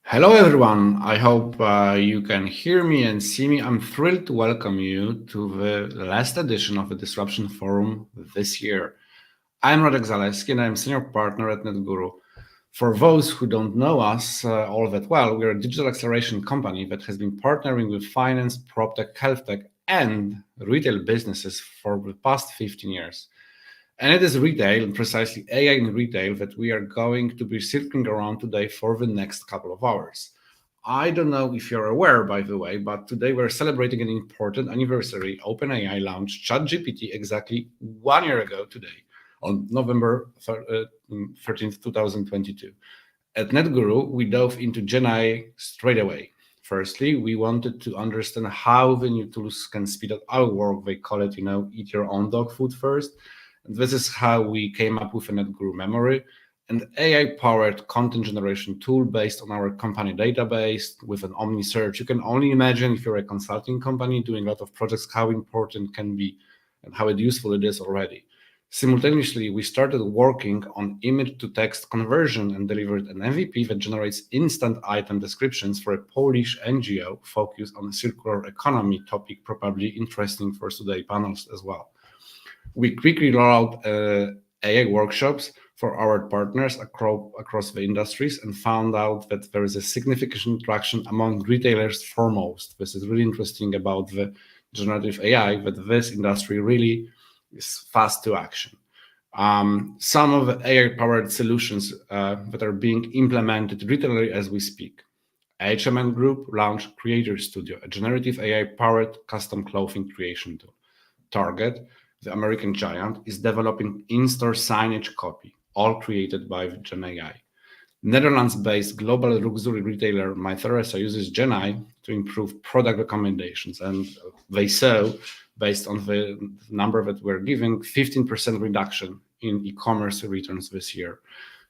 Hello, everyone. I hope you can hear me and see me. I'm thrilled to welcome you to the last edition of the Disruption Forum this year. I'm Radek Zaleski and I'm senior partner at NetGuru. For those who don't know us all that well, we're a digital acceleration company that has been partnering with finance, proptech, health tech, and retail businesses for the past 15 years. And it is retail, and precisely AI in retail, that we are going to be circling around today for the next couple of hours. I don't know if you're aware, by the way, but today we're celebrating an important anniversary. OpenAI launched ChatGPT exactly 1 year ago today, on November 13th, 2022. At NetGuru, we dove into GenAI straight away. Firstly, we wanted to understand how the new tools can speed up our work. They call it, eat your own dog food first. And this is how we came up with a NetGuru memory, an AI-powered content generation tool based on our company database with an Omni search. You can only imagine if you're a consulting company doing a lot of projects, how important it can be and how useful it is already. Simultaneously, we started working on image to text conversion and delivered an MVP that generates instant item descriptions for a Polish NGO focused on the circular economy topic, probably interesting for today's panels as well. We quickly rolled out AI workshops for our partners across the industries and found out that there is a significant traction among retailers foremost. This is really interesting about the generative AI, that this industry really is fast to action. Some of the AI-powered solutions that are being implemented literally as we speak. HMN Group launched Creator Studio, a generative AI-powered custom clothing creation tool. Target, the American giant, is developing in-store signage copy, all created by GenAI. Netherlands-based global luxury retailer Mytheresa uses GenAI to improve product recommendations, and they saw, based on the number that we're giving, 15% reduction in e-commerce returns this year.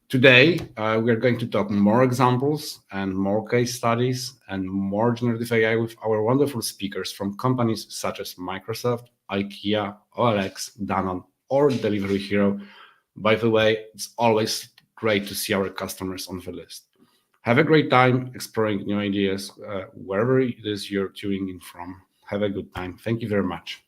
Today, we are going to talk more examples and more case studies and more generative AI with our wonderful speakers from companies such as Microsoft, IKEA, OLX, Danone, or Delivery Hero. By the way, it's always great to see our customers on the list. Have a great time exploring new ideas wherever it is you're tuning in from. Have a good time. Thank you very much.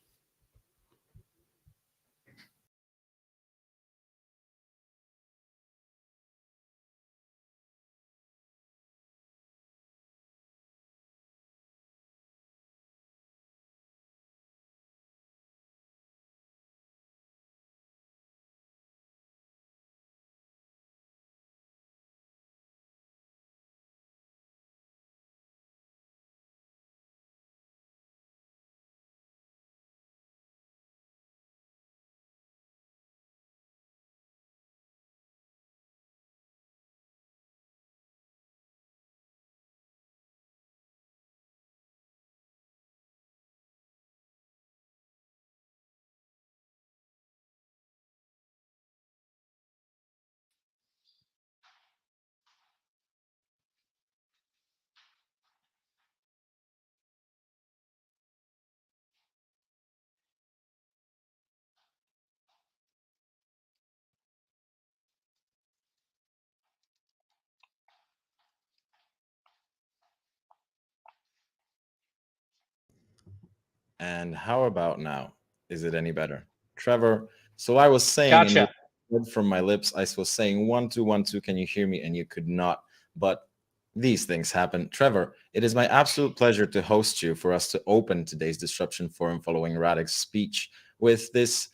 And how about now? Is it any better? Trevor, so I was saying, and you Gotcha. heard from my lips, I was saying 1 2 1 2, can you hear me? And you could not. But these things happen. Trevor, it is my absolute pleasure to host you for us to open today's Disruption Forum following Radek's speech with this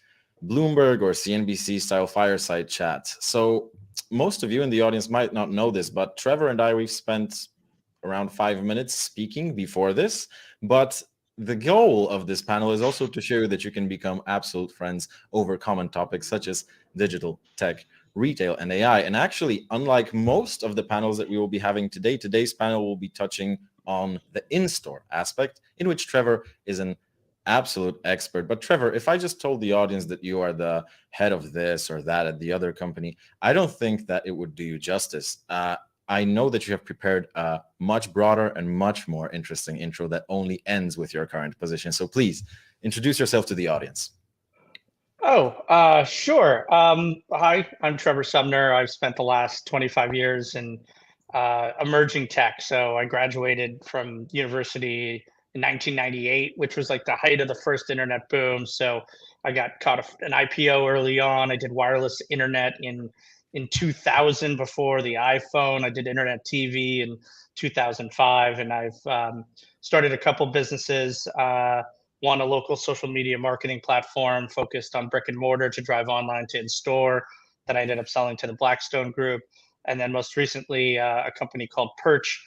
Bloomberg or CNBC style fireside chat. So most of you in the audience might not know this, but Trevor and I, we've spent around 5 minutes speaking before this, but the goal of this panel is also to show you that you can become absolute friends over common topics such as digital, tech, retail, and AI. And actually, unlike most of the panels that we will be having today, today's panel will be touching on the in-store aspect, in which Trevor is an absolute expert. But Trevor, if I just told the audience that you are the head of this or that at the other company, I don't think that it would do you justice. I know that you have prepared a much broader and much more interesting intro that only ends with your current position. So please introduce yourself to the audience. Sure. Hi, I'm Trevor Sumner. I've spent the last 25 years in emerging tech. So I graduated from university in 1998, which was like the height of the first internet boom. So I got caught an IPO early on. I did wireless internet in 2000 before the iPhone. I did internet TV in 2005, and I've started a couple businesses. One, a local social media marketing platform focused on brick and mortar to drive online to in-store that I ended up selling to the Blackstone Group. And then most recently, a company called Perch,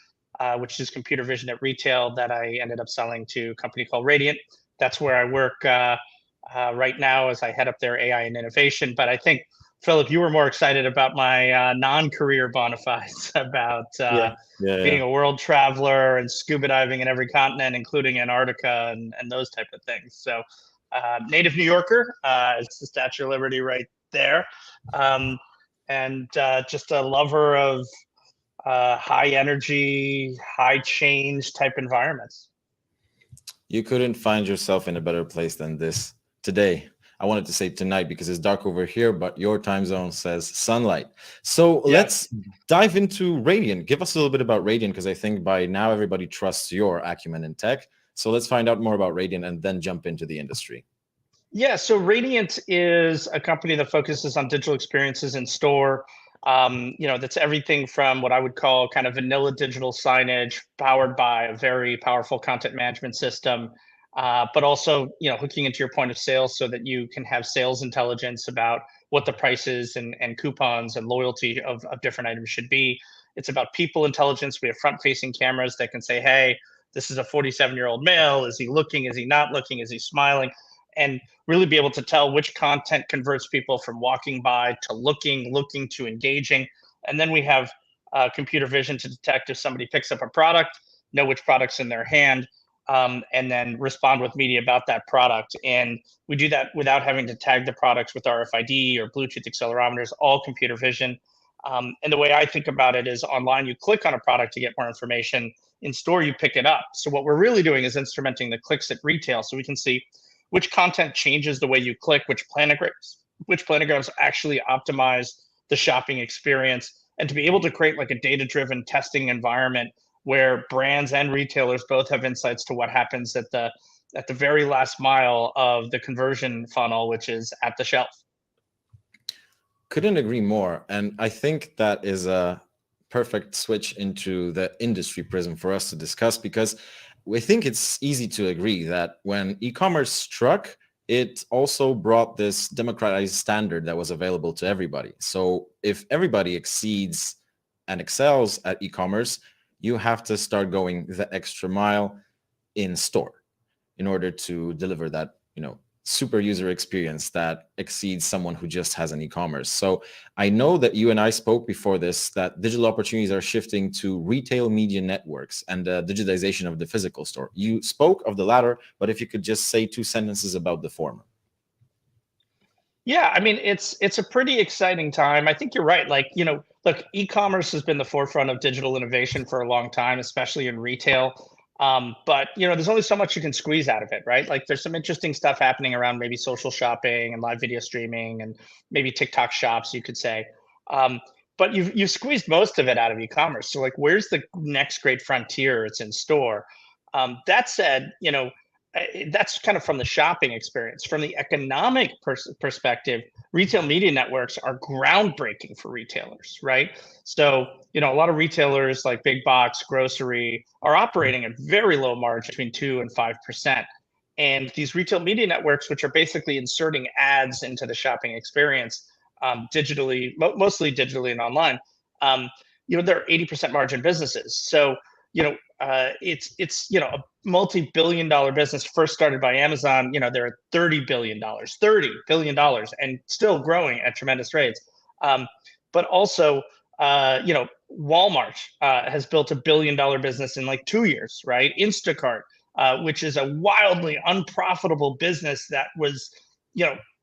which is computer vision at retail, that I ended up selling to a company called Radiant. That's where I work right now as I head up their AI and innovation. But I think, Philip, you were more excited about my non-career bona fides, about being a world traveler and scuba diving in every continent, including Antarctica and those type of things. So native New Yorker, it's the Statue of Liberty right there. And just a lover of high energy, high change type environments. You couldn't find yourself in a better place than this today. I wanted to say tonight because it's dark over here, but your time zone says sunlight. So let's dive into Radiant. Give us a little bit about Radiant, because I think by now everybody trusts your acumen in tech. So let's find out more about Radiant and then jump into the industry. Yeah, so Radiant is a company that focuses on digital experiences in store. That's everything from what I would call kind of vanilla digital signage powered by a very powerful content management system, but also, hooking into your point of sale so that you can have sales intelligence about what the prices and coupons and loyalty of different items should be. It's about people intelligence. We have front-facing cameras that can say, hey, this is a 47-year-old male. Is he looking? Is he not looking? Is he smiling? And really be able to tell which content converts people from walking by to looking to engaging. And then we have computer vision to detect if somebody picks up a product, know which product's in their hand, and then respond with media about that product. And we do that without having to tag the products with RFID or Bluetooth accelerometers, all computer vision. And the way I think about it is, online, you click on a product to get more information. In store, you pick it up. So what we're really doing is instrumenting the clicks at retail, so we can see which content changes the way you click, which planograms actually optimize the shopping experience, and to be able to create like a data-driven testing environment where brands and retailers both have insights to what happens at the very last mile of the conversion funnel, which is at the shelf. Couldn't agree more. And I think that is a perfect switch into the industry prism for us to discuss, because we think it's easy to agree that when e-commerce struck, it also brought this democratized standard that was available to everybody. So if everybody exceeds and excels at e-commerce, you have to start going the extra mile in store in order to deliver that, super user experience that exceeds someone who just has an e-commerce. So I know that you and I spoke before this, that digital opportunities are shifting to retail media networks and digitization of the physical store. You spoke of the latter, but if you could just say 2 sentences about the former. Yeah, I mean, it's a pretty exciting time. I think you're right. Like, look, e-commerce has been the forefront of digital innovation for a long time, especially in retail. But there's only so much you can squeeze out of it, right? Like, there's some interesting stuff happening around maybe social shopping and live video streaming and maybe TikTok shops, you could say. But you've squeezed most of it out of e-commerce. So like, where's the next great frontier? It's in store. That said, that's kind of from the shopping experience. From the economic perspective, retail media networks are groundbreaking for retailers, right? So, a lot of retailers like big box, grocery are operating at very low margin, between 2 and 5%. And these retail media networks, which are basically inserting ads into the shopping experience, digitally, mostly digitally and online, they're 80% margin businesses. So, it's a multi-billion-dollar business, first started by Amazon. They're at $30 billion, and still growing at tremendous rates. But also, Walmart has built $1 billion business in like 2 years, right? Instacart, which is a wildly unprofitable business that was,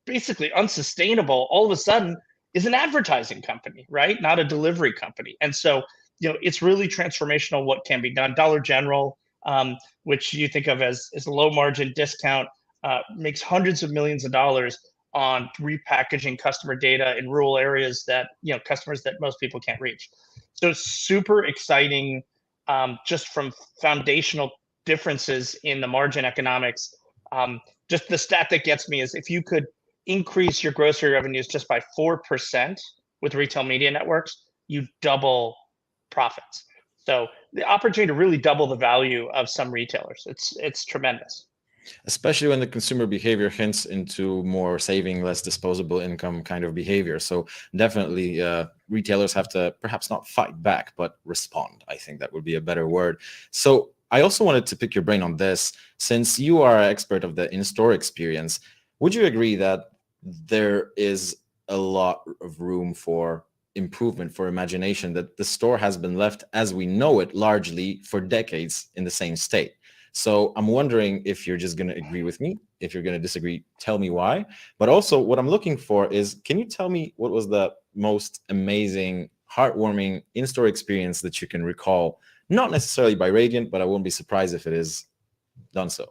basically unsustainable, all of a sudden is an advertising company, right? Not a delivery company. And so, it's really transformational what can be done. Dollar General, which you think of as a low margin discount, makes hundreds of millions of dollars on repackaging customer data in rural areas that, customers that most people can't reach. So super exciting, just from foundational differences in the margin economics. Just the stat that gets me is if you could increase your grocery revenues just by 4% with retail media networks, you double profits. So the opportunity to really double the value of some retailers, it's tremendous. Especially when the consumer behavior hints into more saving, less disposable income kind of behavior. So definitely retailers have to perhaps not fight back, but respond. I think that would be a better word. So I also wanted to pick your brain on this. Since you are an expert of the in-store experience, would you agree that there is a lot of room for improvement, for imagination, that the store has been left as we know it largely for decades in the same state? So I'm wondering if you're just going to agree with me. If you're going to disagree, tell me why. But also what I'm looking for is, can you tell me what was the most amazing, heartwarming in-store experience that you can recall? Not necessarily by Radiant, but I won't be surprised if it is done so.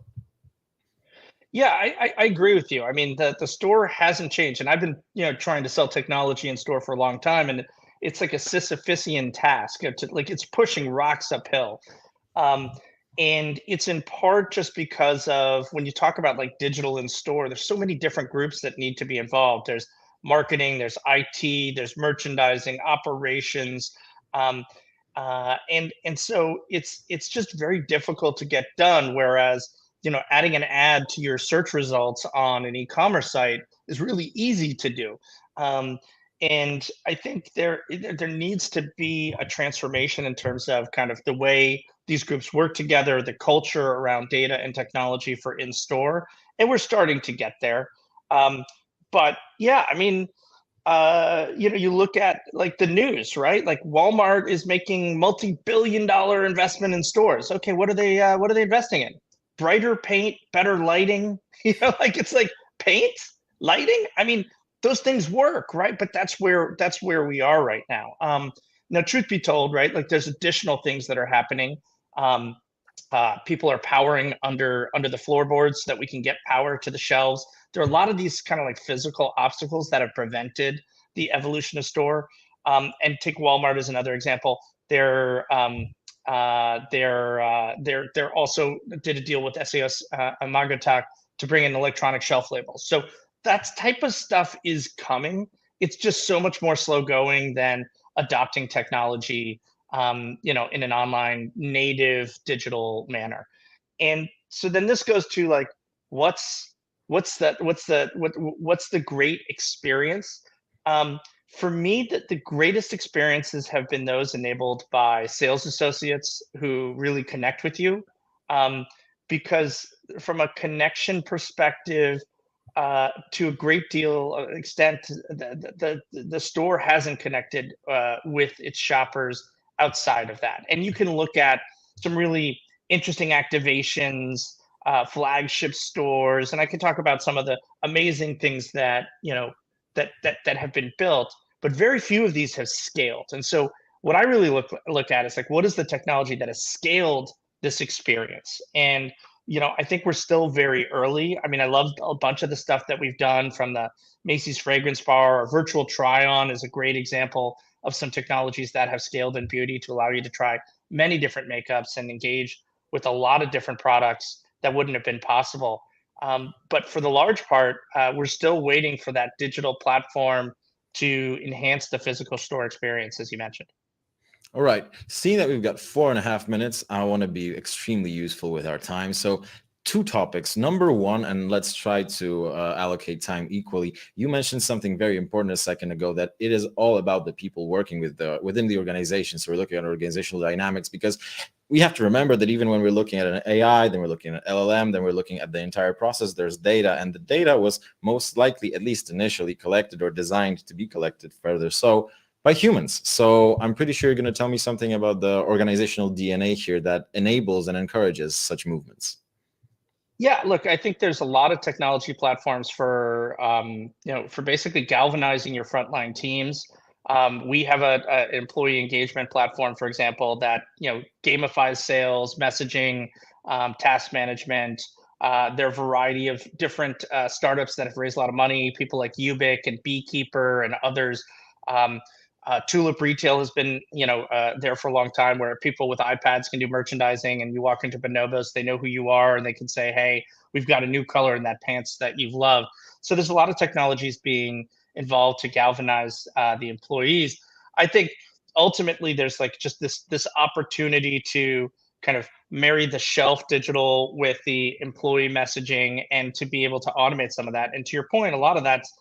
Yeah, I agree with you. I mean, the store hasn't changed, and I've been trying to sell technology in store for a long time, and it's like a Sisyphean task. Like it's pushing rocks uphill, and it's in part just because of when you talk about like digital in store, there's so many different groups that need to be involved. There's marketing, there's IT, there's merchandising, operations, and so it's just very difficult to get done. Whereas adding an ad to your search results on an e-commerce site is really easy to do. And I think there needs to be a transformation in terms of kind of the way these groups work together, the culture around data and technology for in-store, and we're starting to get there. But yeah, I mean, you look at like the news, right? Like Walmart is making multi-billion-dollar investment in stores. Okay, what are they investing in? Brighter paint, better lighting. Like it's like paint, lighting. I mean, those things work, right? But that's where we are right now. Now, truth be told, right? Like there's additional things that are happening. People are powering under the floorboards so that we can get power to the shelves. There are a lot of these kind of like physical obstacles that have prevented the evolution of store. And take Walmart as another example. They're also did a deal with SAS Magatak to bring in electronic shelf labels. So that type of stuff is coming. It's just so much more slow going than adopting technology, in an online native digital manner. And so then this goes to like, what's the great experience? For me, the greatest experiences have been those enabled by sales associates who really connect with you, because from a connection perspective, to a great deal of extent, the store hasn't connected with its shoppers outside of that. And you can look at some really interesting activations, flagship stores, and I can talk about some of the amazing things that that have been built, but very few of these have scaled. And so what I really look at is like, what is the technology that has scaled this experience? And I think we're still very early. I mean, I love a bunch of the stuff that we've done, from the Macy's Fragrance Bar. Or virtual try-on is a great example of some technologies that have scaled in beauty to allow you to try many different makeups and engage with a lot of different products that wouldn't have been possible. But for the large part, we're still waiting for that digital platform to enhance the physical store experience, as you mentioned. All right. Seeing that we've got 4.5 minutes, I want to be extremely useful with our time. So 2 topics. Number 1, and let's try to allocate time equally. You mentioned something very important a second ago, that it is all about the people working within the organization. So we're looking at organizational dynamics, because we have to remember that even when we're looking at an AI, then we're looking at LLM, then we're looking at the entire process, there's data, and the data was most likely, at least initially, collected or designed to be collected further so by humans. So I'm pretty sure you're going to tell me something about the organizational DNA here that enables and encourages such movements. Yeah, look, I think there's a lot of technology platforms for for basically galvanizing your frontline teams. We have a employee engagement platform, for example, that gamifies sales, messaging, task management. There are a variety of different startups that have raised a lot of money. People like Ubic and Beekeeper and others. Tulip Retail has been, there for a long time, where people with iPads can do merchandising, and you walk into Bonobos, they know who you are, and they can say, "Hey, we've got a new color in that pants that you've loved." So there's a lot of technologies being involved to galvanize the employees. I think ultimately there's like just this opportunity to kind of marry the shelf digital with the employee messaging, and to be able to automate some of that. And to your point, a lot of that's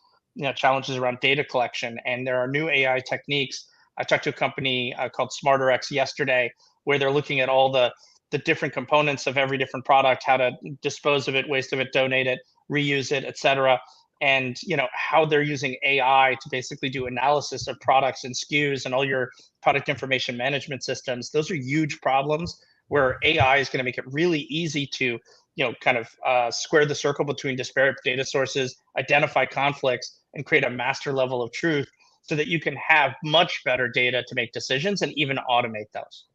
challenges around data collection, and there are new AI techniques. I talked to a company called SmarterX yesterday, where they're looking at all the different components of every different product, how to dispose of it, waste of it, donate it, reuse it, etc. And how they're using AI to basically do analysis of products and SKUs and all your product information management systems. Those are huge problems where AI is going to make it really easy to kind of square the circle between disparate data sources, identify conflicts, and create a master level of truth, so that you can have much better data to make decisions and even automate those.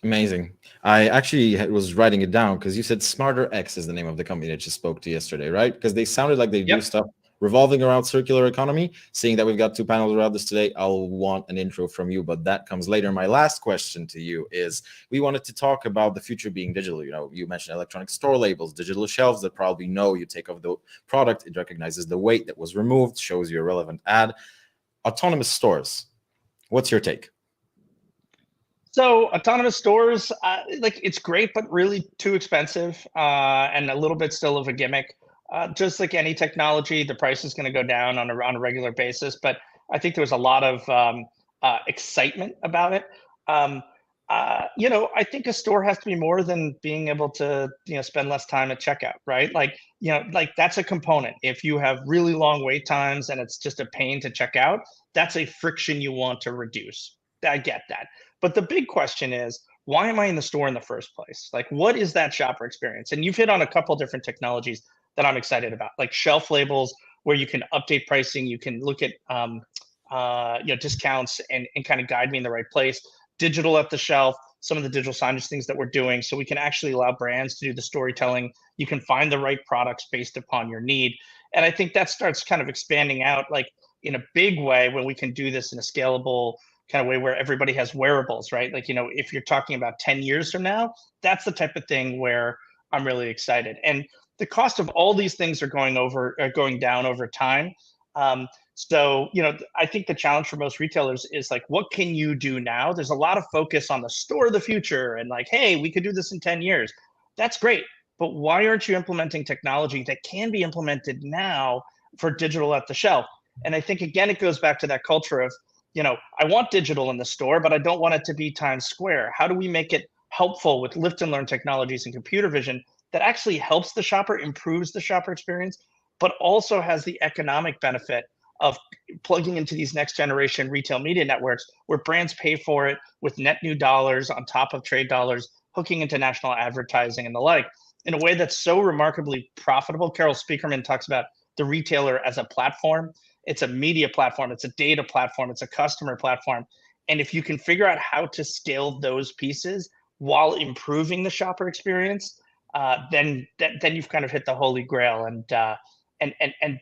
Amazing. I actually was writing it down because you said Smarter X is the name of the company that you spoke to yesterday, right? Because they sounded like they do stuff revolving around circular economy. Seeing that we've got 2 panels around this today, I'll want an intro from you, but that comes later. My last question to you is, we wanted to talk about the future being digital. You mentioned electronic store labels, digital shelves that probably know you take off the product, it recognizes the weight that was removed, shows you a relevant ad. Autonomous stores, what's your take? So autonomous stores, it's great, but really too expensive, and a little bit still of a gimmick. Just like any technology, the price is going to go down on a regular basis. But I think there was a lot of excitement about it. I think a store has to be more than being able to spend less time at checkout, right? Like that's a component. If you have really long wait times and it's just a pain to check out, that's a friction you want to reduce. I get that. But the big question is, why am I in the store in the first place? Like, what is that shopper experience? And you've hit on a couple different technologies that I'm excited about, like shelf labels, where you can update pricing, you can look at discounts, and kind of guide me in the right place. Digital at the shelf, some of the digital signage things that we're doing, so we can actually allow brands to do the storytelling. You can find the right products based upon your need. And I think that starts kind of expanding out, like in a big way, when we can do this in a scalable kind of way, where everybody has wearables, right? Like, if you're talking about 10 years from now, that's the type of thing where I'm really excited. And the cost of all these things are going down over time. So, I think the challenge for most retailers is like, what can you do now? There's a lot of focus on the store of the future, and like, hey, we could do this in 10 years. That's great. But why aren't you implementing technology that can be implemented now for digital at the shelf? And I think, again, it goes back to that culture of, I want digital in the store, but I don't want it to be Times Square. How do we make it helpful with lift and learn technologies and computer vision that actually helps the shopper, improves the shopper experience, but also has the economic benefit of plugging into these next generation retail media networks, where brands pay for it with net new dollars on top of trade dollars, hooking into national advertising and the like, in a way that's so remarkably profitable. Carol Speakerman talks about the retailer as a platform. It's a media platform, it's a data platform, it's a customer platform. And if you can figure out how to scale those pieces while improving the shopper experience, then you've kind of hit the holy grail. And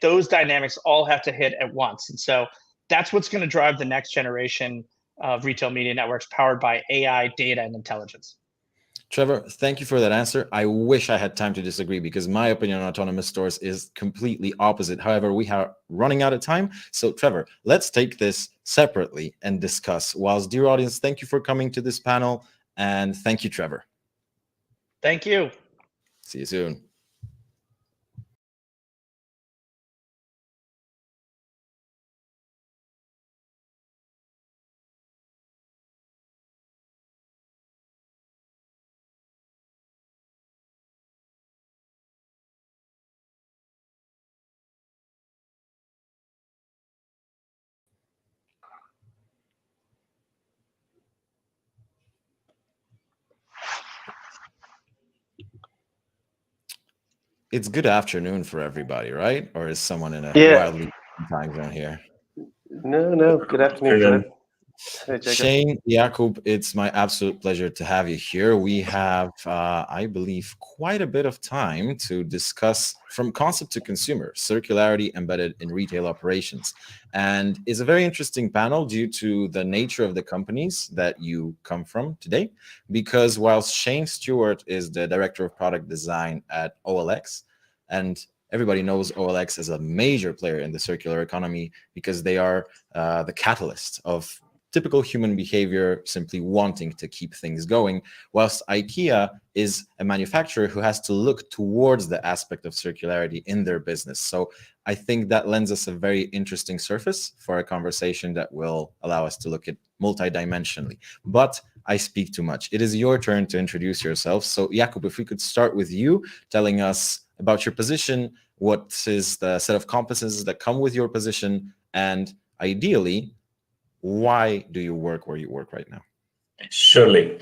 those dynamics all have to hit at once. And so that's what's going to drive the next generation of retail media networks, powered by AI, data, and intelligence. Trevor, thank you for that answer. I wish I had time to disagree, because my opinion on autonomous stores is completely opposite. However, we are running out of time. So Trevor, let's take this separately and discuss. Whilst, dear audience, thank you for coming to this panel, and thank you, Trevor. Thank you. See you soon. It's good afternoon for everybody, right? Or is someone in a wildly time zone here? No. Good afternoon, Philip. Hey, Jacob. Shane, Jakub, it's my absolute pleasure to have you here. We have, I believe, quite a bit of time to discuss from concept to consumer, circularity embedded in retail operations. And it's a very interesting panel due to the nature of the companies that you come from today. Because whilst Shane Stewart is the director of product design at OLX, and everybody knows OLX as a major player in the circular economy because they are the catalyst of typical human behavior, simply wanting to keep things going, whilst IKEA is a manufacturer who has to look towards the aspect of circularity in their business. So I think that lends us a very interesting surface for a conversation that will allow us to look at multidimensionally. But I speak too much. It is your turn to introduce yourself. So Jakub, if we could start with you telling us about your position, what is the set of competences that come with your position, and ideally, why do you work where you work right now? Surely.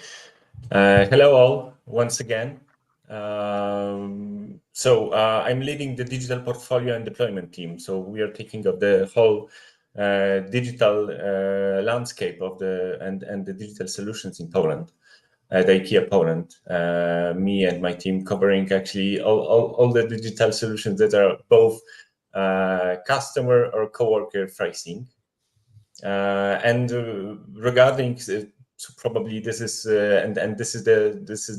Hello all, once again. I'm leading the digital portfolio and deployment team. So we are taking up the whole digital landscape of the digital solutions in Poland, at IKEA Poland. Me and my team covering actually all the digital solutions that are both customer or coworker facing. Regarding, so probably this is this is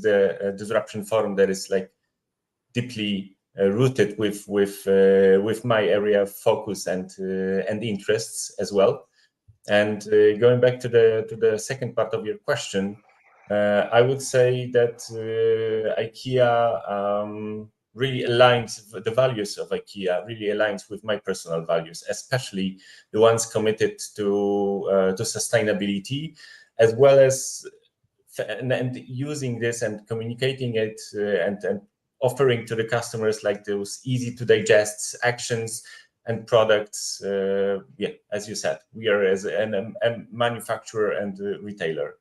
the disruption forum that is like deeply rooted with my area of focus and interests as well. And going back to the second part of your question, I would say that IKEA really aligns, the values of IKEA really aligns with my personal values, especially the ones committed to sustainability, as well as and using this and communicating it and offering to the customers like those easy to digest actions and products. Yeah, as you said, we are as a manufacturer and retailer.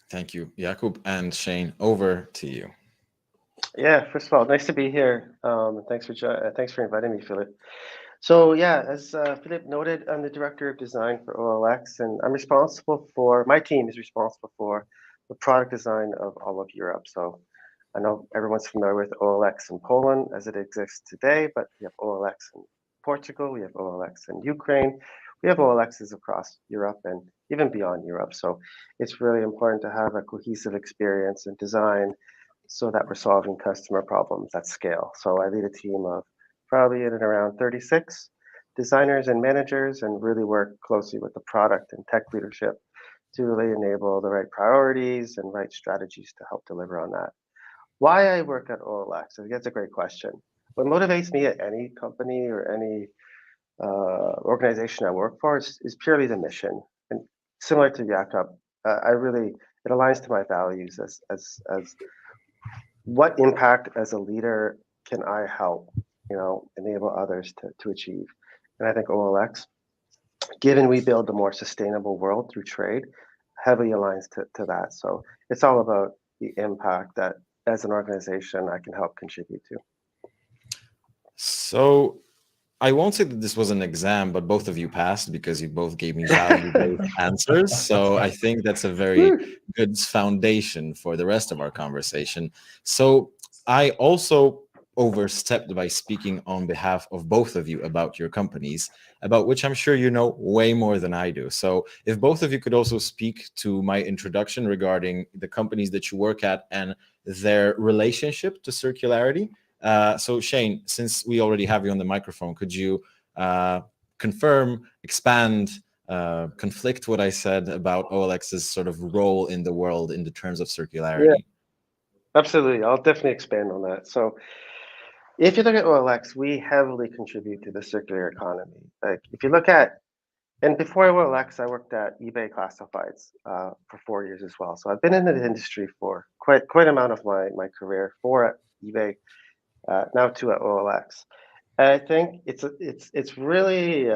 Thank you, Jakub. And Shane, over to you. Yeah, first of all, nice to be here. Thanks for inviting me, Philip. So yeah, as Philip noted, I'm the director of design for OLX, and my team is responsible for the product design of all of Europe. So I know everyone's familiar with OLX in Poland as it exists today, but we have OLX in Portugal, we have OLX in Ukraine, we have OLXs across Europe and even beyond Europe. So it's really important to have a cohesive experience in design so that we're solving customer problems at scale. So I lead a team of probably in and around 36 designers and managers, and really work closely with the product and tech leadership to really enable the right priorities and right strategies to help deliver on that. Why I work at OLX, I think that's a great question. What motivates me at any company or any organization I work for is purely the mission. And similar to Jakob, it aligns to my values as what impact as a leader can I help, enable others to achieve. And I think OLX, given we build a more sustainable world through trade, heavily aligns to that. So it's all about the impact that as an organization I can help contribute to. So I won't say that this was an exam, but both of you passed because you both gave me value-based answers. So I think that's a very good foundation for the rest of our conversation. So I also overstepped by speaking on behalf of both of you about your companies, about which I'm sure you know way more than I do. So if both of you could also speak to my introduction regarding the companies that you work at and their relationship to circularity. So Shane, since we already have you on the microphone, could you confirm, expand, conflict what I said about OLX's sort of role in the world in the terms of circularity? Yeah, absolutely. I'll definitely expand on that. So if you look at OLX, we heavily contribute to the circular economy. Like if you look at, and before OLX, I worked at eBay Classifieds for 4 years as well. So I've been in the industry for quite amount of my career, 4 at eBay, now 2 at OLX. And I think it's really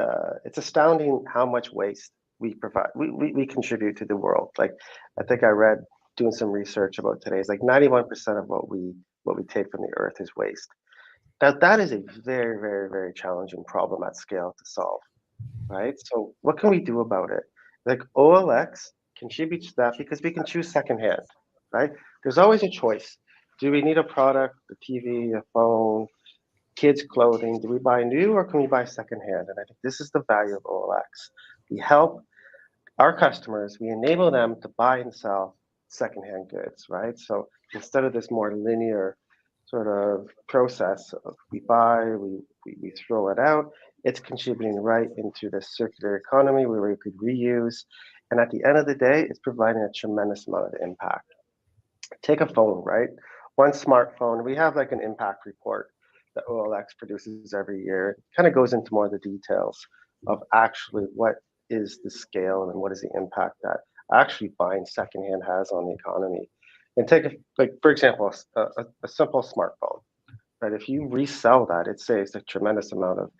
it's astounding how much waste we provide. We contribute to the world. Like I think I read doing some research about today, it's like 91% of what we take from the earth is waste. Now that is a very, very, very challenging problem at scale to solve, right? So what can we do about it? Like OLX contributes to that because we can choose secondhand, right? There's always a choice. Do we need a product, a TV, a phone, kids' clothing? Do we buy new or can we buy secondhand? And I think this is the value of OLX. We help our customers, we enable them to buy and sell secondhand goods, right? So instead of this more linear sort of process of we buy, we throw it out, it's contributing right into the circular economy where we could reuse. And at the end of the day, it's providing a tremendous amount of impact. Take a phone, right? One smartphone, we have like an impact report that OLX produces every year. It kind of goes into more of the details of actually what is the scale and what is the impact that actually buying secondhand has on the economy. And take like for example, a simple smartphone, right? If you resell that, it saves a tremendous amount of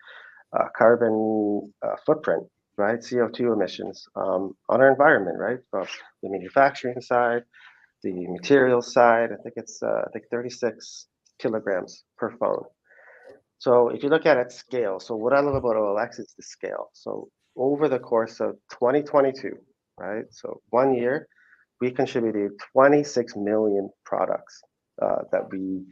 carbon footprint, right? CO2 emissions on our environment, right? From the manufacturing side, the materials side, I think it's 36 kilograms per phone. So if you look at it scale, so what I love about OLX is the scale. So over the course of 2022, right? So 1 year, we contributed 26 million products that we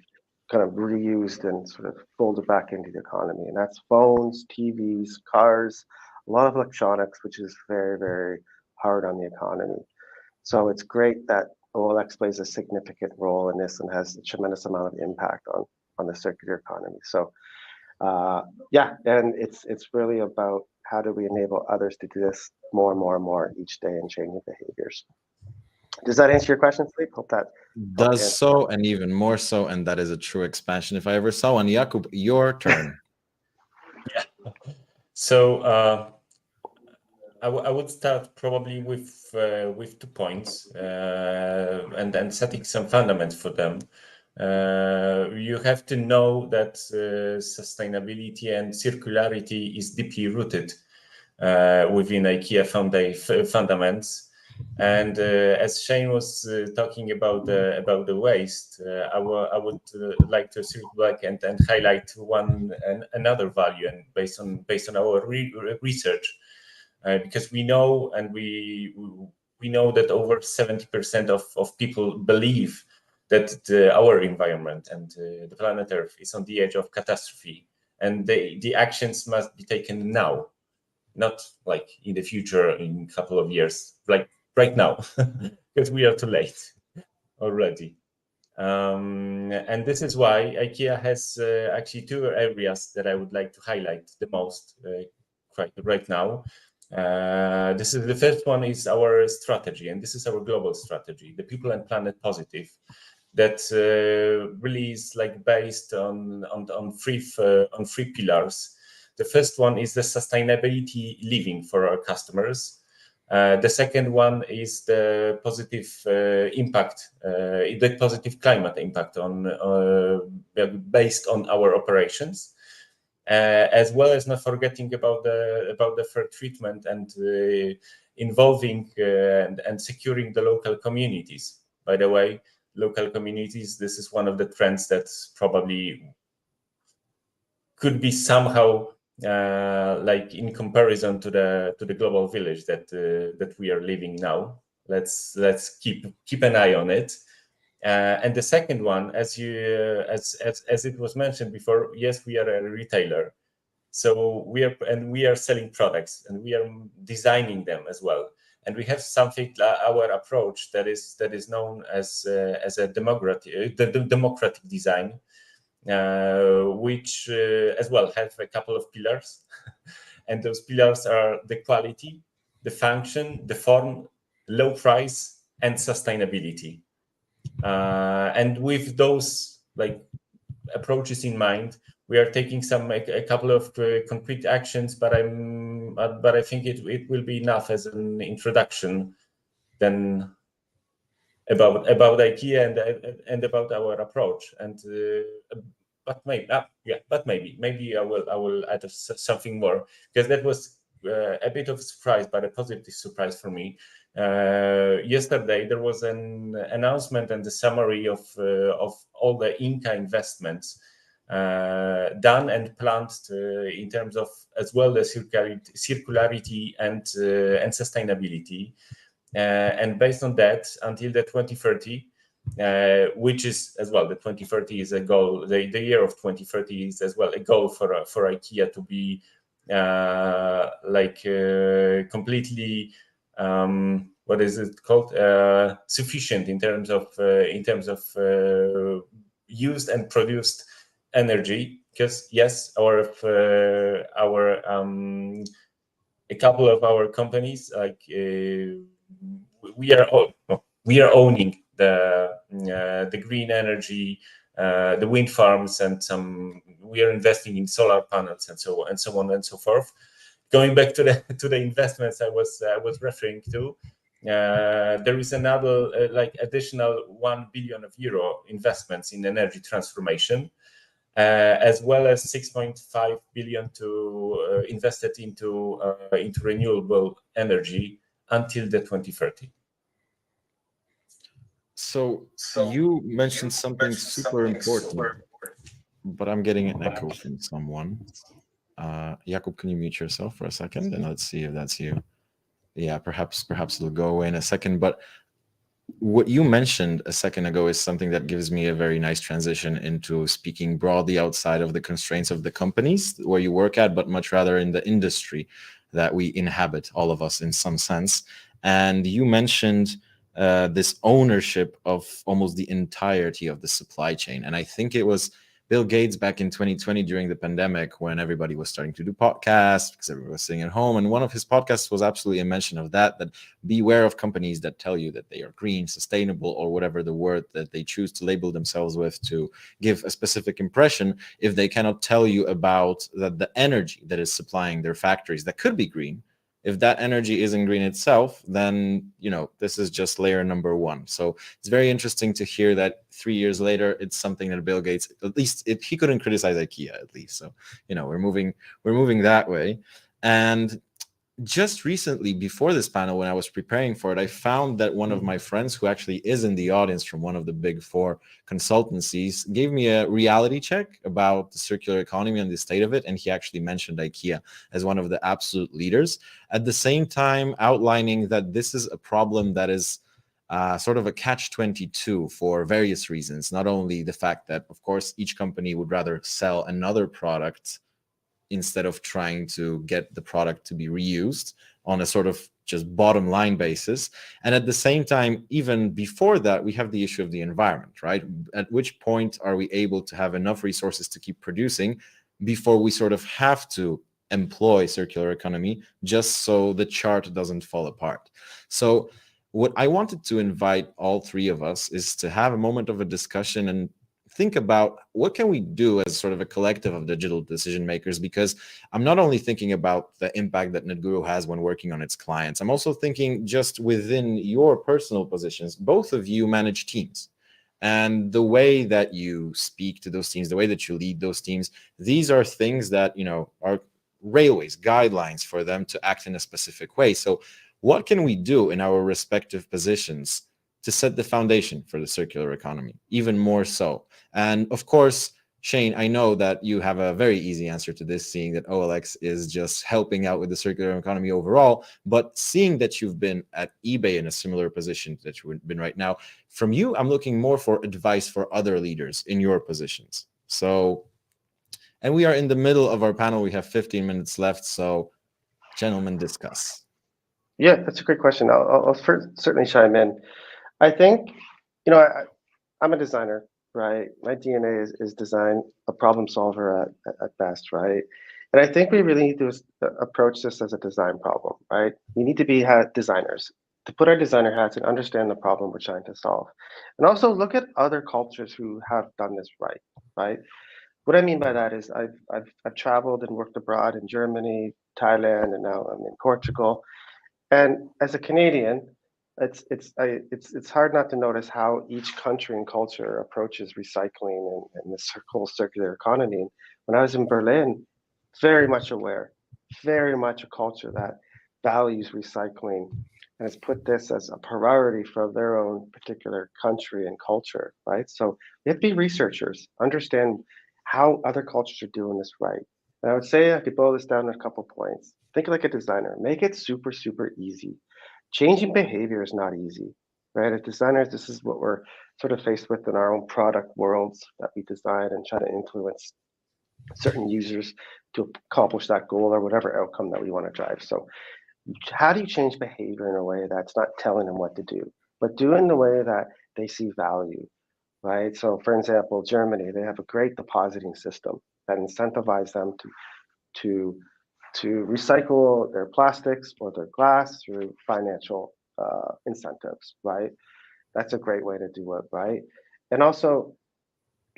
kind of reused and sort of folded back into the economy. And that's phones, TVs, cars, a lot of electronics, which is very, very hard on the economy. So it's great that OLX plays a significant role in this and has a tremendous amount of impact on the circular economy. So yeah, and it's really about how do we enable others to do this more and more and more each day and changing behaviors. Does that answer your question, Philippe? Hope that Does so, and even more so, and that is a true expansion if I ever saw one. Jakub, your turn. Yeah. So I would start probably with 2 points and then setting some fundamentals for them. You have to know that sustainability and circularity is deeply rooted within IKEA fundamentals. And as Shane was talking about the waste, I would like to circle back and highlight another value, and based on our research, because we know that over 70% of people believe that our environment and the planet Earth is on the edge of catastrophe, and the actions must be taken now, not like in the future in a couple of years, like right now, because we are too late already. And this is why IKEA has actually 2 areas that I would like to highlight the most right now. This is the first one is our strategy, and this is our global strategy, the People and Planet Positive, that really is like based on 3 pillars. The first one is the sustainability living for our customers. The second one is the positive impact, the positive climate impact based on our operations, as well as not forgetting about the fair treatment and involving and securing the local communities. By the way, local communities, this is one of the trends that probably could be somehow like in comparison to the global village that we are living now. Let's keep an eye on it. And the second one, as it was mentioned before, yes, we are a retailer, so we are selling products and we are designing them as well. And we have something our approach that is known as a democratic design. Which as well have a couple of pillars, and those pillars are the quality, the function, the form, low price, and sustainability. And with those like approaches in mind, we are taking a couple of concrete actions, but I think it will be enough as an introduction then about IKEA and about our approach. And but maybe I will add something more, because that was a bit of a surprise, but a positive surprise for me. Yesterday there was an announcement and the summary of all the Inca investments done and planned in terms of as well the circularity and sustainability. And based on that, until the 2030, which is as well, the 2030 is a goal. The year of 2030 is as well a goal for IKEA to be completely what is it called, sufficient in terms of used and produced energy. Because yes, a couple of our companies, like we are owning the green energy, the wind farms, and we are investing in solar panels and so on and so forth. Going back to the investments I was referring to, there is another additional 1 billion euro investments in energy transformation, as well as 6.5 billion to invested into renewable energy until the 2030. So you mentioned something super important, but I'm getting an echo from someone. Jakub, can you mute yourself for a second, and let's see if that's you. Yeah, perhaps it'll go away in a second. But what you mentioned a second ago is something that gives me a very nice transition into speaking broadly outside of the constraints of the companies where you work at, but much rather in the industry that we inhabit, all of us in some sense. And you mentioned this ownership of almost the entirety of the supply chain. And I think it was Bill Gates back in 2020 during the pandemic when everybody was starting to do podcasts because everyone was sitting at home. And one of his podcasts was absolutely a mention of that beware of companies that tell you that they are green, sustainable, or whatever the word that they choose to label themselves with to give a specific impression, if they cannot tell you about the energy that is supplying their factories that could be green. If that energy isn't green itself, then, this is just layer number one. So it's very interesting to hear that 3 years later, it's something that Bill Gates, at least he couldn't criticize IKEA, at least. So, we're moving that way. And just recently, before this panel, when I was preparing for it, I found that one of my friends, who actually is in the audience from one of the big four consultancies, gave me a reality check about the circular economy and the state of it. And he actually mentioned IKEA as one of the absolute leaders, at the same time outlining that this is a problem that is sort of a catch-22 for various reasons. Not only the fact that, of course, each company would rather sell another product instead of trying to get the product to be reused on a sort of just bottom line basis. And at the same time, even before that, we have the issue of the environment, right? At which point are we able to have enough resources to keep producing before we sort of have to employ circular economy just so the chart doesn't fall apart? So what I wanted to invite all three of us is to have a moment of a discussion and think about what can we do as sort of a collective of digital decision makers, because I'm not only thinking about the impact that NetGuru has when working on its clients, I'm also thinking just within your personal positions. Both of you manage teams, and the way that you speak to those teams, the way that you lead those teams, these are things that, are railways, guidelines for them to act in a specific way. So what can we do in our respective positions to set the foundation for the circular economy, even more so? And of course, Shane, I know that you have a very easy answer to this, seeing that OLX is just helping out with the circular economy overall. But seeing that you've been at eBay in a similar position that you've been right now, from you, I'm looking more for advice for other leaders in your positions. So, and we are in the middle of our panel. We have 15 minutes left. So, gentlemen, discuss. Yeah, that's a great question. I'll certainly chime in. I think, I'm a designer, right? My DNA is design, a problem solver at best, right? And I think we really need to approach this as a design problem, right? We need to be designers, to put our designer hats and understand the problem we're trying to solve. And also look at other cultures who have done this right, right? What I mean by that is I've traveled and worked abroad in Germany, Thailand, and now I'm in Portugal. And as a Canadian, it's hard not to notice how each country and culture approaches recycling and this whole circular economy. When I was in Berlin, very much a culture that values recycling and has put this as a priority for their own particular country and culture, right? So we have to be researchers, understand how other cultures are doing this right. And I would say I could boil this down to a couple points. Think like a designer. Make it super, super easy. Changing behavior is not easy, right? As designers, this is what we're sort of faced with in our own product worlds that we design and try to influence certain users to accomplish that goal or whatever outcome that we want to drive. So how do you change behavior in a way that's not telling them what to do, but do it in a way that they see value, right? So for example, Germany, they have a great depositing system that incentivizes them to to recycle their plastics or their glass through financial incentives, right? That's a great way to do it, right? And also,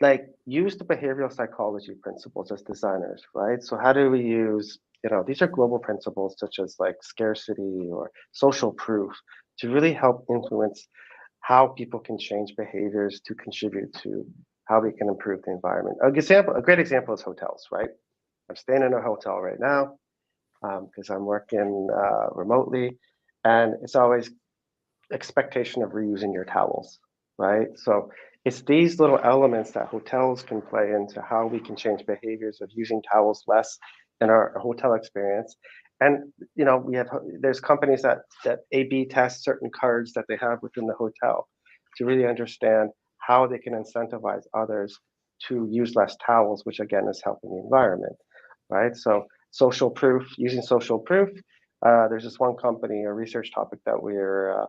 like, use the behavioral psychology principles as designers, right? So how do we use, these are global principles such as like scarcity or social proof to really help influence how people can change behaviors to contribute to how we can improve the environment. A great example is hotels, right? I'm staying in a hotel right now because I'm working remotely, and it's always expectation of reusing your towels, right? So it's these little elements that hotels can play into how we can change behaviors of using towels less in our hotel experience. And there's companies that A/B test certain cards that they have within the hotel to really understand how they can incentivize others to use less towels, which again is helping the environment, right? So social proof, using social proof. There's this one company, a research topic that we're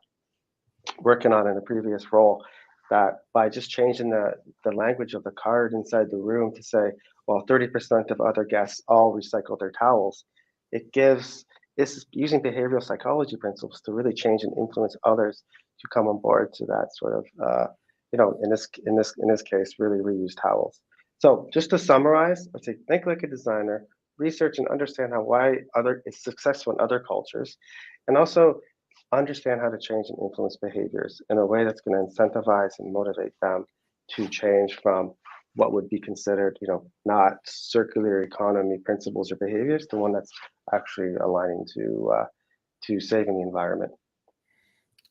working on in a previous role, that by just changing the language of the card inside the room to say, well, 30% of other guests all recycle their towels, this using behavioral psychology principles to really change and influence others to come on board to that sort of, in this case, really reuse towels. So just to summarize, I'd say think like a designer, research and understand why it's successful in other cultures, and also understand how to change and influence behaviors in a way that's going to incentivize and motivate them to change from what would be considered, not circular economy principles or behaviors to one that's actually aligning to saving the environment.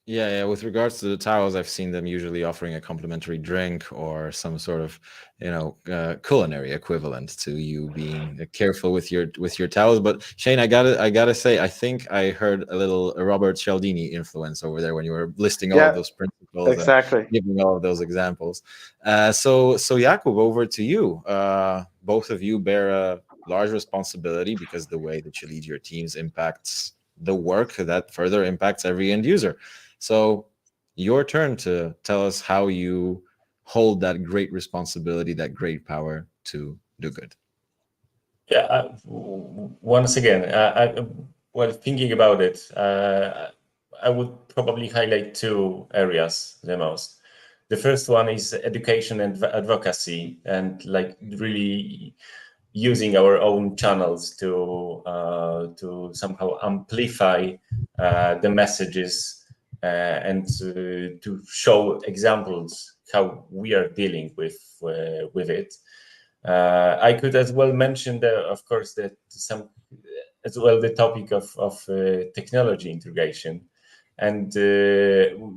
Yeah. With regards to the towels, I've seen them usually offering a complimentary drink or some sort of, culinary equivalent to you being careful with your towels. But Shane, I gotta say, I think I heard a little Robert Cialdini influence over there when you were listing all of those principles exactly. and giving all of those examples. So Jakub, over to you. Both of you bear a large responsibility because the way that you lead your teams impacts the work that further impacts every end user. So your turn to tell us how you hold that great responsibility, that great power to do good. Yeah, once again, while thinking about it, I would probably highlight two areas the most. The first one is education and advocacy, and like really using our own channels to somehow amplify the messages and to show examples how we are dealing with it. I could as well mention, of course, that the topic of technology integration, and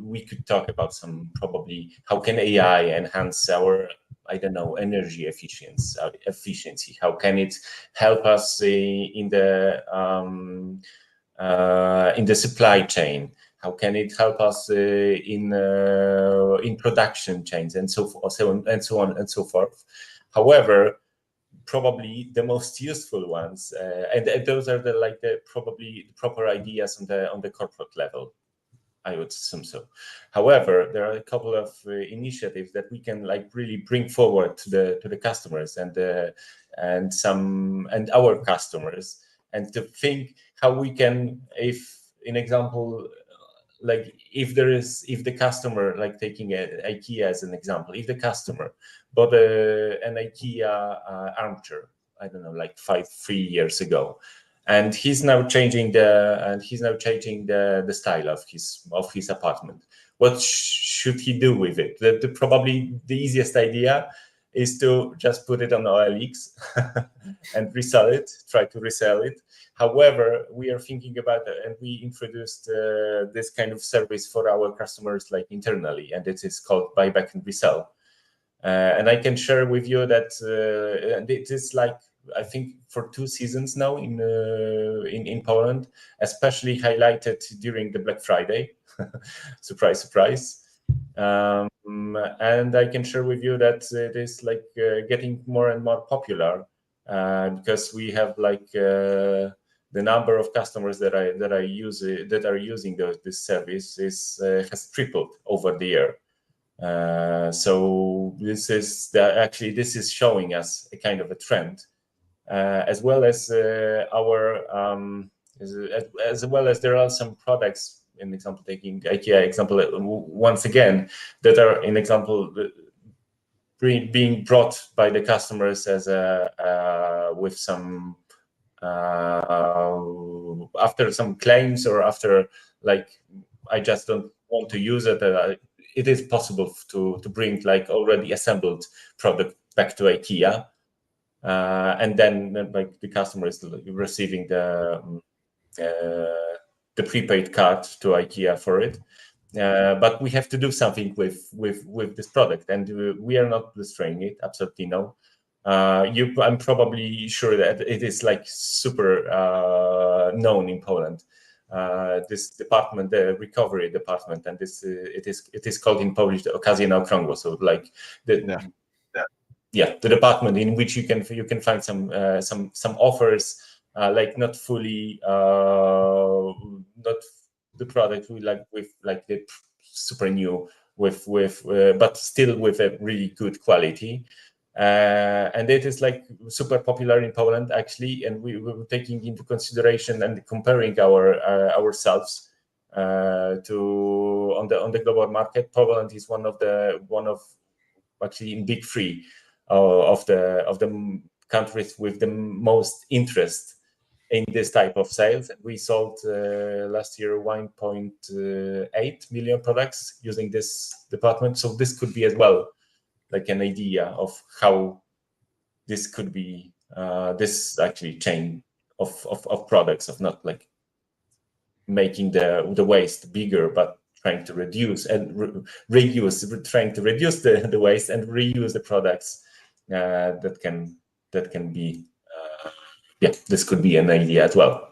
we could talk about some probably how can AI enhance our energy efficiency. How can it help us in the supply chain? How can it help us in production chains and so on and so forth? However, probably the most useful ones, and those are probably the proper ideas on the corporate level, I would assume so. However, there are a couple of initiatives that we can really bring forward to the customers and our customers, and to think how we can, if the customer, taking IKEA as an example, if the customer bought an IKEA armchair, 3 years ago, and he's now changing the style of his apartment. What should he do with it? Probably the easiest idea is to just put it on OLX and try to resell it. However, we are thinking about it, and we introduced this kind of service for our customers internally, and it is called buyback and resell. And I can share with you that it is like, I think for 2 seasons now in Poland, especially highlighted during the Black Friday. Surprise, surprise. And I can share with you that it is like getting more and more popular because we have like the number of customers that are using this service has tripled over the year. So this is showing us a kind of a trend, as well as as well as there are some products. In example, taking IKEA example once again, that are in example being brought by the customers as with some after some claims, or after like, I just don't want to use it. It is possible to bring like already assembled product back to IKEA, and then like the customer is receiving the prepaid card to IKEA for it. But we have to do something with this product, and we are not destroying it. Absolutely no. I'm probably sure that it is like super known in Poland. This department, the recovery department, and this it is called in Polish the okazje na okrągło. So like the department in which you can find some offers, like not fully not the product we like with like the super new with but still with a really good quality. And it is like super popular in Poland actually, and we were taking into consideration and comparing ourselves to on the global market. Poland is one of actually in big three of the countries with the most interest in this type of sales. We sold last year 1.8 million products using this department. So this could be as well like an idea of how this could be this actually chain of products, of not like making the waste bigger, but trying to reduce and trying to reduce the waste and reuse the products that can be this could be an idea as well.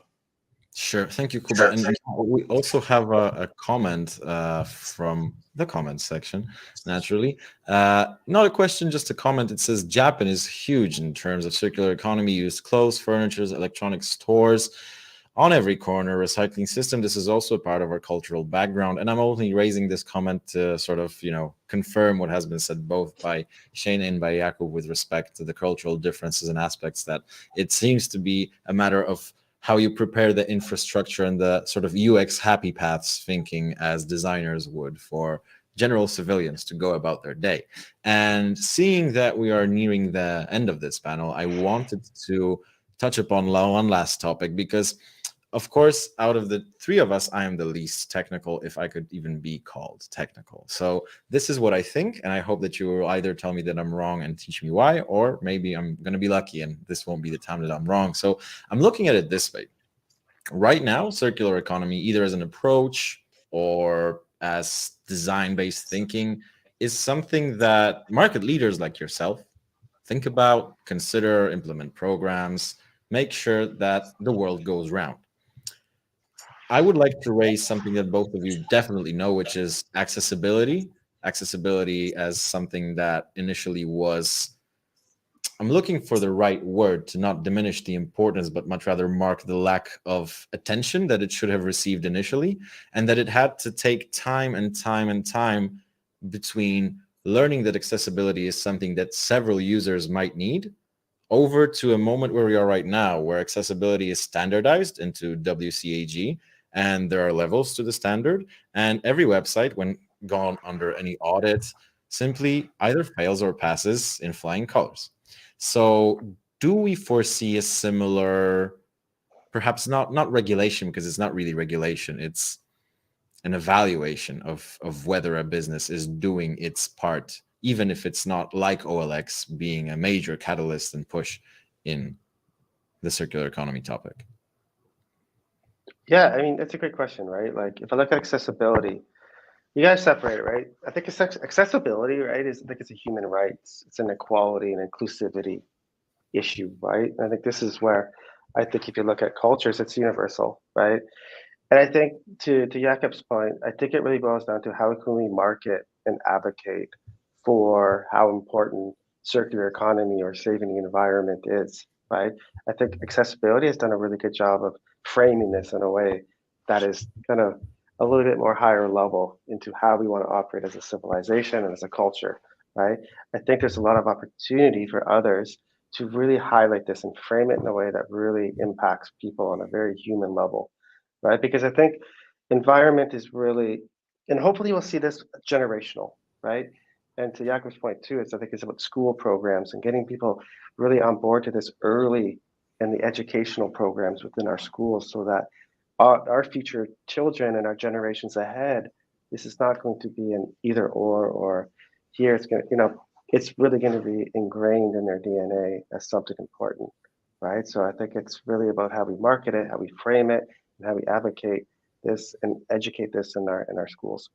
Sure, thank you, Kuba. And we also have a comment from the comments section, naturally. Not a question, just a comment. It says Japan is huge in terms of circular economy, used clothes, furniture, electronic stores on every corner, recycling system. This is also part of our cultural background. And I'm only raising this comment to sort of, confirm what has been said both by Shane and by Jakub with respect to the cultural differences and aspects, that it seems to be a matter of how you prepare the infrastructure and the sort of UX happy paths thinking as designers would for general civilians to go about their day. And seeing that we are nearing the end of this panel, I wanted to touch upon one last topic, because of course, out of the three of us, I am the least technical, if I could even be called technical. So this is what I think, and I hope that you will either tell me that I'm wrong and teach me why, or maybe I'm going to be lucky and this won't be the time that I'm wrong. So I'm looking at it this way. Right now, circular economy, either as an approach or as design-based thinking, is something that market leaders like yourself think about, consider, implement programs, make sure that the world goes round. I would like to raise something that both of you definitely know, which is accessibility. Accessibility as something that initially was, I'm looking for the right word to not diminish the importance, but much rather mark the lack of attention that it should have received initially, and that it had to take time and time and time between learning that accessibility is something that several users might need, over to a moment where we are right now, where accessibility is standardized into WCAG, and there are levels to the standard, and every website, when gone under any audit, simply either fails or passes in flying colors. So do we foresee a similar, perhaps not regulation, because it's not really regulation, it's an evaluation of whether a business is doing its part, even if it's not like OLX being a major catalyst and push in the circular economy topic? Yeah, I mean, that's a great question, right? Like, if I look at accessibility, You guys separate it, right? I think accessibility, right, is I think it's a human rights. It's an equality and inclusivity issue, right? And I think this is where I think if you look at cultures, it's universal, right? And I think to Jakob's point, I think it really boils down to how can we market and advocate for how important circular economy or saving the environment is, right? I think accessibility has done a really good job of framing this in a way that is kind of a little bit more higher level into how we want to operate as a civilization and as a culture, right? I think there's a lot of opportunity for others to really highlight this and frame it in a way that really impacts people on a very human level, right? Because I think environment is really, and hopefully we'll see this generational, right? And to Jakob's point too, I think it's about school programs and getting people really on board to this early in the educational programs within our schools so that our future children and our generations ahead, this is not going to be an either or here it's going to, it's really going to be ingrained in their DNA as something important, right? So I think it's really about how we market it, how we frame it, and how we advocate this and educate this in our schools.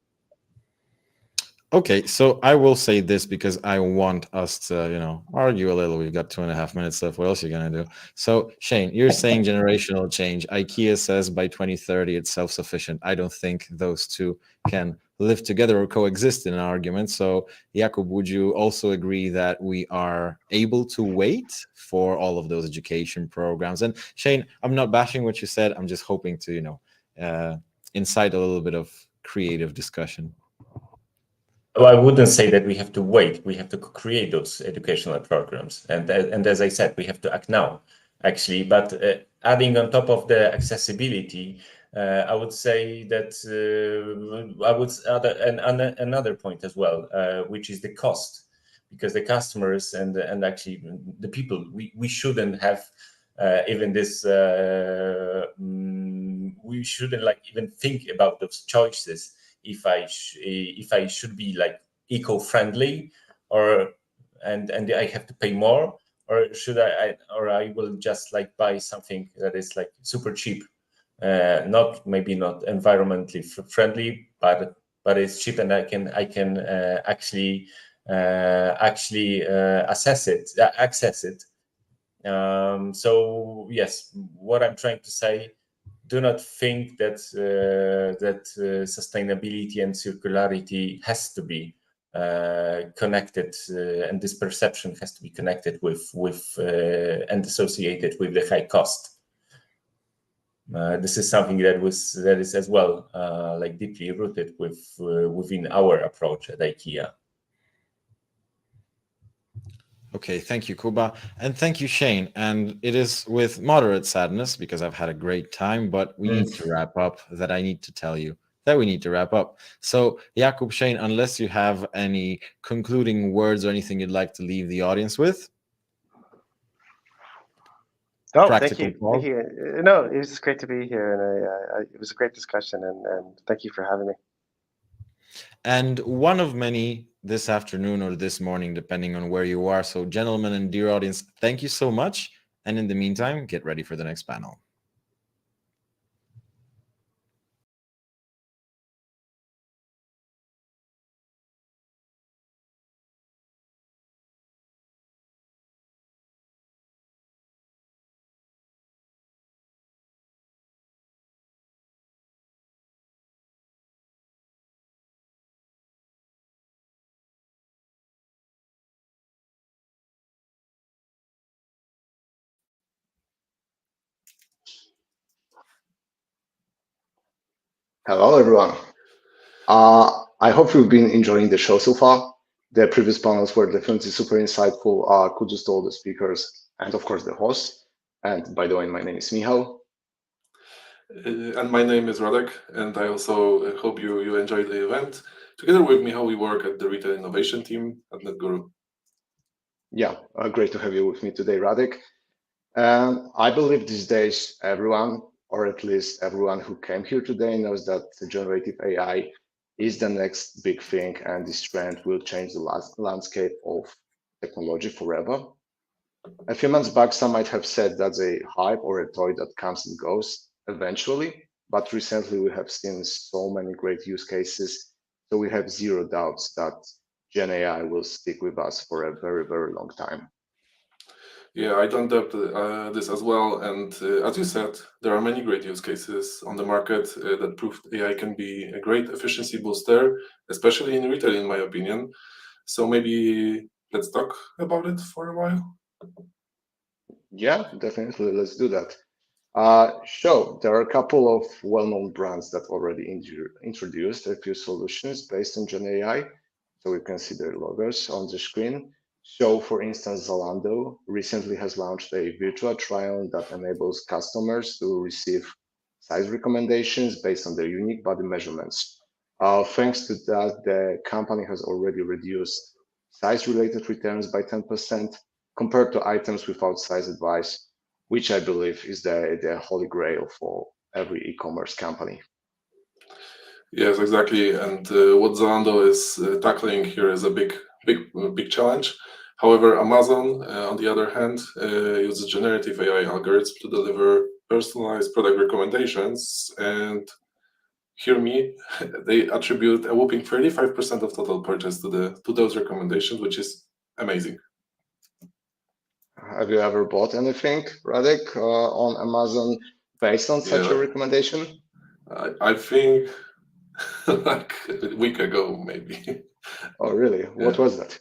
Okay, so I will say this because I want us to, argue a little. We've got 2.5 minutes left. What else are you gonna do? So Shane, you're saying generational change. IKEA says by 2030 it's self-sufficient. I don't think those two can live together or coexist in an argument. So Jakub, would you also agree that we are able to wait for all of those education programs? And Shane, I'm not bashing what you said. I'm just hoping to, incite a little bit of creative discussion. Well, I wouldn't say that we have to wait. We have to create those educational programs, and as I said, we have to act now, actually. But adding on top of the accessibility, I would say that I would add another point as well, which is the cost, because the customers and actually the people, we shouldn't have even this. We shouldn't even think about those choices if I should be like eco-friendly and I have to pay more, or should I will just like buy something that is like super cheap, maybe not environmentally friendly, but it's cheap and I can actually access it. So yes, what I'm trying to say, do not think that sustainability and circularity has to be connected, and this perception has to be connected with and associated with the high cost. This is something that is as well like deeply rooted within our approach at IKEA. Okay, thank you, Kuba. And thank you, Shane. And it is with moderate sadness, because I've had a great time, but we need to wrap up, that I need to tell you that we need to wrap up. So, Jakub, Shane, unless you have any concluding words or anything you'd like to leave the audience with. Oh, thank you. Thank you. No, it was just great to be here, and it was a great discussion, and thank you for having me. And one of many this afternoon or this morning, depending on where you are. So, gentlemen and dear audience, thank you so much. And in the meantime, get ready for the next panel. Hello, everyone. I hope you've been enjoying the show so far. The previous panels were definitely super insightful. Kudos to all the speakers and, of course, the host. And by the way, my name is Michał. And my name is Radek, and I also hope you enjoyed the event. Together with Michał, we work at the retail innovation team at NetGuru. Yeah, great to have you with me today, Radek. I believe these days everyone, or at least everyone who came here today, knows that generative AI is the next big thing, and this trend will change the landscape of technology forever. A few months back, some might have said that's a hype or a toy that comes and goes eventually, but recently we have seen so many great use cases So we have zero doubts that Gen AI will stick with us for a very, very long time. Yeah, I don't doubt this as well. And as you said, there are many great use cases on the market that prove AI can be a great efficiency booster, especially in retail, in my opinion. So maybe let's talk about it for a while. Yeah, definitely. Let's do that. So there are a couple of well-known brands that already introduced a few solutions based on Gen AI. So you can see their logos on the screen. So for instance, Zalando recently has launched a virtual trial that enables customers to receive size recommendations based on their unique body measurements. Thanks to that, the company has already reduced size-related returns by 10% compared to items without size advice, which I believe is the holy grail for every e-commerce company. Yes, exactly. And what Zalando is tackling here is a big challenge. However, Amazon, on the other hand, uses generative AI algorithms to deliver personalized product recommendations. And hear me, they attribute a whopping 35% of total purchase to those recommendations, which is amazing. Have you ever bought anything, Radek, on Amazon based on such a recommendation? I think like a week ago, maybe. Oh, really? What was that?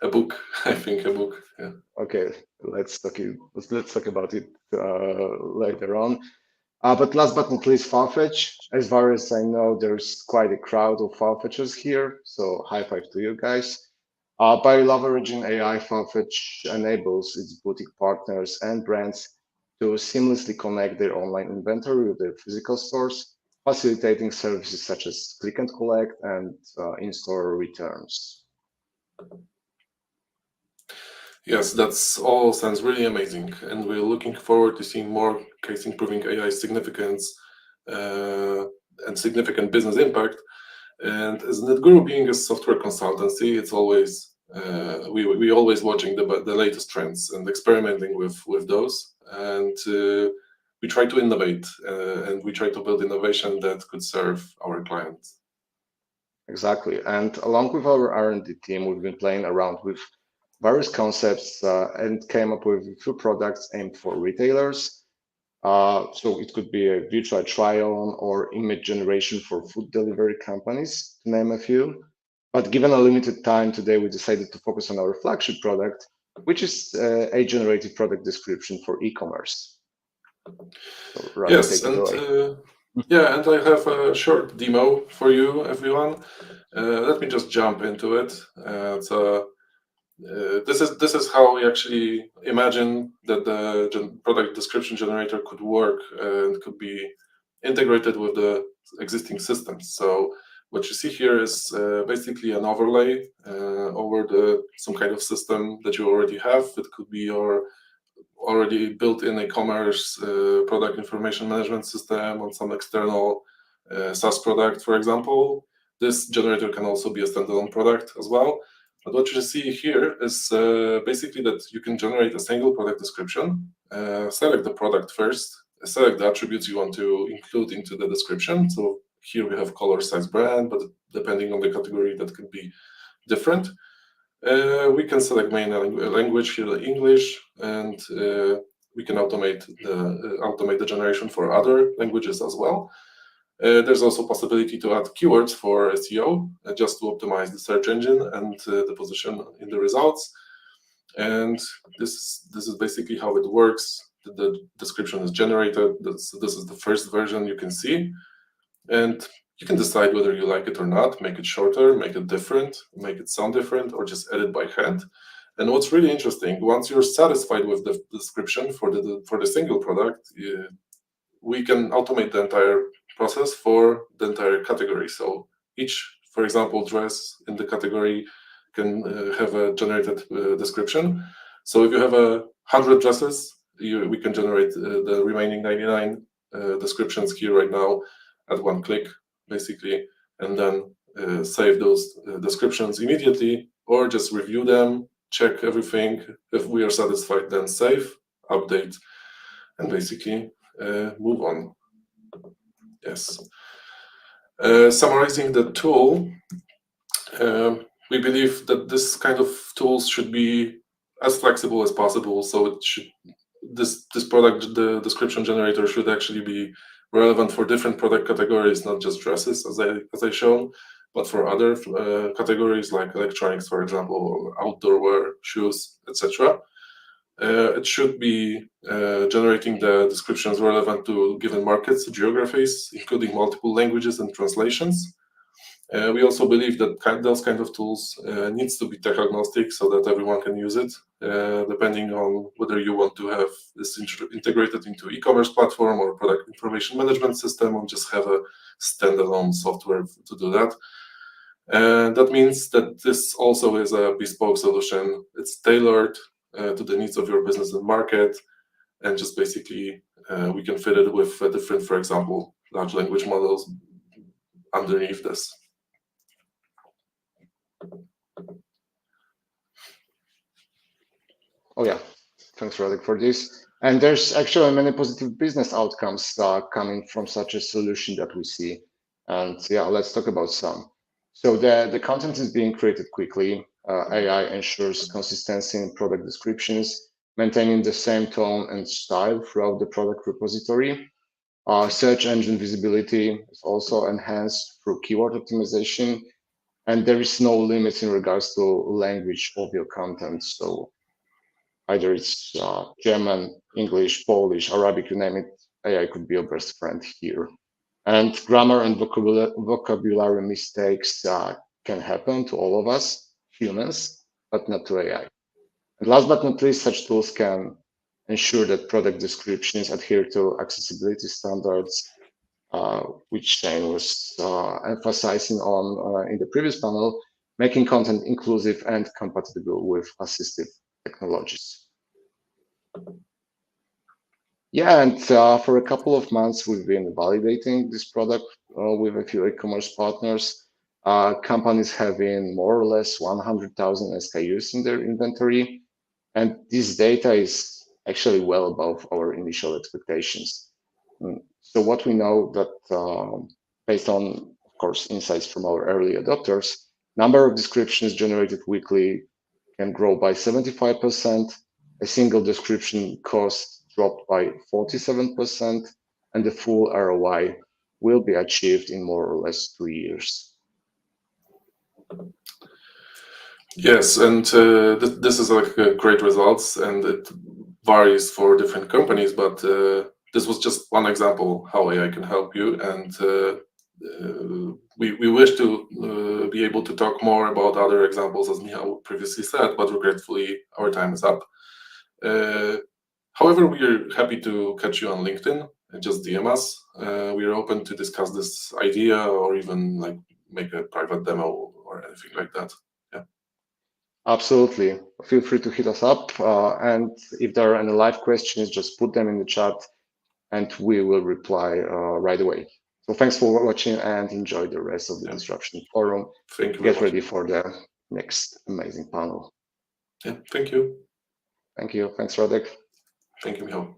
A book. I think a book. Yeah. Okay, let's talk about it later on. But last but not least, Farfetch. As far as I know, there's quite a crowd of Farfetchers here, so high five to you guys. By leveraging AI, Farfetch enables its boutique partners and brands to seamlessly connect their online inventory with their physical stores, facilitating services such as click and collect and in-store returns. Yes, that's all sounds really amazing, and we're looking forward to seeing more cases proving AI's significance and significant business impact. And as NetGuru being a software consultancy, it's always we always watching the latest trends and experimenting with those, and we try to innovate and we try to build innovation that could serve our clients. Exactly, and along with our R&D team, we've been playing around with various concepts and came up with a few products aimed for retailers. So it could be a virtual try-on or image generation for food delivery companies, to name a few. But given a limited time today, we decided to focus on our flagship product, which is a generated product description for e-commerce. So, Radek, Yes, take it away. yeah, and I have a short demo for you, everyone. Let me just jump into it. This is how we actually imagine that the product description generator could work and could be integrated with the existing systems. So what you see here is basically an overlay over some kind of system that you already have. It could be your already built-in e-commerce product information management system on some external SaaS product, for example. This generator can also be a standalone product as well. But what you see here is basically that you can generate a single product description, select the product first, select the attributes you want to include into the description. So here we have color, size, brand, but depending on the category, that could be different. We can select main language here, English, and we can automate the generation for other languages as well. There's also possibility to add keywords for SEO, just to optimize the search engine and the position in the results. And this is basically how it works. The description is generated. This is the first version you can see, and you can decide whether you like it or not. Make it shorter, make it different, make it sound different, or just edit by hand. And what's really interesting, once you're satisfied with the description for the single product, we can automate the entire process for the entire category. So each, for example, dress in the category can have a generated description. So if you have 100 dresses, we can generate the remaining 99 descriptions here right now at one click, basically, and then save those descriptions immediately, or just review them, check everything. If we are satisfied, then save, update, and basically move on. Yes. Summarizing the tool, we believe that this kind of tools should be as flexible as possible. So it should this product, the description generator, should actually be relevant for different product categories, not just dresses, as I shown, but for other categories like electronics, for example, or outdoor wear, shoes, etc. It should be generating the descriptions relevant to given markets, geographies, including multiple languages and translations. We also believe that those kind of tools needs to be tech agnostic so that everyone can use it, depending on whether you want to have this integrated into e-commerce platform or product information management system, or just have a standalone software to do that. And that means that this also is a bespoke solution. It's tailored to the needs of your business and market, and just basically we can fit it with different, for example, large language models underneath this. Oh yeah, thanks Radek for this. And there's actually many positive business outcomes coming from such a solution that we see. And yeah, let's talk about some. So the content is being created quickly. AI ensures consistency in product descriptions, maintaining the same tone and style throughout the product repository. Search engine visibility is also enhanced through keyword optimization, and there is no limit in regards to language of your content. So either it's German, English, Polish, Arabic, you name it, AI could be your best friend here. And grammar and vocabulary mistakes can happen to all of us, humans, but not to AI. And last but not least, such tools can ensure that product descriptions adhere to accessibility standards, which Shane was emphasizing on in the previous panel, making content inclusive and compatible with assistive technologies. Yeah, and for a couple of months, we've been validating this product with a few e-commerce partners. Companies having more or less 100,000 SKUs in their inventory. And this data is actually well above our initial expectations. So what we know that based on, of course, insights from our early adopters, number of descriptions generated weekly can grow by 75%. A single description cost dropped by 47%, and the full ROI will be achieved in more or less 2 years. Yes, and this is like great results, and it varies for different companies, but this was just one example how AI can help you, and we wish to be able to talk more about other examples, as Michał previously said, but regretfully our time is up. However, we are happy to catch you on LinkedIn and just DM us. We are open to discuss this idea or even like make a private demo or anything like that. Yeah. Absolutely. Feel free to hit us up. And if there are any live questions, just put them in the chat and we will reply right away. So thanks for watching and enjoy the rest of the Disruption Forum. Thank you. Get ready for the next amazing panel. Yeah, thank you. Thank you. Thanks, Radek. Thank you, Michał.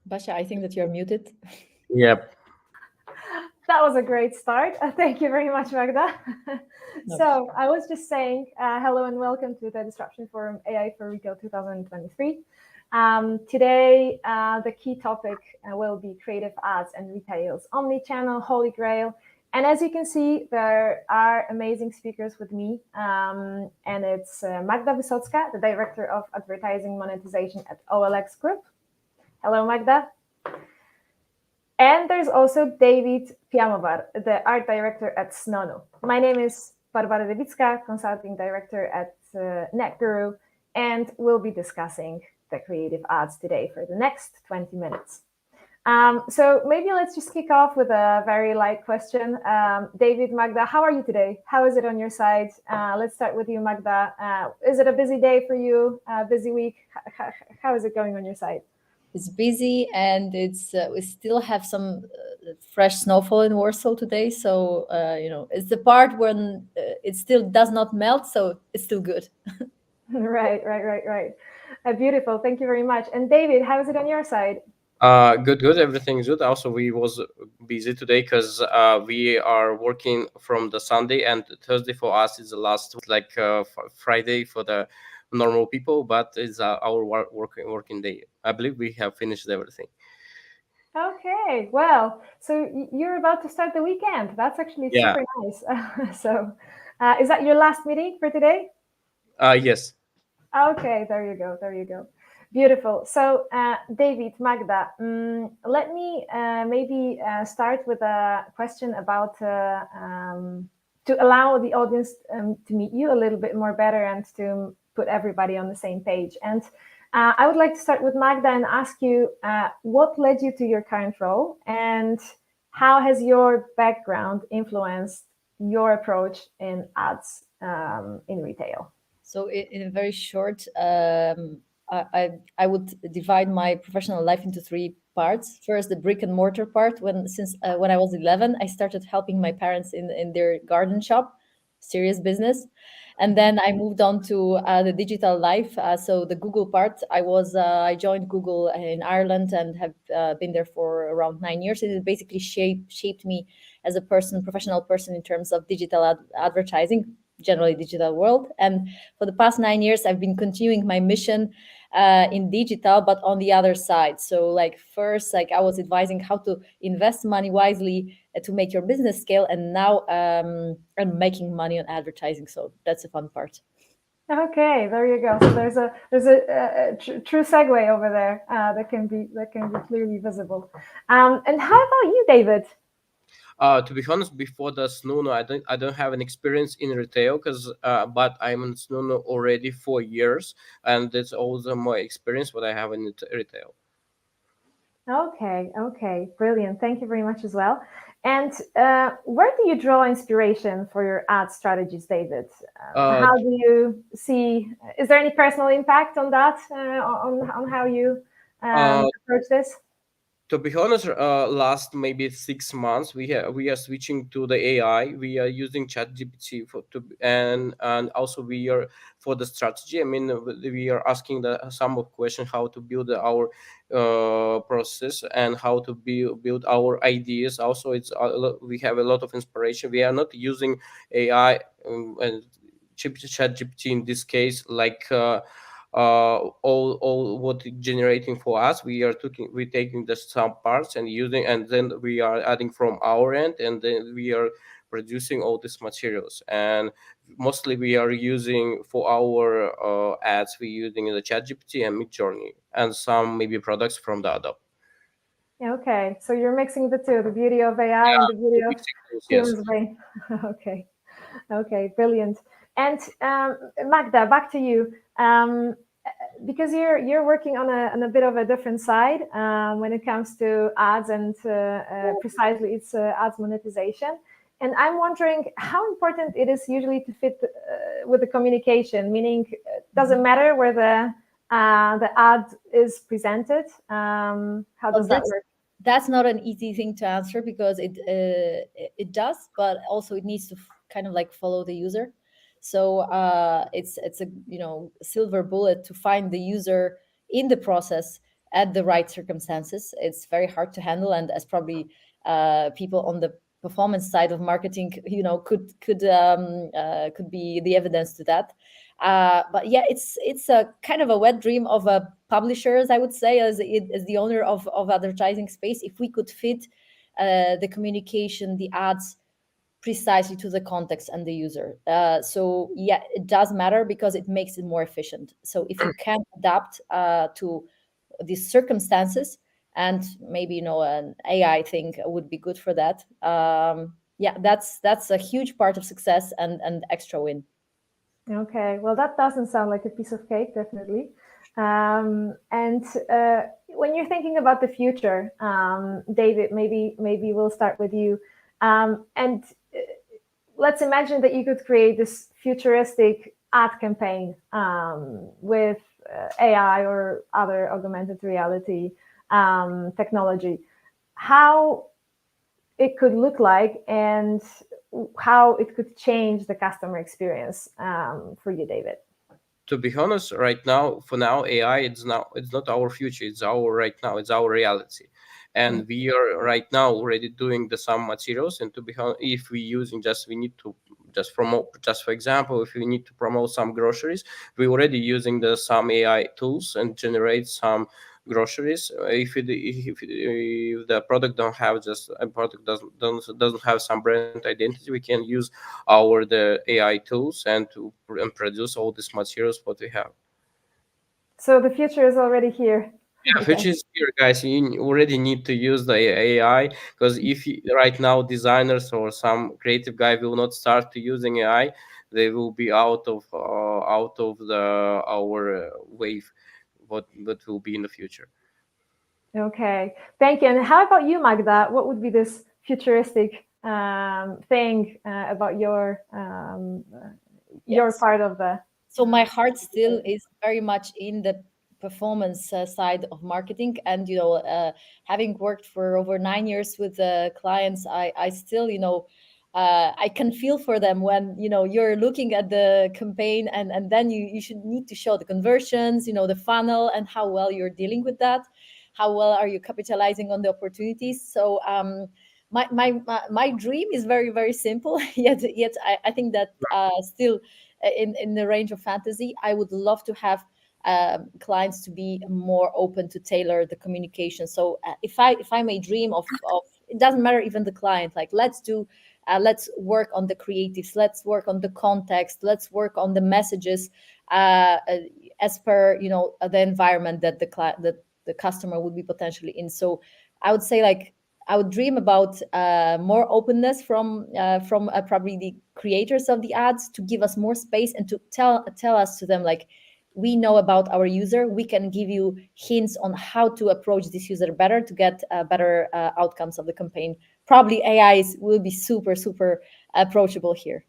Basia, I think that you're muted. Yep. That was a great start. Thank you very much, Magda. No. So I was just saying hello and welcome to the Disruption Forum AI for Retail 2023. Today, the key topic will be creative ads and retail's omni-channel holy grail. And as you can see, there are amazing speakers with me. And it's Magda Wysocka, the Director of Advertising Monetization at OLX Group. Hello, Magda. And there's also David Piamovar, the Art Director at Snono. My name is Barbara Lewicka, Consulting Director at NetGuru, and we'll be discussing the creative ads today for the next 20 minutes. So maybe let's just kick off with a very light question. David, Magda, how are you today? How is it on your side? Let's start with you, Magda. Is it a busy day for you? Busy week? How is it going on your side? It's busy, and it's we still have some fresh snowfall in Warsaw today. So it's the part when it still does not melt, so it's still good. Right. Beautiful. Thank you very much. And David, how is it on your side? Good. Everything's good. Also, we was busy today because we are working from the Sunday, and Thursday for us is the last Friday for the normal people, but it's our working day. I believe we have finished everything. Okay, well, so you're about to start the weekend. That's actually super nice. So is that your last meeting for today? Yes. Okay, there you go. Beautiful. So David, Magda, let me maybe start with a question about to allow the audience to meet you a little bit more better and to put everybody on the same page. And I would like to start with Magda and ask you what led you to your current role, and how has your background influenced your approach in ads in retail? So in very short, I would divide my professional life into three parts. First, the brick and mortar part. When I was 11, I started helping my parents in their garden shop, serious business. And then I moved on to the digital life. So the Google part, I joined Google in Ireland and have been there for around 9 years. It basically shaped me as a professional person in terms of digital advertising, generally digital world. And for the past 9 years, I've been continuing my mission in digital, but on the other side. So first, I was advising how to invest money wisely to make your business scale. And now I'm making money on advertising. So that's the fun part. Okay, there you go. So there's a true segue over there that can be clearly visible. And how about you, David? To be honest, before the Snono, I don't have an experience in retail but I'm in Snono already 4 years, and that's also my experience what I have in retail. Okay, brilliant. Thank you very much as well. And where do you draw inspiration for your ad strategies, David? How do you see? Is there any personal impact on that, on how you approach this? To be honest, last maybe 6 months, we are switching to the AI. We are using ChatGPT and also we are for the strategy. I mean, we are asking some of questions how to build our process and how to build our ideas. Also, we have a lot of inspiration. We are not using AI and ChatGPT in this case all what generating for us. We're taking the some parts and using, and then we are adding from our end, and then we are producing all these materials. And mostly we are using for our ads, we're using the ChatGPT and Midjourney and some maybe products from the Adobe. Okay, so you're mixing the two, the beauty of AI and the beauty of human brain. Okay, brilliant. And Magda, back to you. Because you're working on a bit of a different side when it comes to ads and precisely it's ads monetization. And I'm wondering how important it is usually to fit with the communication, meaning it doesn't matter where the ad is presented. How does that work? That's not an easy thing to answer because it does, but also it needs to kind of follow the user. So it's a silver bullet to find the user in the process at the right circumstances. It's very hard to handle, and as probably people on the performance side of marketing, could be the evidence to that. But yeah, it's a kind of a wet dream of a publishers, I would say, as the owner of advertising space. If we could fit the communication, the ads precisely to the context and the user. So yeah, it does matter because it makes it more efficient. So if you can adapt to these circumstances, and maybe an AI thing would be good for that. Yeah, that's a huge part of success and extra win. Okay, well, that doesn't sound like a piece of cake, definitely. And when you're thinking about the future, David, maybe we'll start with you. And let's imagine that you could create this futuristic ad campaign with AI or other augmented reality technology. How it could look like and how it could change the customer experience for you, David? To be honest, right now, for now, AI it's not our future. It's our right now. It's our reality, and we are right now already doing some materials. And to be honest, if we using we need to just promote. Just for example, if we need to promote some groceries, we already using some AI tools and generate some groceries. If the product don't have a product doesn't have some brand identity, we can use the AI tools and produce all these materials what we have. So the future is already here. Yeah, Okay. which is here, guys. You already need to use the AI, because if right now designers or some creative guy will not start to using AI, they will be out of our wave. What will be in the future? Okay, thank you. And how about you, Magda? What would be this futuristic thing about your Yes. part of the? So my heart still is very much in the performance side of marketing, and having worked for over 9 years with clients, I still I can feel for them when you're looking at the campaign, and then you should need to show the conversions, the funnel, and how well you're dealing with that, how well are you capitalizing on the opportunities. So my dream is very, very simple, yet I think that still in the range of fantasy. I would love to have clients to be more open to tailor the communication. So if I may dream of it doesn't matter even the client, like let's work on the creatives, let's work on the context, let's work on the messages as per the environment that the customer would be potentially in. So I would say, like, I would dream about more openness from probably the creators of the ads, to give us more space and to tell us to them, like, we know about our user, we can give you hints on how to approach this user better to get better outcomes of the campaign. Probably AI will be super approachable here.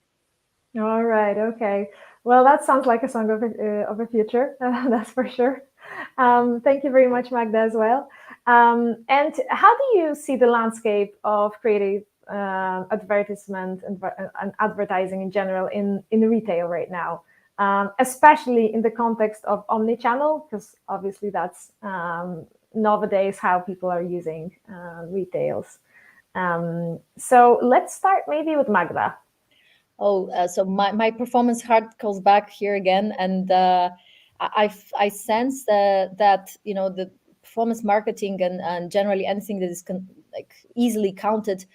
All right. Okay. Well, that sounds like a song of a future. That's for sure. Thank you very much, Magda, as well. And how do you see the landscape of creative advertisement and advertising in general in retail right now, especially in the context of omnichannel? Because obviously that's nowadays how people are using retails. So let's start maybe with Magda. So my performance heart goes back here again, and I sense that the performance marketing and generally anything that is easily counted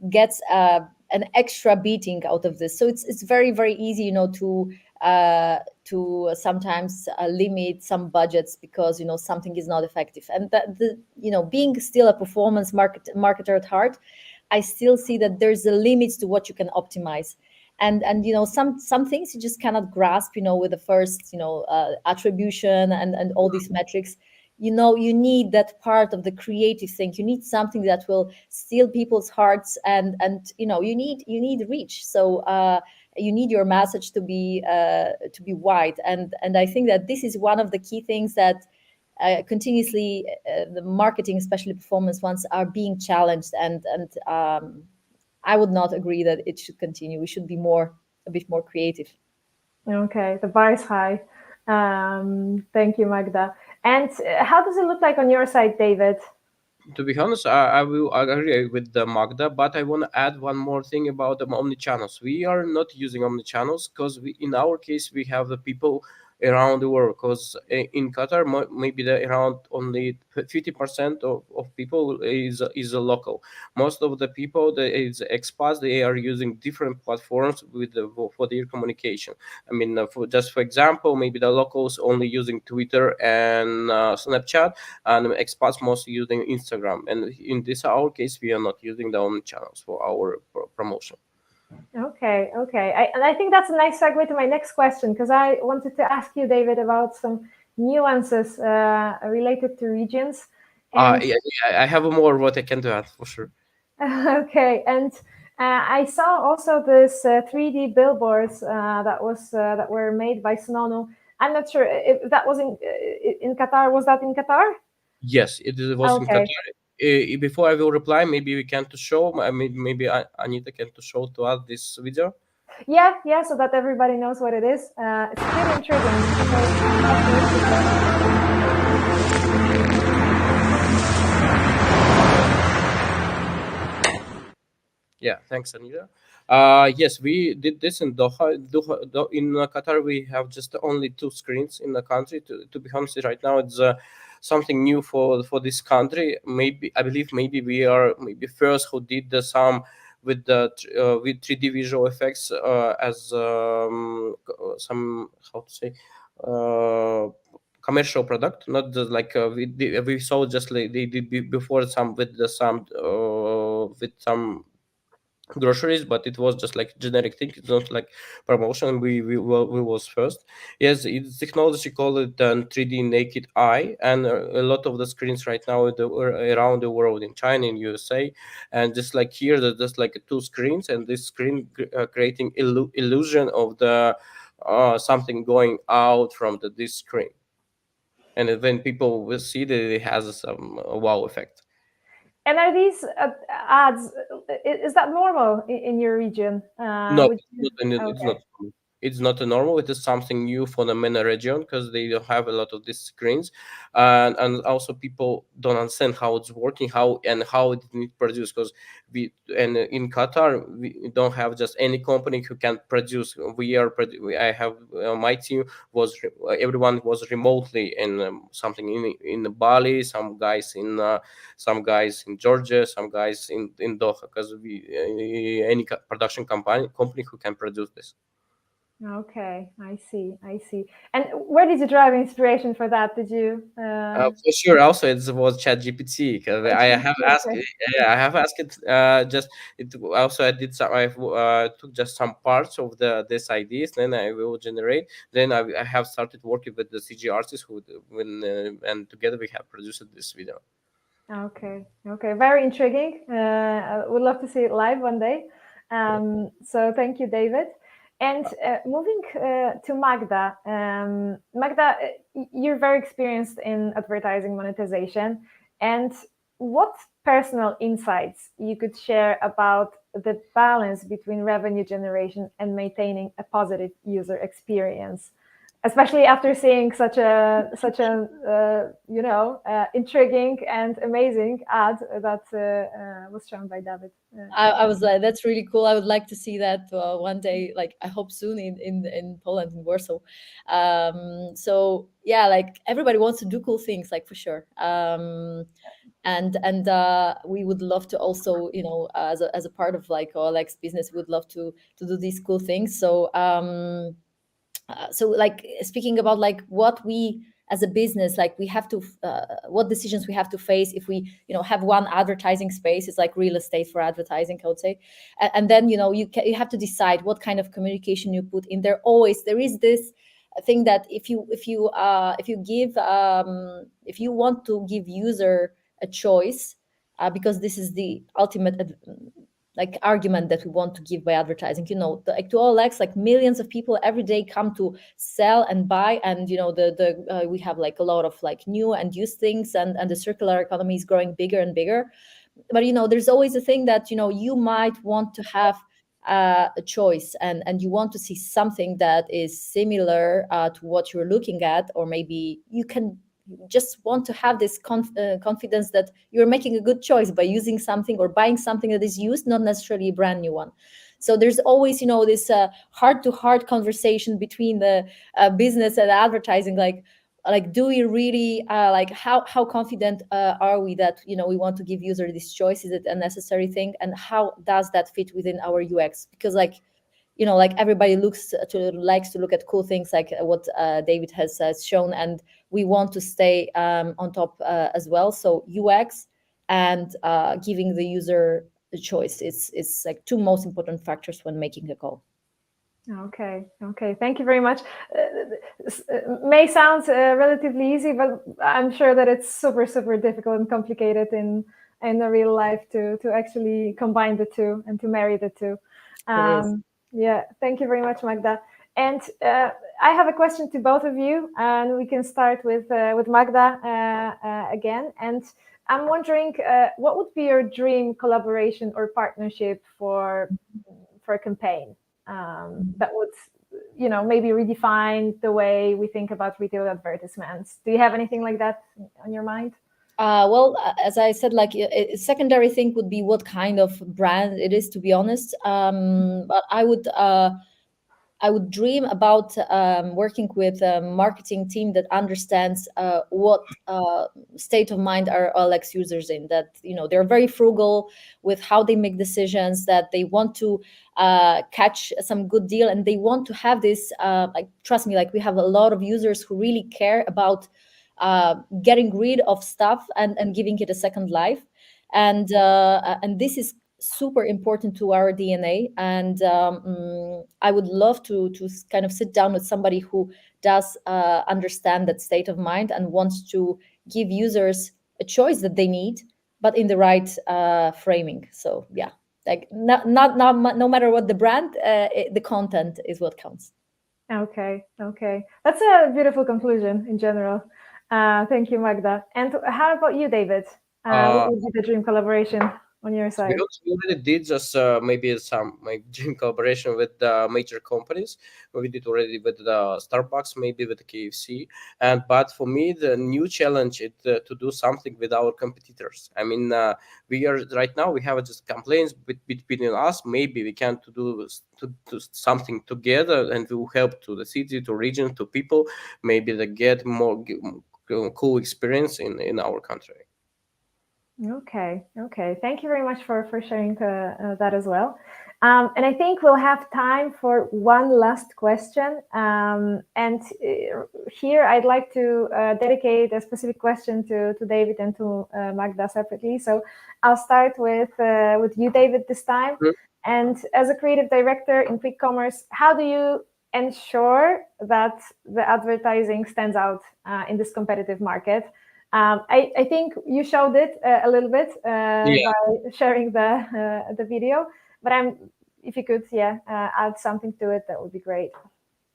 gets an extra beating out of this. So it's very, very easy to sometimes limit some budgets because something is not effective, and that being still a performance marketer at heart, I still see that there's a limit to what you can optimize. And some things you just cannot grasp with the first attribution and all these metrics. You need that part of the creative thing. You need something that will steal people's hearts, and you need reach. So you need your message to be wide, and I think that this is one of the key things that continuously the marketing, especially performance ones, are being challenged, and I would not agree that it should continue. We should be a bit more creative. Okay, the bar is high. Thank you, Magda. And how does it look like on your side, David? To be honest, I will agree with the Magda, but I want to add one more thing about the omnichannels. We are not using omnichannels because in our case, we have the people around the world, because in Qatar maybe around only 50% of people is a local. Most of the people that is expats, they are using different platforms for their communication. I mean, for example, maybe the locals only using Twitter and Snapchat, and expats mostly using Instagram. And in this our case, we are not using the own channels for our promotion. Okay. And I think that's a nice segue to my next question, because I wanted to ask you, David, about some nuances related to regions. And Yeah, I have more what I can do for sure. okay, and I saw also this 3D billboards that were made by Sonono. I'm not sure if that was in Qatar. Was that in Qatar? Yes, it was in Okay. Qatar. Before I will reply, maybe we can to show. I mean, maybe Anita can to show to us this video. Yeah, so that everybody knows what it is. It's pretty intriguing. Yeah, thanks, Anita. Yes, we did this in Doha. In Qatar, we have just only 2 screens in the country. To be honest, right now it's something new for this country. Maybe I believe maybe we are maybe first who did some with the with 3D visual effects as some, how to say, commercial product, not just like we saw just like they did before some with some groceries, but it was just like generic thing. It's not like promotion. We was first. Yes, it's technology called it 3D naked eye, and a lot of the screens right now around the world, in China, in USA, and just like here, there's just like 2 screens, and this screen creating illusion of the something going out from this screen, and when people will see that it has some wow effect. And are these ads? Is that normal in your region? No, it's Okay. not. It's not a normal. It is something new for the MENA region, because they don't have a lot of these screens, and also people don't understand how it's working, how it needs produced. Because in Qatar we don't have just any company who can produce. I have my team everyone was remotely in something in Bali, some guys in Georgia, some guys in Doha, because any production company who can produce this. Okay, I see. And where did you derive inspiration for that? Did you? For sure. Also, it was ChatGPT, because I have asked. Yeah, I have asked it. Just it. Also, I did some. I took just some parts of this ideas. Then I will generate. Then I have started working with the CG artists and together we have produced this video. Okay, very intriguing. I would love to see it live one day. So thank you, David. And moving to Magda. Magda, you're very experienced in advertising monetization. And what personal insights you could share about the balance between revenue generation and maintaining a positive user experience, especially after seeing such a intriguing and amazing ad that was shown by David. I was like, that's really cool. I would like to see that one day. Like, I hope soon in Poland, in Warsaw. So yeah, like everybody wants to do cool things, like for sure. And we would love to also, as a part of like OLX business, would love to do these cool things. So so like speaking about like what we as a business, like we have to what decisions we have to face if we have one advertising space. Is like real estate for advertising, I would say. And then you have to decide what kind of communication you put in there. Always there is this thing that if you want to give user a choice, because this is the ultimate like argument that we want to give by advertising. To OLX, like millions of people every day come to sell and buy, and we have like a lot of like new and used things, and the circular economy is growing bigger and bigger. But there's always a thing that you might want to have a choice, and you want to see something that is similar to what you're looking at, or maybe you just want to have this confidence that you're making a good choice by using something or buying something that is used, not necessarily a brand new one. So there's always, this heart-to-heart conversation between the business and advertising, like do we really how confident are we that we want to give user this choice? Is it a necessary thing, and how does that fit within our UX? Because everybody likes to look at cool things like what David has shown, and we want to stay on top as well. So UX and giving the user the choice, it's like two most important factors when making a call. Okay. Thank you very much. May sound relatively easy, but I'm sure that it's super, super difficult and complicated in the real life to actually combine the two and to marry the two. Yeah, thank you very much, Magda. And I have a question to both of you, and we can start with Magda again. And I'm wondering, what would be your dream collaboration or partnership for a campaign that would, maybe redefine the way we think about retail advertisements? Do you have anything like that on your mind? Well, as I said, a secondary thing would be what kind of brand it is, to be honest. But I would dream about working with a marketing team that understands what state of mind are OLX users in, that they're very frugal with how they make decisions, that they want to catch some good deal, and they want to have this trust me, we have a lot of users who really care about getting rid of stuff and giving it a second life, and this is super important to our DNA. And I would love to kind of sit down with somebody who does understand that state of mind and wants to give users a choice that they need, but in the right framing. So yeah, no matter what the brand, the content is what counts. Okay. That's a beautiful conclusion in general. Thank you, Magda. And how about you, David? What would be the dream collaboration on your side? We already did just maybe some dream collaboration with major companies. We did already with Starbucks, maybe with KFC. But for me, the new challenge is to do something with our competitors. I mean, we are right now, we have just complaints between us. Maybe we can do something together, and we will help to the city, to region, to people. Maybe they get more cool experience in our country. Okay. Thank you very much for sharing that as well. And I think we'll have time for one last question. And here I'd like to dedicate a specific question to David and to Magda separately. So I'll start with you, David, this time. Mm-hmm. And as a creative director in quick commerce, how do you ensure that the advertising stands out in this competitive market? I think you showed it a little bit by sharing the video, but if you could add something to it, that would be great.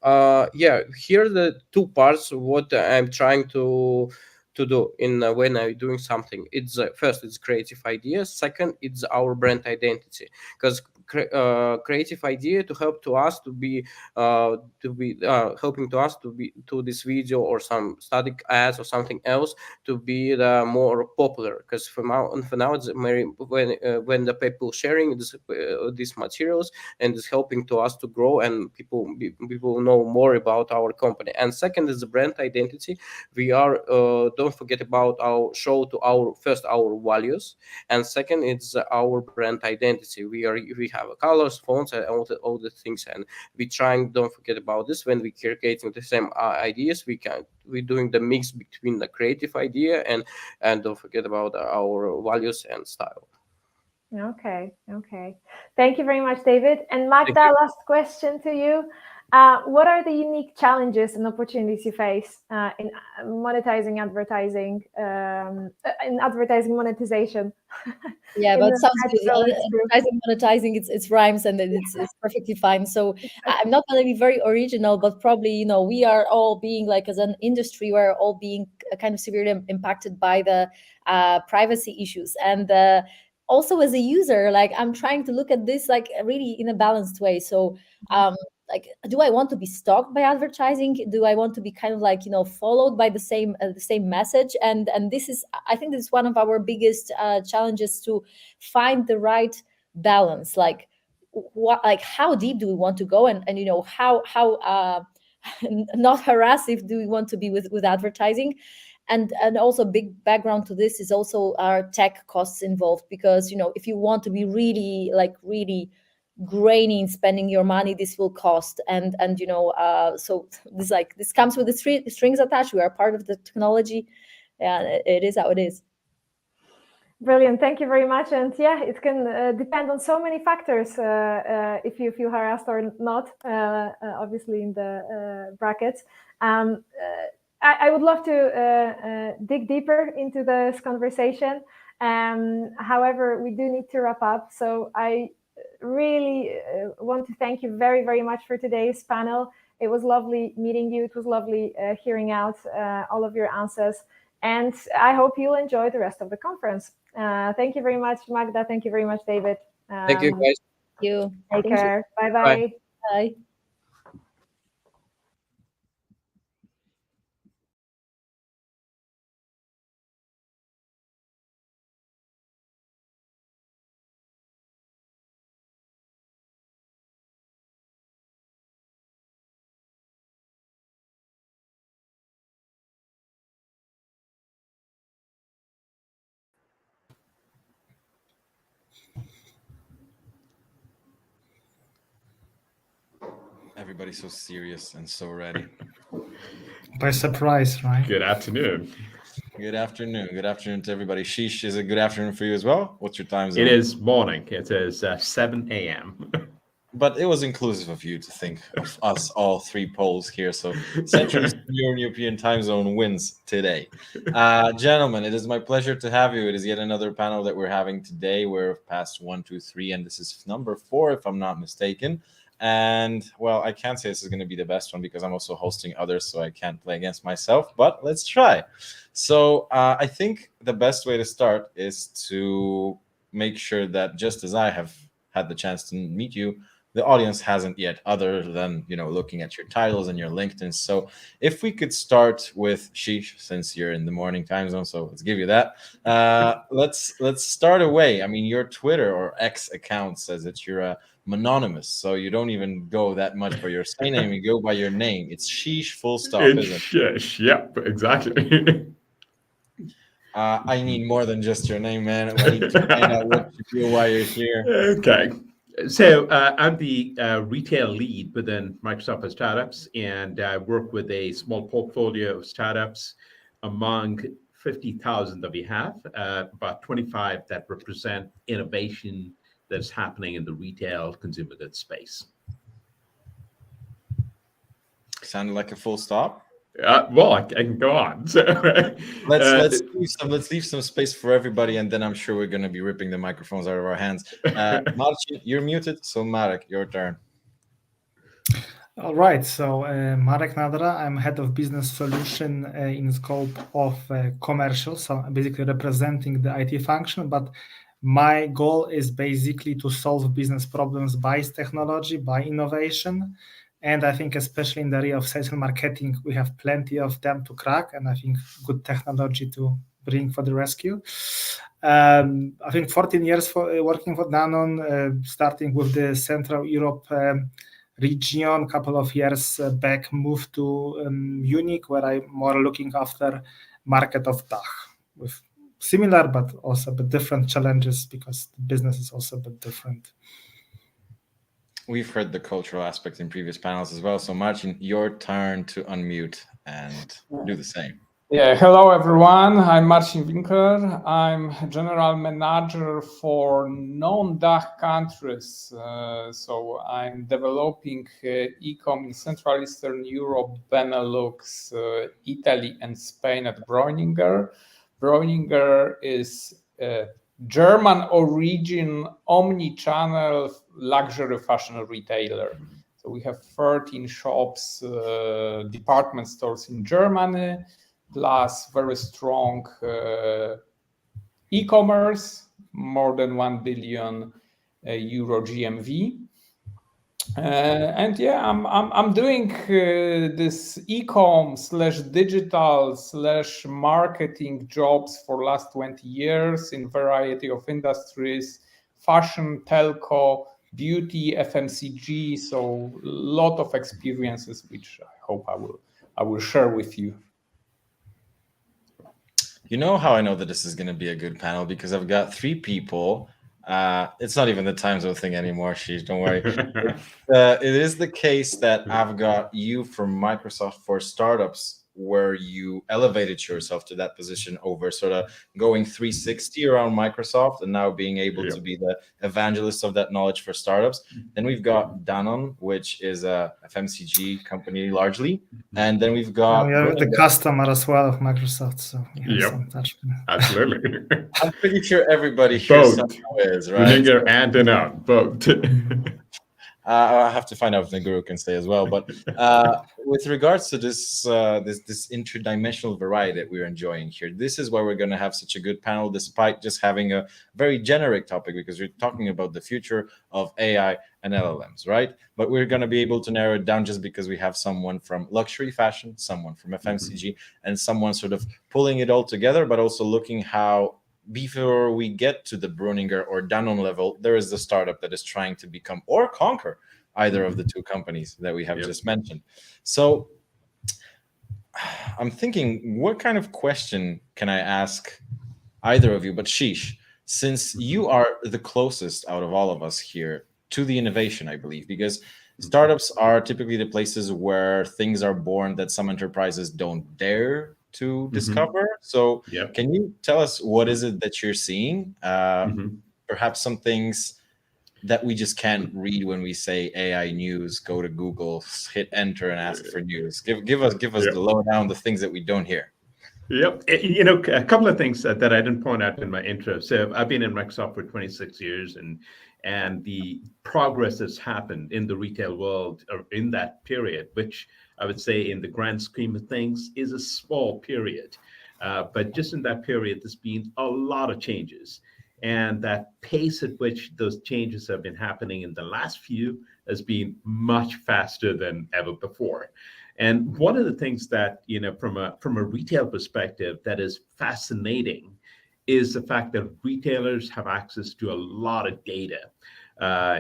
Here are the two parts what I'm trying to do in when I'm doing something. It's first, it's creative idea. Second, it's our brand identity, because creative idea to help to us to be helping to us to be to this video or some static ads or something else to be the more popular, because for now it's when the people sharing these materials, and it's helping to us to grow and people know more about our company. And second is the brand identity. We are don't forget about our our values, and second it's our brand identity. We have colors, fonts, and all the things, and don't forget about this when we creating the same ideas. We're doing the mix between the creative idea and don't forget about our values and style. Okay. Thank you very much, David. And Magda, last question to you. What are the unique challenges and opportunities you face in monetizing advertising, in advertising monetization? Yeah, but sounds good. Advertising, monetizing, it's rhymes, and it's perfectly fine. So I'm not going to be very original, but probably, we are all being as an industry, we're all being kind of severely impacted by the privacy issues. And also as a user, I'm trying to look at this really in a balanced way. So do I want to be stalked by advertising? Do I want to be kind of followed by the same message? And I think this is one of our biggest challenges, to find the right balance. what, like, how deep do we want to go, and you know, how not harassive do we want to be with advertising. And also big background to this is also our tech costs involved, because you know, if you want to be really grainy in spending your money, this will cost. And you know, so this comes with the strings attached. We are part of the technology, and it is how it is. Brilliant, thank you very much. And yeah, it can depend on so many factors if you feel harassed or not, obviously in the brackets. I would love to dig deeper into this conversation. However, we do need to wrap up. So I really want to thank you very, very much for today's panel. It was lovely meeting you. It was lovely hearing out all of your answers. And I hope you'll enjoy the rest of the conference. Thank you very much, Magda. Thank you very much, David. Thank you, guys. Thank you. Take care. Bye-bye. Bye. Everybody's so serious and so ready. By surprise, right? Good afternoon. Good afternoon. Good afternoon to everybody. Sheesh, is it good afternoon for you as well? What's your time zone? It is morning. It is 7 a.m. But it was inclusive of you to think of us all three poles here. So Central Eastern European time zone wins today. Gentlemen, it is my pleasure to have you. It is yet another panel that we're having today. We're past 1, 2, 3, and this is number 4, if I'm not mistaken. And well, I can't say this is going to be the best one because I'm also hosting others, so I can't play against myself, but let's try. So I think the best way to start is to make sure that just as I have had the chance to meet you, the audience hasn't yet, other than, you know, looking at your titles and your LinkedIn. So if we could start with Sheesh, since you're in the morning time zone, so let's give you that. Let's start away. I mean, your Twitter or X account says that you're mononymous, so you don't even go that much by your name, you go by your name. It's Sheesh full stop, It's isn't it? Sheesh, yep, exactly. I need more than just your name, man. I need to find out what you do while you're here. Okay. So I'm the retail lead within Microsoft for Startups, and I work with a small portfolio of startups. Among 50,000 that we have, about 25 that represent innovation that's happening in the retail consumer goods space. Sounded like a full stop. Well, I can go on. So, let's leave some space for everybody, and then I'm sure we're going to be ripping the microphones out of our hands. Marcin, you're muted, so Marek, your turn. All right, so Marek Nadra, I'm head of business solution in scope of commercial, so I'm basically representing the IT function, but my goal is basically to solve business problems by technology, by innovation. And I think especially in the area of sales and marketing, we have plenty of them to crack, and I think good technology to bring for the rescue. I think 14 years working for Danone, starting with the Central Europe region. A couple of years back, moved to Munich, where I'm more looking after market of DACH, with similar but also a bit different challenges because the business is also a bit different. We've heard the cultural aspect in previous panels as well. So Marcin, your turn to unmute and do the same. Yeah, hello everyone. I'm Marcin Winkler. I'm General Manager for non-DACH countries. So I'm developing e-com in Central Eastern Europe, Benelux, Italy and Spain at Breuninger. Breuninger is German origin omni-channel luxury fashion retailer. So we have 13 shops, department stores in Germany, plus very strong e-commerce, more than 1 billion euro GMV. And yeah, I'm doing this e-com / digital / marketing jobs for last 20 years in variety of industries, fashion, telco, beauty, FMCG. So a lot of experiences, which I hope I will share with you. You know how I know that this is going to be a good panel? Because I've got three people. It's not even the time zone thing anymore, Sheesh, don't worry. It is the case that I've got you from Microsoft for Startups, where you elevated yourself to that position over sort of going 360 around Microsoft and now being able to be the evangelist of that knowledge for startups. Then we've got Danone, which is a FMCG company largely. And then we've got... we are the customer as well of Microsoft, so we have some touch. Absolutely. I'm pretty sure everybody here somehow is, right? Vinegar and Danone, both. I'll have to find out if the guru can stay as well. But with regards to this this interdimensional variety that we're enjoying here, this is why we're going to have such a good panel, despite just having a very generic topic, because we're talking about the future of AI and LLMs, right? But we're going to be able to narrow it down just because we have someone from luxury fashion, someone from FMCG, and someone sort of pulling it all together, but also looking how before we get to the Breuninger or Danone level, there is the startup that is trying to become or conquer either of the two companies that we have just mentioned. So I'm thinking, what kind of question can I ask either of you? But Sheesh, since you are the closest out of all of us here to the innovation, I believe, because startups are typically the places where things are born that some enterprises don't dare to discover. So can you tell us what is it that you're seeing? Perhaps some things that we just can't read when we say AI news, go to Google, hit enter and ask for news. Give us the lowdown, the things that we don't hear. Yep. You know, a couple of things that I didn't point out in my intro. So I've been in Microsoft for 26 years, and the progress that's happened in the retail world in that period, which I would say in the grand scheme of things is a small period. But just in that period, there's been a lot of changes. And that pace at which those changes have been happening in the last few has been much faster than ever before. And one of the things that, you know, from a retail perspective that is fascinating is the fact that retailers have access to a lot of data.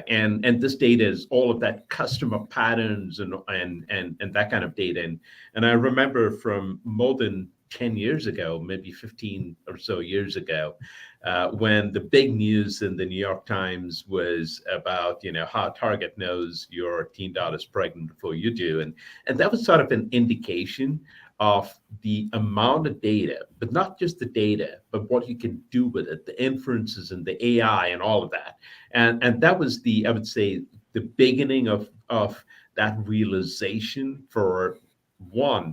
And this data is all of that customer patterns and that kind of data. And I remember from more than 10 years ago, maybe 15 or so years ago, when the big news in the New York Times was about, you know, how Target knows your teen daughter's pregnant before you do. And that was sort of an indication of the amount of data, but not just the data, but what you can do with it, the inferences and the AI and all of that. And that was I would say, the beginning of that realization for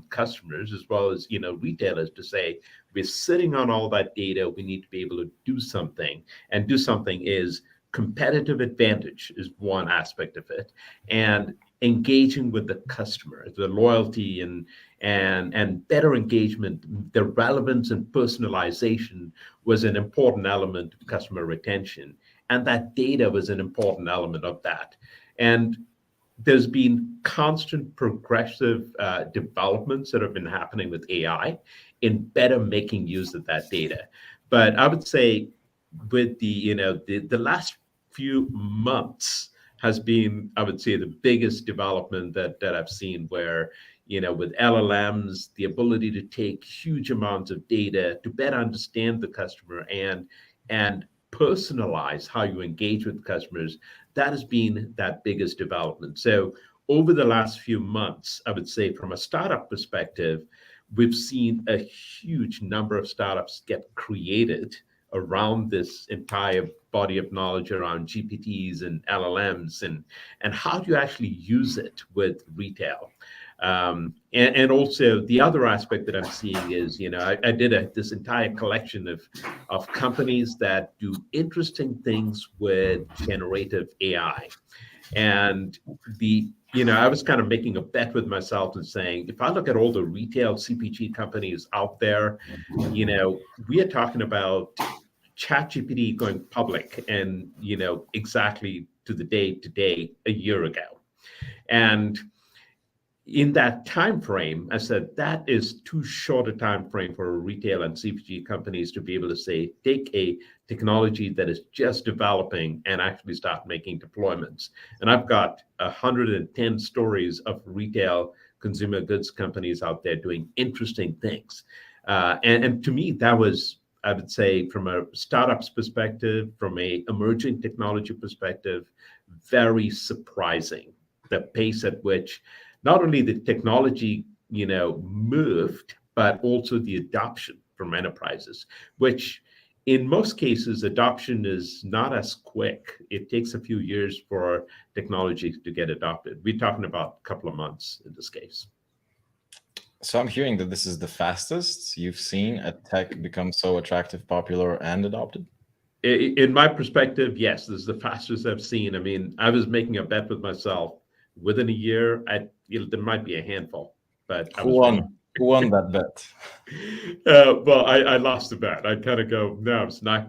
customers as well as, you know, retailers to say, we're sitting on all that data, we need to be able to do something, and do something is competitive advantage is one aspect of it, and engaging with the customer, the loyalty and better engagement, the relevance and personalization was an important element of customer retention, and that data was an important element of that. And there's been constant progressive developments that have been happening with AI in better making use of that data. But I would say with the last few months has been, I would say, the biggest development that I've seen, where, you know, with LLMs, the ability to take huge amounts of data to better understand the customer and personalize how you engage with customers, that has been that biggest development. So over the last few months, I would say from a startup perspective, we've seen a huge number of startups get created around this entire body of knowledge around GPTs and LLMs and how do you actually use it with retail. And also the other aspect that I'm seeing is, you know, I did this entire collection of companies that do interesting things with generative AI. And I was kind of making a bet with myself and saying, if I look at all the retail CPG companies out there, you know, we are talking about ChatGPT going public and, you know, exactly to the day today, a year ago. And in that time frame, I said that is too short a time frame for retail and CPG companies to be able to say, take a technology that is just developing and actually start making deployments. And I've got 110 stories of retail consumer goods companies out there doing interesting things. And to me, that was, I would say, from a startups perspective, from a emerging technology perspective, very surprising, the pace at which not only the technology, moved, but also the adoption from enterprises, which in most cases, adoption is not as quick. It takes a few years for technology to get adopted. We're talking about a couple of months in this case. So I'm hearing that this is the fastest you've seen a tech become so attractive, popular, and adopted? In my perspective, yes, this is the fastest I've seen. I mean, I was making a bet with myself. Within a year, there might be a handful, but Who won that bet? Well, I lost the bet. I kind of go, no,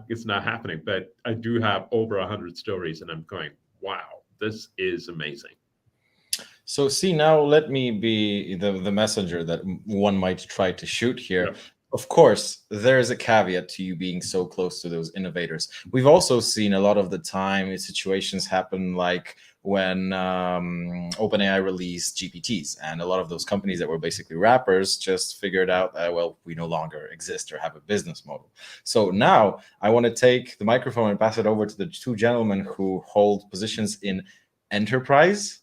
it's not happening. But I do have over 100 stories, and I'm going, wow, this is amazing. So see, now let me be the messenger that one might try to shoot here. Yeah. Of course, there is a caveat to you being so close to those innovators. We've also seen a lot of the time situations happen like when OpenAI released GPTs, and a lot of those companies that were basically wrappers just figured out that, well, we no longer exist or have a business model. So now I want to take the microphone and pass it over to the two gentlemen who hold positions in enterprise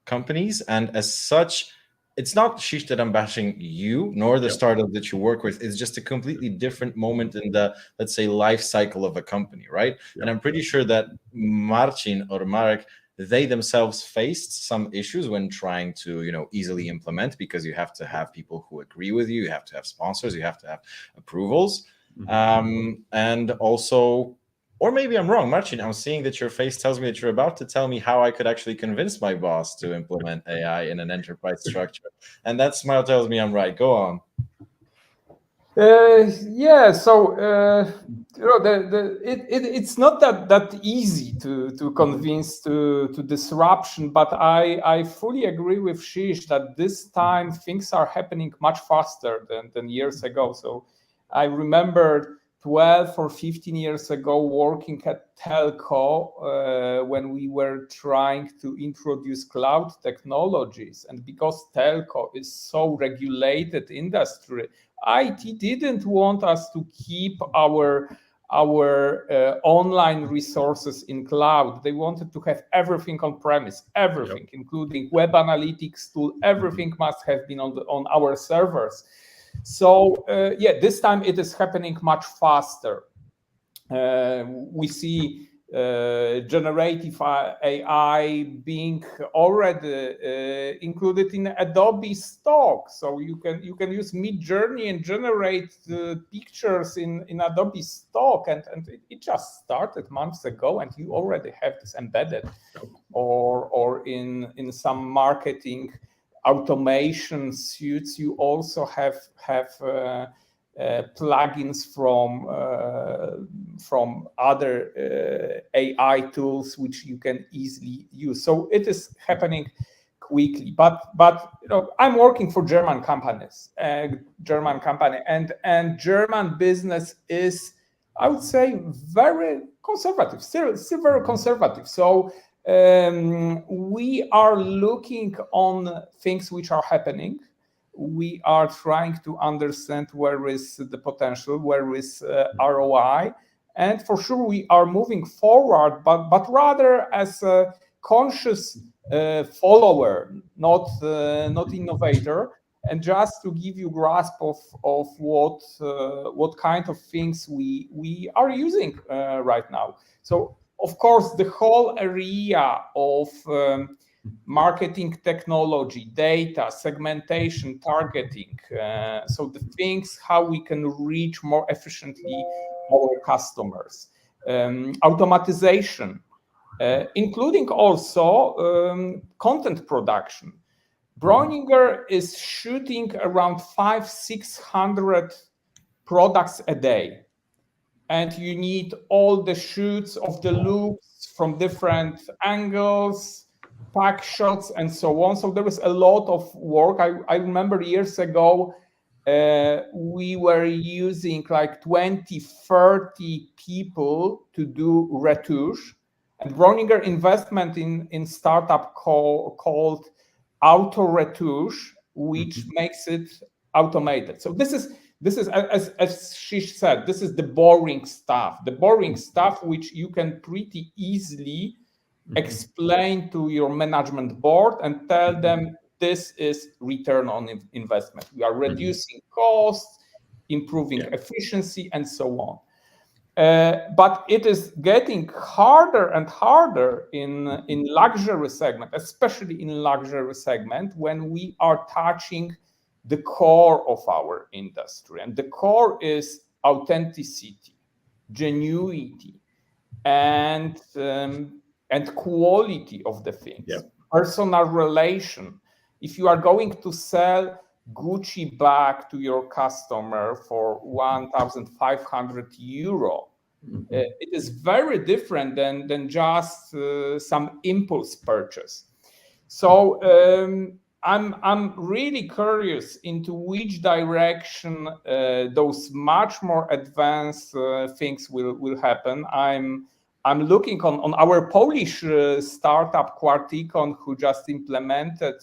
companies, and as such, it's not, Shish, that I'm bashing you nor the startup that you work with. It's just a completely different moment in the, let's say, life cycle of a company, right? And I'm pretty sure that Marcin or Marek, they themselves faced some issues when trying to, easily implement, because you have to have people who agree with you, you have to have sponsors, you have to have approvals, and also. Or maybe I'm wrong, Marcin. I'm seeing that your face tells me that you're about to tell me how I could actually convince my boss to implement AI in an enterprise structure. And that smile tells me I'm right. Go on. Yeah, so it's not that easy to convince to disruption, but I fully agree with Shish that this time things are happening much faster than years ago. So I remember 12 or 15 years ago working at telco when we were trying to introduce cloud technologies, and because telco is so regulated industry, IT didn't want us to keep our online resources in cloud. They wanted to have everything on premise, everything, including web analytics tool, everything must have been on our servers. So this time it is happening much faster. We see generative AI being already included in Adobe Stock. So you can use Midjourney and generate pictures in Adobe Stock, and it just started months ago, and you already have this embedded, or in some marketing automation suites, you also have plugins from other AI tools which you can easily use. So it is happening quickly. But I'm working for German companies, German company, and German business is, I would say, very conservative, still very conservative. So we are looking on things which are happening. We are trying to understand where is the potential, where is ROI, and for sure we are moving forward, but rather as a conscious follower, not innovator, and just to give you grasp of what kind of things we are using right now. So of course, the whole area of marketing technology, data, segmentation, targeting, so the things how we can reach more efficiently our customers, automatization, including also content production. Breuninger is shooting around 500-600 products a day. And you need all the shoots of the loops from different angles, pack shots, and so on. So there was a lot of work. I remember years ago, we were using like 20, 30 people to do retouche. And Browninger investment in startup called Auto Retouche, which makes it automated. So this is as she said, this is the boring stuff. The boring stuff which you can pretty easily explain to your management board and tell them this is return on investment. We are reducing costs, improving efficiency, and so on. But it is getting harder and harder in luxury segment, especially in luxury segment, when we are touching the core of our industry. And the core is authenticity, genuity, and quality of the things, personal relation. If you are going to sell Gucci bag to your customer for 1,500 euro, it is very different than just some impulse purchase. So I'm really curious into which direction those much more advanced things will happen. I'm looking on our Polish startup Quarticon, who just implemented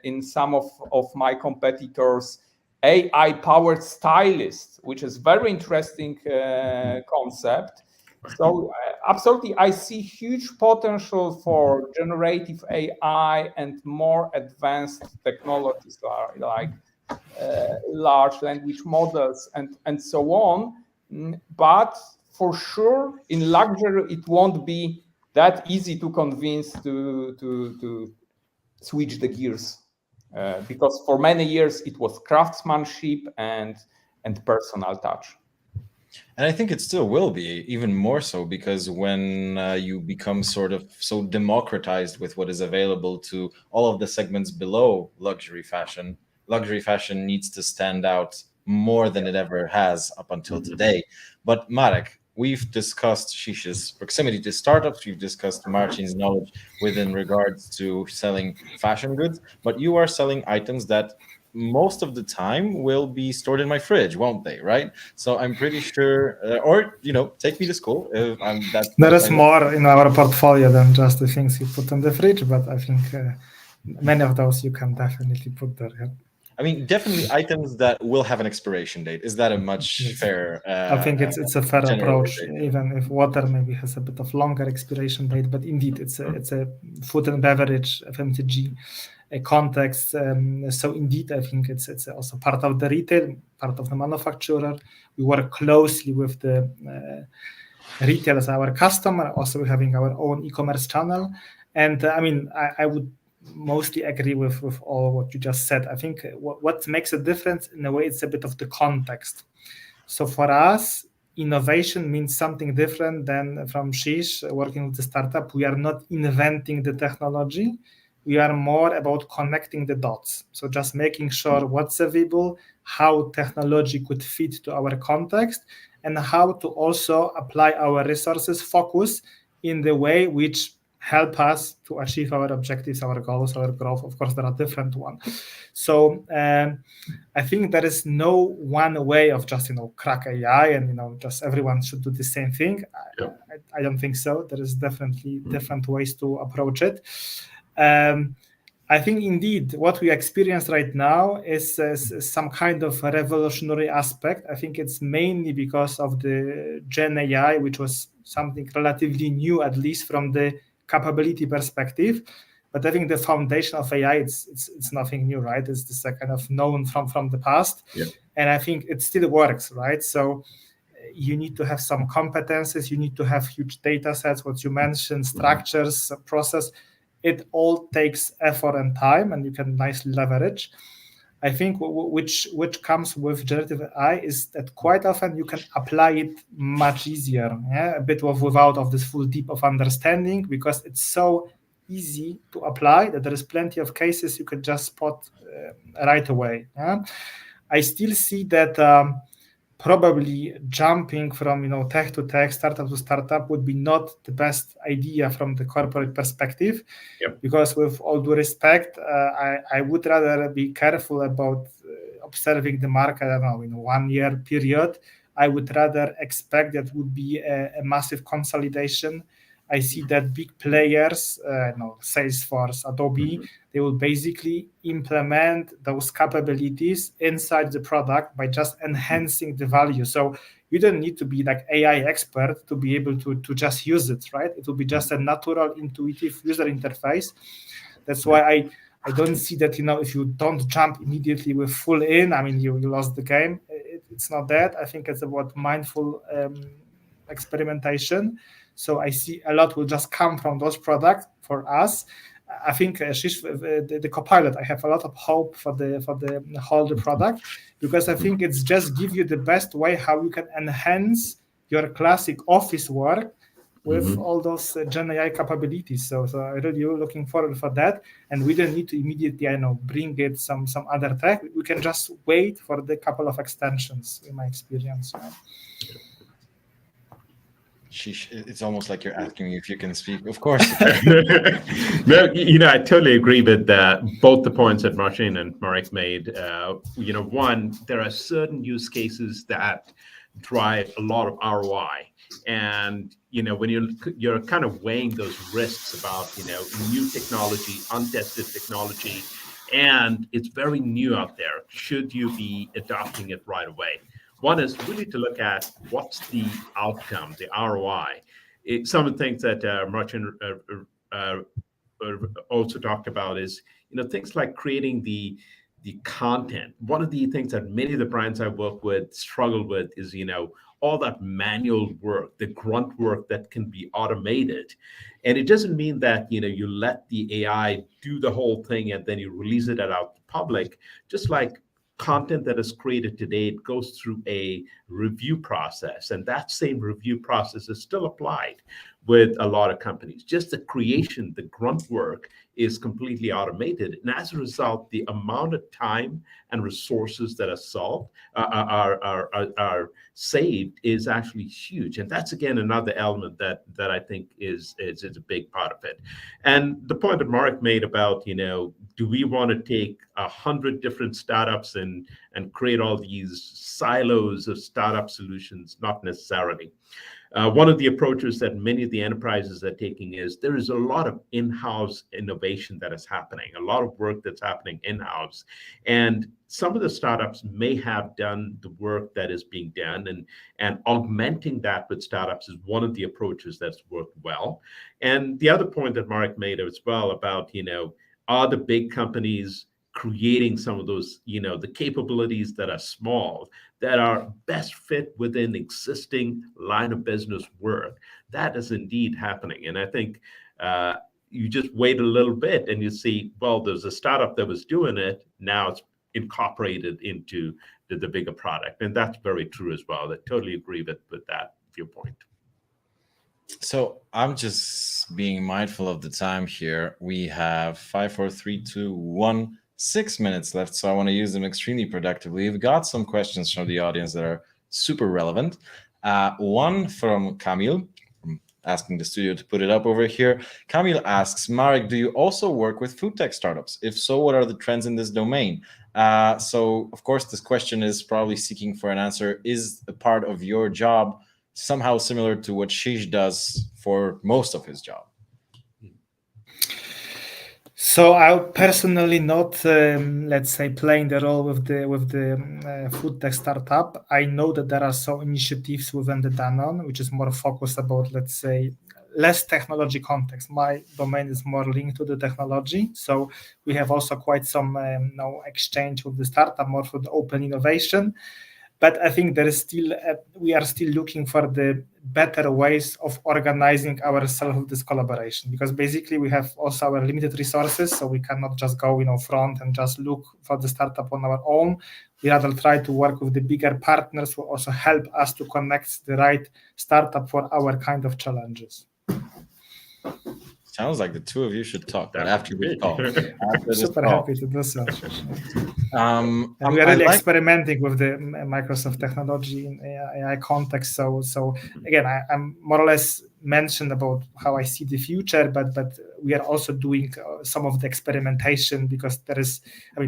in some of my competitors AI-powered stylist, which is very interesting concept. So absolutely, I see huge potential for generative AI and more advanced technologies like large language models and so on. But for sure, in luxury, it won't be that easy to convince to switch the gears. Because for many years it was craftsmanship and personal touch. And I think it still will be, even more so, because when you become sort of so democratized with what is available to all of the segments below luxury fashion needs to stand out more than it ever has up until today. But Marek, we've discussed Shisha's proximity to startups. We've discussed Marcin's knowledge within regards to selling fashion goods, but you are selling items that most of the time will be stored in my fridge, won't they? Right? So I'm pretty sure, or take me to school. There is more in our portfolio than just the things you put in the fridge, but I think many of those you can definitely put there. Yeah? I mean, definitely items that will have an expiration date. Is that a much fair? I think it's a fair approach, even if water maybe has a bit of longer expiration date. But indeed, it's a food and beverage FMCG context. So indeed, I think it's also part of the retail, part of the manufacturer. We work closely with the retail as our customer, also having our own e-commerce channel. And I mean, I would mostly agree with all what you just said. I think what makes a difference in a way, it's a bit of the context. So for us, innovation means something different than from Shish working with the startup. We are not inventing the technology. We are more about connecting the dots. So just making sure what's available, how technology could fit to our context, and how to also apply our resources focus in the way which help us to achieve our objectives, our goals, our growth. Of course, there are different ones. So I think there is no one way of just crack AI and just everyone should do the same thing. I don't think so. There is definitely different ways to approach it. I think indeed what we experience right now is some kind of a revolutionary aspect. I think it's mainly because of the Gen AI, which was something relatively new, at least from the capability perspective. But I think the foundation of AI, it's nothing new, right? It's just a kind of known from the past. And I think it still works, right? So you need to have some competences, you need to have huge data sets, what you mentioned, structures, process. It all takes effort and time, and you can nicely leverage. I think which comes with generative AI is that quite often you can apply it much easier, a bit without this full deep of understanding, because it's so easy to apply that there is plenty of cases you can just spot right away. I still see that probably jumping from tech to tech, startup to startup would be not the best idea from the corporate perspective, because with all due respect, I would rather be careful about observing the market, I don't know, in a 1 year period, I would rather expect that would be a massive consolidation. I see that big players, Salesforce, Adobe, they will basically implement those capabilities inside the product by just enhancing the value. So you don't need to be like AI expert to be able to just use it, right? It will be just a natural, intuitive user interface. That's why I don't see that, if you don't jump immediately with full in, I mean, you lost the game. It's not that. I think it's about mindful experimentation. So I see a lot will just come from those products for us. I think the Copilot, I have a lot of hope for the whole product, because I think it's just give you the best way how you can enhance your classic office work with all those Gen AI capabilities. So I really looking forward for that. And we don't need to immediately, bring it some other tech. We can just wait for the couple of extensions, in my experience. It's almost like you're asking me if you can speak. Of course. No, I totally agree with both the points that Marcin and Marek made. One, there are certain use cases that drive a lot of ROI. And, when you're kind of weighing those risks about, new technology, untested technology, and it's very new out there, should you be adopting it right away? One is really to look at what's the outcome, the ROI. Some of the things that Marcin also talked about is, things like creating the content. One of the things that many of the brands I work with struggle with is, all that manual work, the grunt work that can be automated. And it doesn't mean that, you let the AI do the whole thing and then you release it out to the public. Just like content that is created today, it goes through a review process, and that same review process is still applied with a lot of companies. Just the creation, the grunt work is completely automated, and as a result, the amount of time and resources that are saved is actually huge. And that's again another element that I think is a big part of it. And the point that Marek made about, do we want to take 100 different startups and create all these silos of startup solutions? Not necessarily. One of the approaches that many of the enterprises are taking is there is a lot of in-house innovation that is happening, a lot of work that's happening in-house. And some of the startups may have done the work that is being done, and augmenting that with startups is one of the approaches that's worked well. And the other point that Marek made as well about, are the big companies creating some of those, the capabilities that are small, that are best fit within existing line of business work. That is indeed happening. And I think you just wait a little bit and you see, well, there's a startup that was doing it. Now it's incorporated into the bigger product. And that's very true as well. I totally agree with that viewpoint. So I'm just being mindful of the time here. We have 5, 4, 3, 2, 1, 6 minutes left. So I want to use them extremely productively. We've got some questions from the audience that are super relevant. One from Kamil, asking the studio to put it up over here. Kamil asks, Marek, do you also work with food tech startups? If so, what are the trends in this domain? So of course, this question is probably seeking for an answer. Is a part of your job somehow similar to what Shish does for most of his job? So I personally not, let's say, playing the role with the food tech startup. I know that there are some initiatives within the Danone, which is more focused about, let's say, less technology context. My domain is more linked to the technology. So we have also quite some exchange with the startup, more for the open innovation. But I think there is still, we are still looking for the better ways of organizing ourselves with this collaboration, because basically we have also our limited resources, so we cannot just go, front and just look for the startup on our own. We rather try to work with the bigger partners who also help us to connect the right startup for our kind of challenges. Sounds like the two of you should talk, but after we call. Super happy to do so. We are really experimenting with the Microsoft technology in AI context. So again, I'm more or less mentioned about how I see the future, but we are also doing some of the experimentation, because there is,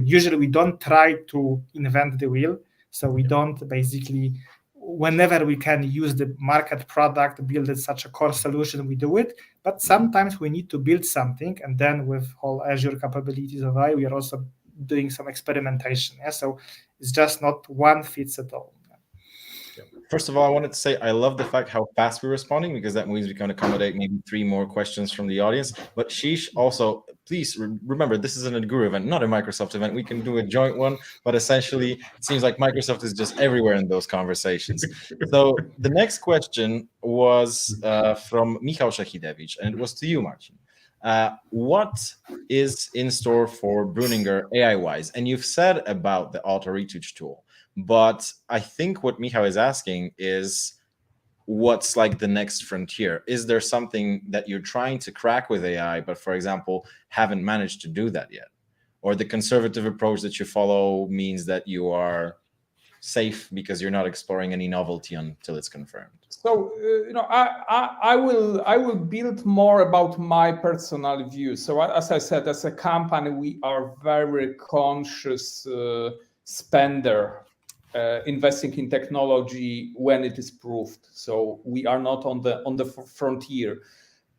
usually we don't try to invent the wheel. So we don't basically, whenever we can use the market product, build it such a core solution, we do it. But sometimes we need to build something, and then with whole Azure capabilities of AI, we are also doing some experimentation. Yeah? So it's just not one fits at all. First of all, I wanted to say I love the fact how fast we're responding, because that means we can accommodate maybe 3 more questions from the audience. But Sheesh, also, please remember, this is an Guru event, not a Microsoft event. We can do a joint one, but essentially it seems like Microsoft is just everywhere in those conversations. So the next question was from Michał Szachidewicz, and it was to you, Marcin. What is in store for Brüninger AI-wise? And you've said about the auto-retouch tool. But I think what Michał is asking is, what's like the next frontier? Is there something that you're trying to crack with AI, but for example, haven't managed to do that yet? Or the conservative approach that you follow means that you are safe because you're not exploring any novelty until it's confirmed? So, I will build more about my personal view. So as I said, as a company, we are very conscious spender. Investing in technology when it is proved. So we are not on the frontier,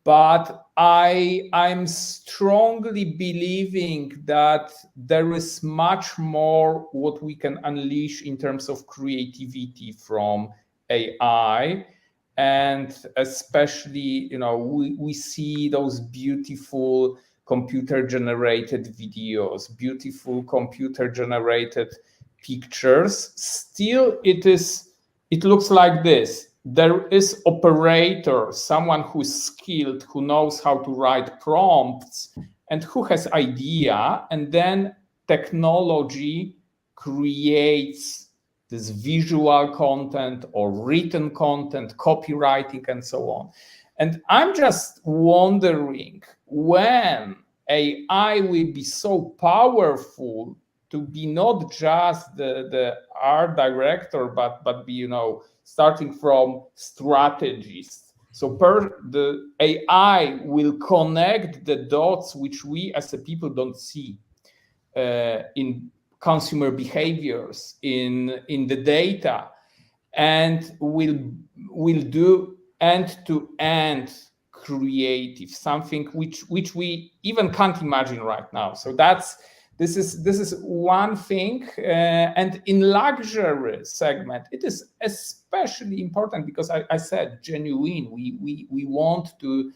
but I'm strongly believing that there is much more what we can unleash in terms of creativity from AI, and especially we see those beautiful computer-generated videos, beautiful computer-generated pictures. Still, it looks like this. There is operator, someone who's skilled, who knows how to write prompts, and who has idea, and then technology creates this visual content or written content, copywriting, and so on. And I'm just wondering when AI will be so powerful to be not just the art director, but be, starting from strategists. So the AI will connect the dots which we as a people don't see in consumer behaviors, in the data, and will do end-to-end creative, something which we even can't imagine right now. So this is one thing, and in luxury segment, it is especially important because I said genuine. We want to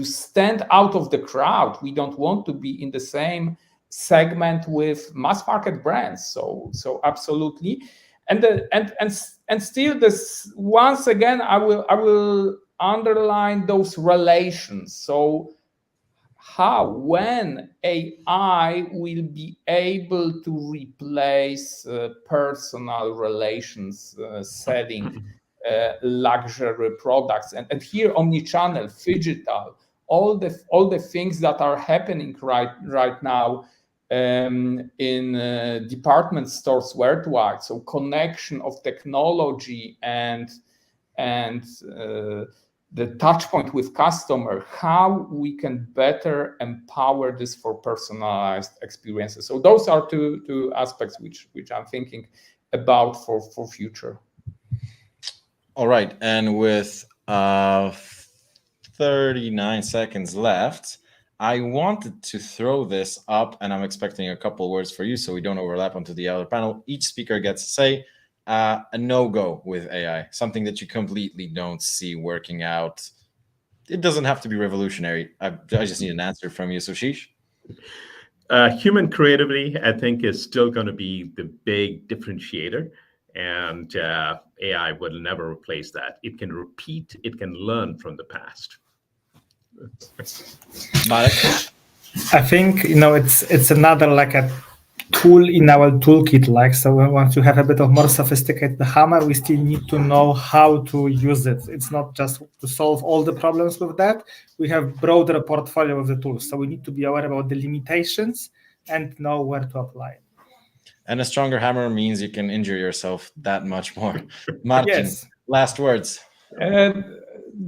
stand out of the crowd. We don't want to be in the same segment with mass market brands. So absolutely, and still this once again I will underline those relations. So when AI will be able to replace personal relations selling luxury products, and here omnichannel, phygital, all the things that are happening right now in department stores worldwide. So connection of technology and the touch point with customer, how we can better empower this for personalized experiences. So those are two aspects which I'm thinking about for future. All right, and with 39 seconds left, I wanted to throw this up, and I'm expecting a couple words for you so we don't overlap onto the other panel. Each speaker gets to say a no-go with AI, something that you completely don't see working out. It doesn't have to be revolutionary. I just need an answer from you, Sheesh. Human creativity, I think, is still going to be the big differentiator, and AI will never replace that. It can repeat, it can learn from the past. I think it's another like a tool in our toolkit. Like, so once you have a bit of more sophisticated hammer, we still need to know how to use it. It's not just to solve all the problems with that. We have broader portfolio of the tools, so we need to be aware about the limitations and know where to apply it. And a stronger hammer means you can injure yourself that much more. Marcin, Yes. last words.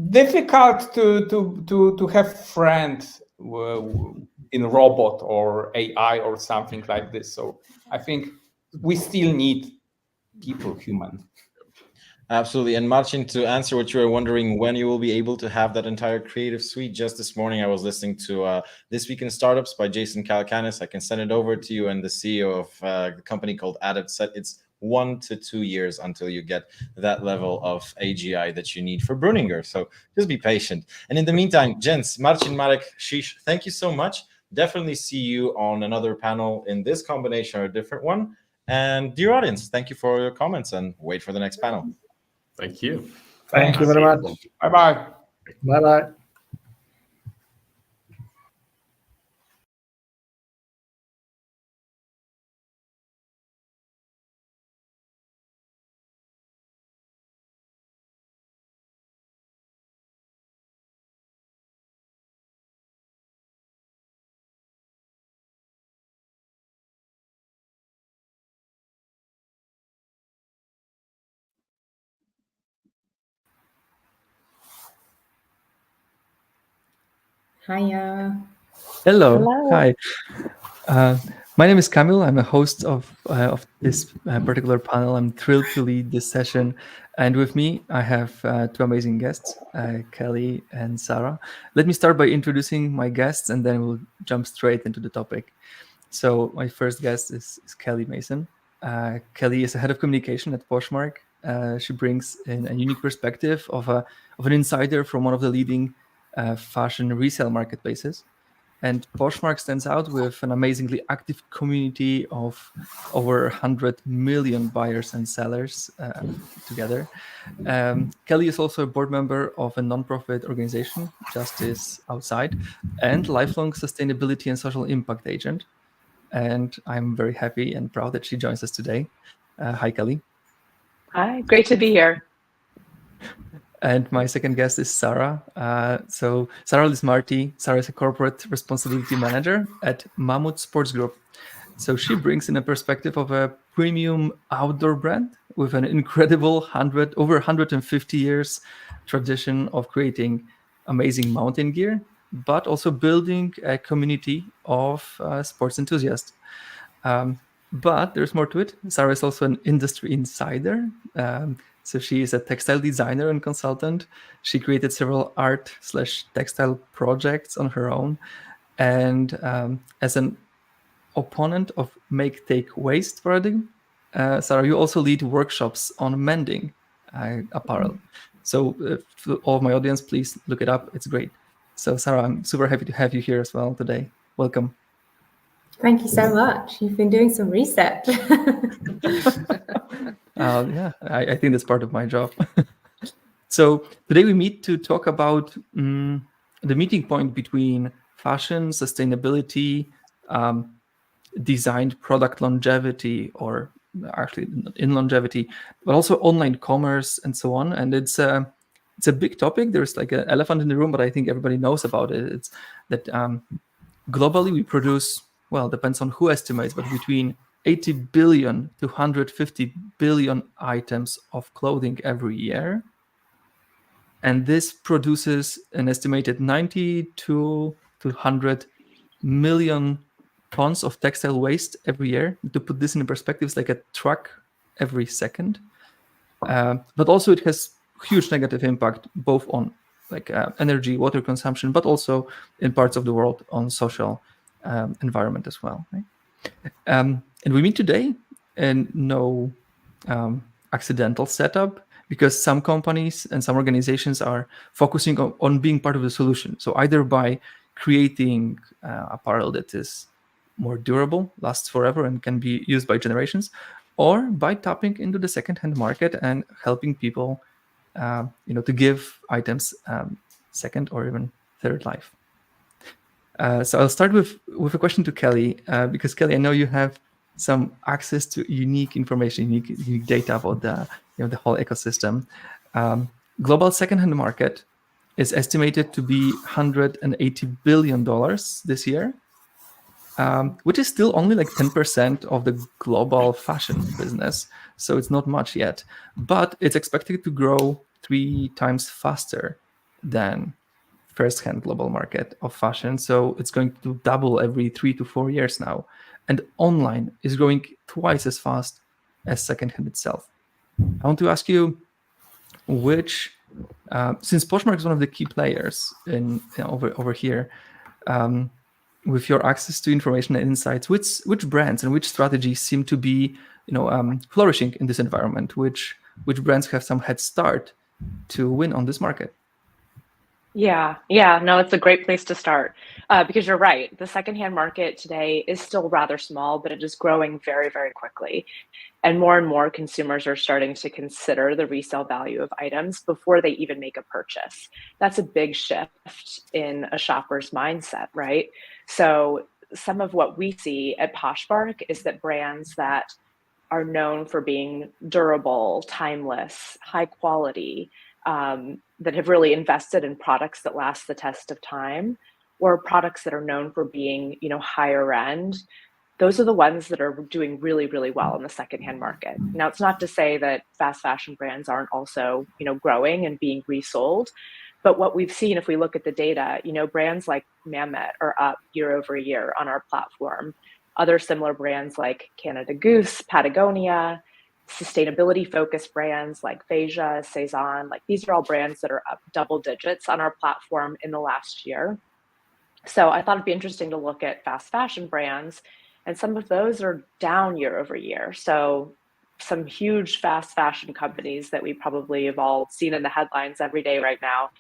Difficult to have friends in robot or AI or something like this. So I think we still need people, human. Absolutely. And Marcin, to answer what you were wondering, when you will be able to have that entire creative suite, just this morning I was listening to This Week in Startups by Jason Calacanis. I can send it over to you, and the CEO of the company called Adept said it's 1 to 2 years until you get that level of AGI that you need for Brunninger. So just be patient. And in the meantime, gents, Marcin, Marek, Shish, thank you so much. Definitely see you on another panel in this combination or a different one. And dear audience, thank you for your comments, and wait for the next panel. Thank you. Thank you very much. Bye-bye. Bye-bye. Hiya. Hello. Hello. Hi. My name is Kamil. I'm a host of this particular panel. I'm thrilled to lead this session. And with me, I have two amazing guests, Kelly and Sarah. Let me start by introducing my guests, and then we'll jump straight into the topic. So my first guest is Kelly Mason. Kelly is the head of communication at Poshmark. She brings in a unique perspective of an insider from one of the leading fashion resale marketplaces. And Poshmark stands out with an amazingly active community of over 100 million buyers and sellers together. Kelly is also a board member of a nonprofit organization, Justice Outside, and lifelong sustainability and social impact agent. And I'm very happy and proud that she joins us today. Hi, Kelly. Hi, great to be here. And my second guest is Sarah. So Sarah Lismarty. Sarah is a corporate responsibility manager at Mammoth Sports Group. So she brings in a perspective of a premium outdoor brand with an incredible over 150 years tradition of creating amazing mountain gear, but also building a community of sports enthusiasts. But there's more to it. Sarah is also an industry insider. So she is a textile designer and consultant. She created several art/textile projects on her own. And as an opponent of make, take, waste paradigm, Sarah, you also lead workshops on mending apparel. So for all of my audience, please look it up. It's great. So Sarah, I'm super happy to have you here as well today. Welcome. Thank you so much. You've been doing some research. Yeah, I think that's part of my job. So today we meet to talk about the meeting point between fashion, sustainability, designed product longevity, or actually in longevity, but also online commerce and so on. And it's a big topic. There's like an elephant in the room, but I think everybody knows about it. It's that globally we produce, well, depends on who estimates, but between 80 billion to 150 billion items of clothing every year. And this produces an estimated 90 to 100 million tons of textile waste every year. To put this in perspective, it's like a truck every second. But also it has huge negative impact, both on like energy, water consumption, but also in parts of the world on social environment as well. Right? And we meet today in no accidental setup, because some companies and some organizations are focusing on being part of the solution. So either by creating apparel that is more durable, lasts forever, and can be used by generations, or by tapping into the second-hand market and helping people, to give items second or even third life. So I'll start with a question to Kelly, because Kelly, I know you have some access to unique information, unique data about the whole ecosystem. Global secondhand market is estimated to be $180 billion this year. which is still only like 10% of the global fashion business. So it's not much yet, but it's expected to grow 3 times faster than first-hand global market of fashion. So it's going to double every 3 to 4 years now. And online is growing twice as fast as second-hand itself. I want to ask you, which, since Poshmark is one of the key players over here, with your access to information and insights, which brands and which strategies seem to be flourishing in this environment? Which brands have some head start to win on this market? Yeah, no, it's a great place to start because you're right. The secondhand market today is still rather small, but it is growing very, very quickly. And more consumers are starting to consider the resale value of items before they even make a purchase. That's a big shift in a shopper's mindset, right? So some of what we see at Poshmark is that brands that are known for being durable, timeless, high quality, that have really invested in products that last the test of time, or products that are known for being, higher end, those are the ones that are doing really, really well in the secondhand market. Now, it's not to say that fast fashion brands aren't also, growing and being resold. But what we've seen, if we look at the data, brands like Mamet are up year over year on our platform. Other similar brands like Canada Goose, Patagonia, sustainability-focused brands like Phasia, Cezanne, like these are all brands that are up double digits on our platform in the last year. So I thought it'd be interesting to look at fast fashion brands, and some of those are down year over year. So some huge fast fashion companies that we probably have all seen in the headlines every day right now,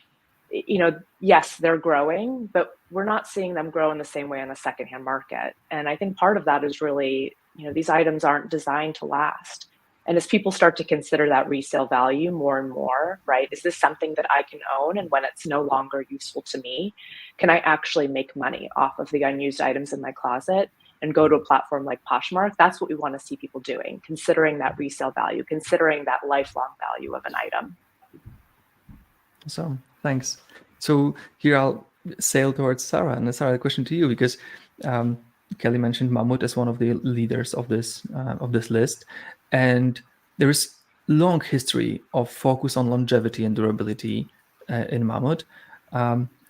yes, they're growing, but we're not seeing them grow in the same way in the secondhand market. And I think part of that is really, these items aren't designed to last. And as people start to consider that resale value more and more, right? Is this something that I can own? And when it's no longer useful to me, can I actually make money off of the unused items in my closet and go to a platform like Poshmark? That's what we want to see people doing, considering that resale value, considering that lifelong value of an item. So thanks. So here I'll sail towards Sarah, and Sarah, a question to you, because Kelly mentioned Mammut as one of the leaders of this list, and there is long history of focus on longevity and durability in Mammut.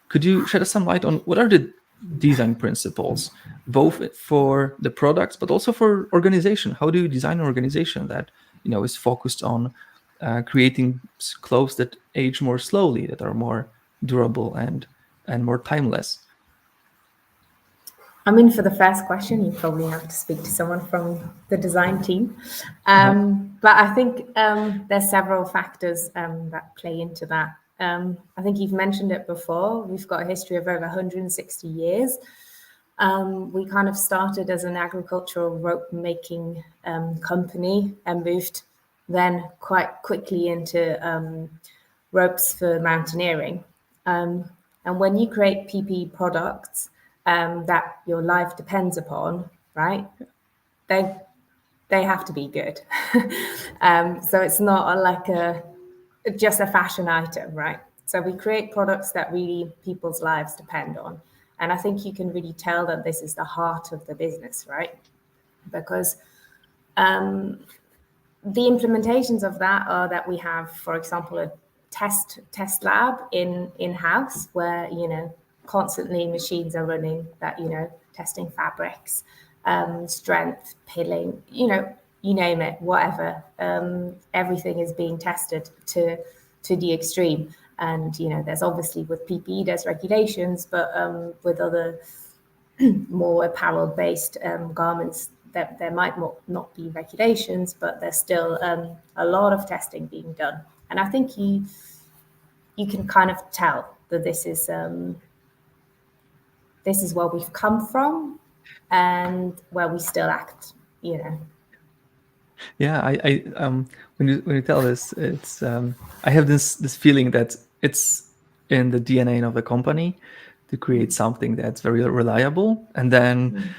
Could you shed us some light on what are the design principles, both for the products but also for organization? How do you design an organization that is focused on creating clothes that age more slowly, that are more durable and more timeless? I mean, for the first question, you probably have to speak to someone from the design team. But I think there's several factors that play into that. I think you've mentioned it before. We've got a history of over 160 years. We kind of started as an agricultural rope making company and moved then quite quickly into ropes for mountaineering. And when you create PPE products that your life depends upon, right? They have to be good. So it's not just a fashion item, right? So we create products that really people's lives depend on. And I think you can really tell that this is the heart of the business, right? Because the implementations of that are that we have, for example, a test lab in-house where, constantly machines are running that, testing fabrics, strength, pilling, you name it, whatever. Everything is being tested to the extreme. And, there's obviously with PPE, there's regulations, but with other more apparel-based garments, that there might not be regulations, but there's still a lot of testing being done. And I think you can kind of tell that this is where we've come from and where we still act, Yeah, I when you tell this, it's I have this feeling that it's in the DNA of the company to create something that's very reliable, and then,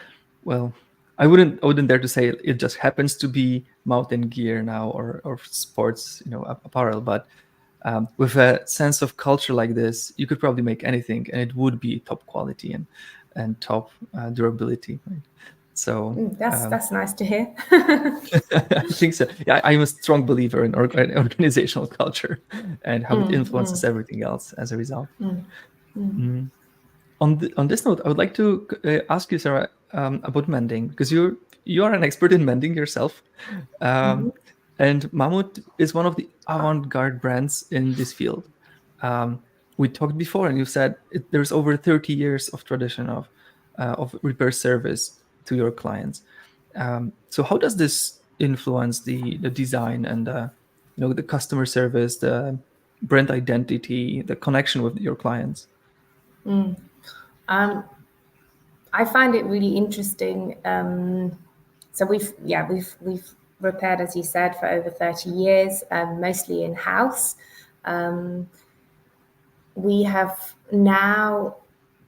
well, I wouldn't dare to say it just happens to be mountain gear now or sports apparel, but with a sense of culture like this, you could probably make anything and it would be top quality. And and top durability. Right? So That's nice to hear. I think so. Yeah, I'm a strong believer in organizational culture and how it influences everything else as a result. On this note, I would like to ask you, Sarah, about mending, because you are an expert in mending yourself, and Mammut is one of the avant-garde brands in this field. We talked before, and you said there's over 30 years of tradition of repair service to your clients. So how does this influence the design and the customer service, the brand identity, the connection with your clients? I find it really interesting. So we've repaired, as you said, for over 30 years, mostly in house. We have now,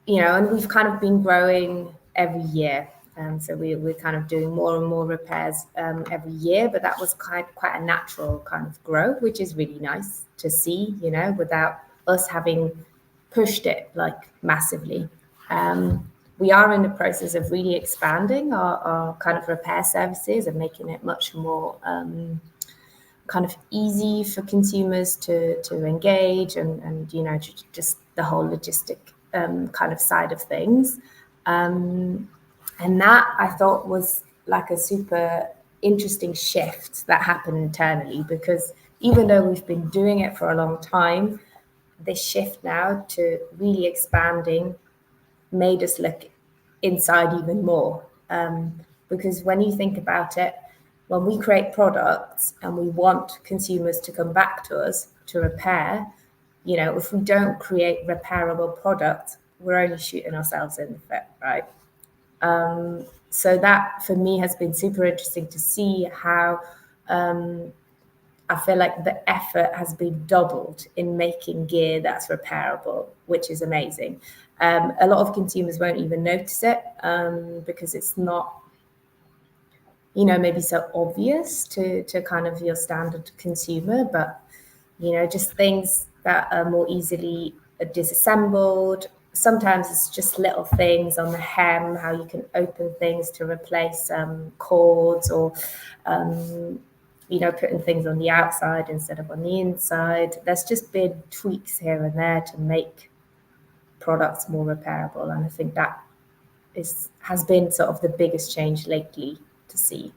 and we've kind of been growing every year. So we're kind of doing more and more repairs every year, but that was quite a natural kind of growth, which is really nice to see, without us having pushed it like massively. We are in the process of really expanding our kind of repair services and making it much more kind of easy for consumers to engage and just the whole logistic kind of side of things. And that I thought was like a super interesting shift that happened internally, because even though we've been doing it for a long time, this shift now to really expanding made us look inside even more. Because when you think about it, when we create products and we want consumers to come back to us to repair, if we don't create repairable products, we're only shooting ourselves in the foot, right? So that for me has been super interesting to see how I feel like the effort has been doubled in making gear that's repairable, which is amazing. A lot of consumers won't even notice it because it's not, maybe so obvious to kind of your standard consumer, but, just things that are more easily disassembled. Sometimes it's just little things on the hem, how you can open things to replace cords, or putting things on the outside instead of on the inside. There's just been tweaks here and there to make products more repairable, and I think that has been sort of the biggest change lately to see.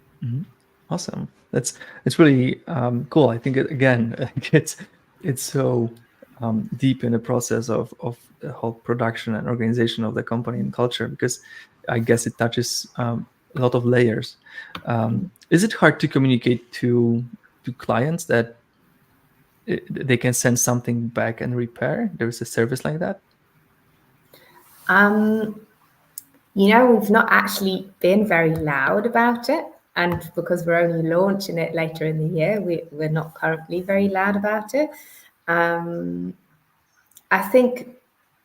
Awesome. It's really cool. I think it's so deep in the process of the whole production and organization of the company and culture, because I guess it touches a lot of layers. Is it hard to communicate to clients that they can send something back and repair? There's a service like that? We've not actually been very loud about it. And because we're only launching it later in the year, we're not currently very loud about it. I think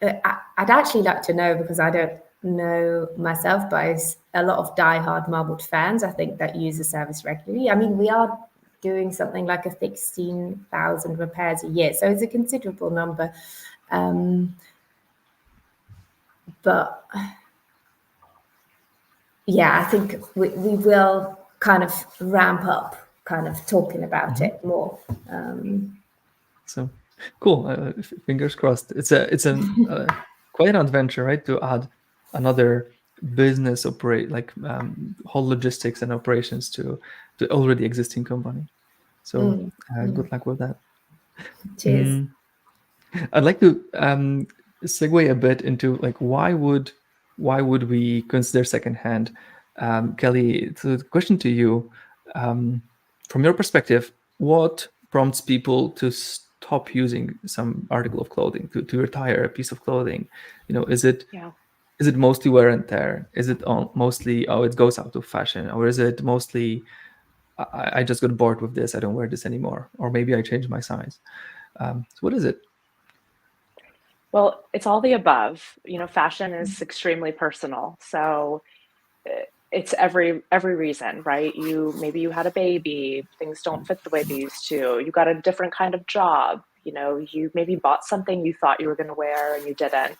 I'd actually like to know, because I don't know myself, but a lot of diehard Marbled fans, I think, that use the service regularly. I mean, we are doing something like 16,000 repairs a year, so it's a considerable number. But yeah, I think we will kind of ramp up kind of talking about it more. So cool. Fingers crossed. It's quite an adventure, right? To add another business whole logistics and operations to already existing company. So good luck with that. Cheers. I'd like to segue a bit into why would we consider secondhand? Kelly, so the question to you, from your perspective, what prompts people to stop using some article of clothing, to retire a piece of clothing? Is it mostly wear and tear? Is it mostly, it goes out of fashion? Or is it mostly, I just got bored with this, I don't wear this anymore? Or maybe I changed my size. So what is it? Well, it's all the above. Fashion is extremely personal. So it's every reason, right? Maybe you had a baby, things don't fit the way they used to. You got a different kind of job. You maybe bought something you thought you were going to wear and you didn't.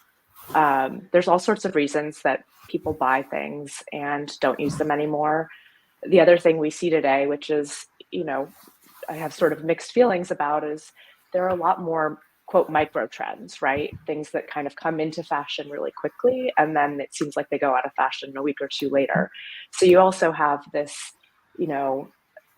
There's all sorts of reasons that people buy things and don't use them anymore. The other thing we see today, which is, I have sort of mixed feelings about, is there are a lot more quote micro trends, right? Things that kind of come into fashion really quickly, and then it seems like they go out of fashion a week or two later. So you also have this,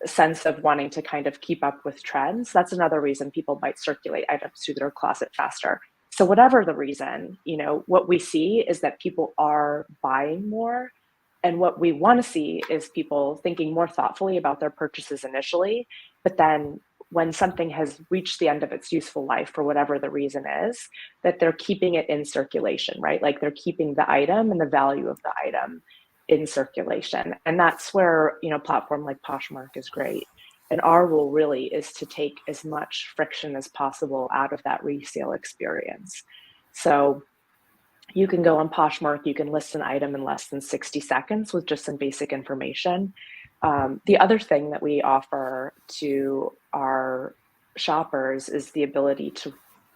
sense of wanting to kind of keep up with trends. That's another reason people might circulate items through their closet faster. So whatever the reason, what we see is that people are buying more. And what we want to see is people thinking more thoughtfully about their purchases initially, but then when something has reached the end of its useful life for whatever the reason is, that they're keeping it in circulation, right? Like they're keeping the item and the value of the item in circulation. And that's where, a platform like Poshmark is great. And our role really is to take as much friction as possible out of that resale experience. So you can go on Poshmark, you can list an item in less than 60 seconds with just some basic information. The other thing that we offer to our shoppers is the ability to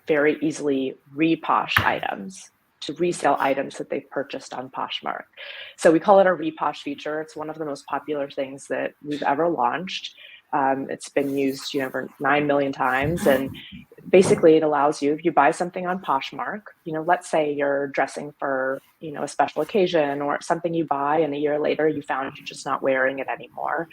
very easily reposh items, to resell items that they've purchased on Poshmark. So we call it a reposh feature. It's one of the most popular things that we've ever launched. It's been used, over 9 million times. And basically it allows you, if you buy something on Poshmark, let's say you're dressing for, a special occasion or something you buy and a year later you found you're just not wearing it anymore.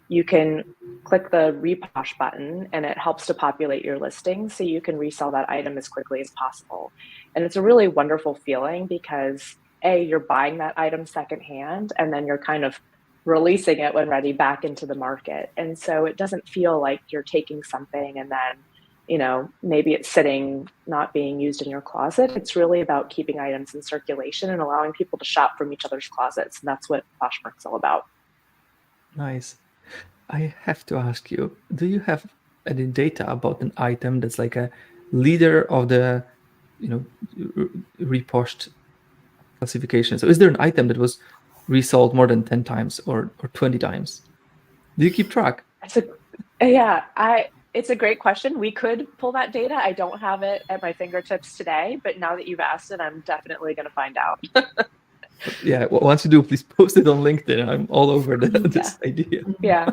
You can click the reposh button and it helps to populate your listing so you can resell that item as quickly as possible. And it's a really wonderful feeling because you're buying that item secondhand and then you're kind of releasing it when ready back into the market. And so it doesn't feel like you're taking something and then, maybe it's sitting, not being used in your closet. It's really about keeping items in circulation and allowing people to shop from each other's closets. And that's what Poshmark's all about. Nice. I have to ask you, do you have any data about an item that's like a leader of the, reposhed classification? So is there an item that was resold more than 10 times or 20 times? Do you keep track? It's a great question. We could pull that data. I don't have it at my fingertips today, but now that you've asked it, I'm definitely going to find out. Yeah, once you do, please post it on LinkedIn. I'm all over this idea. Yeah.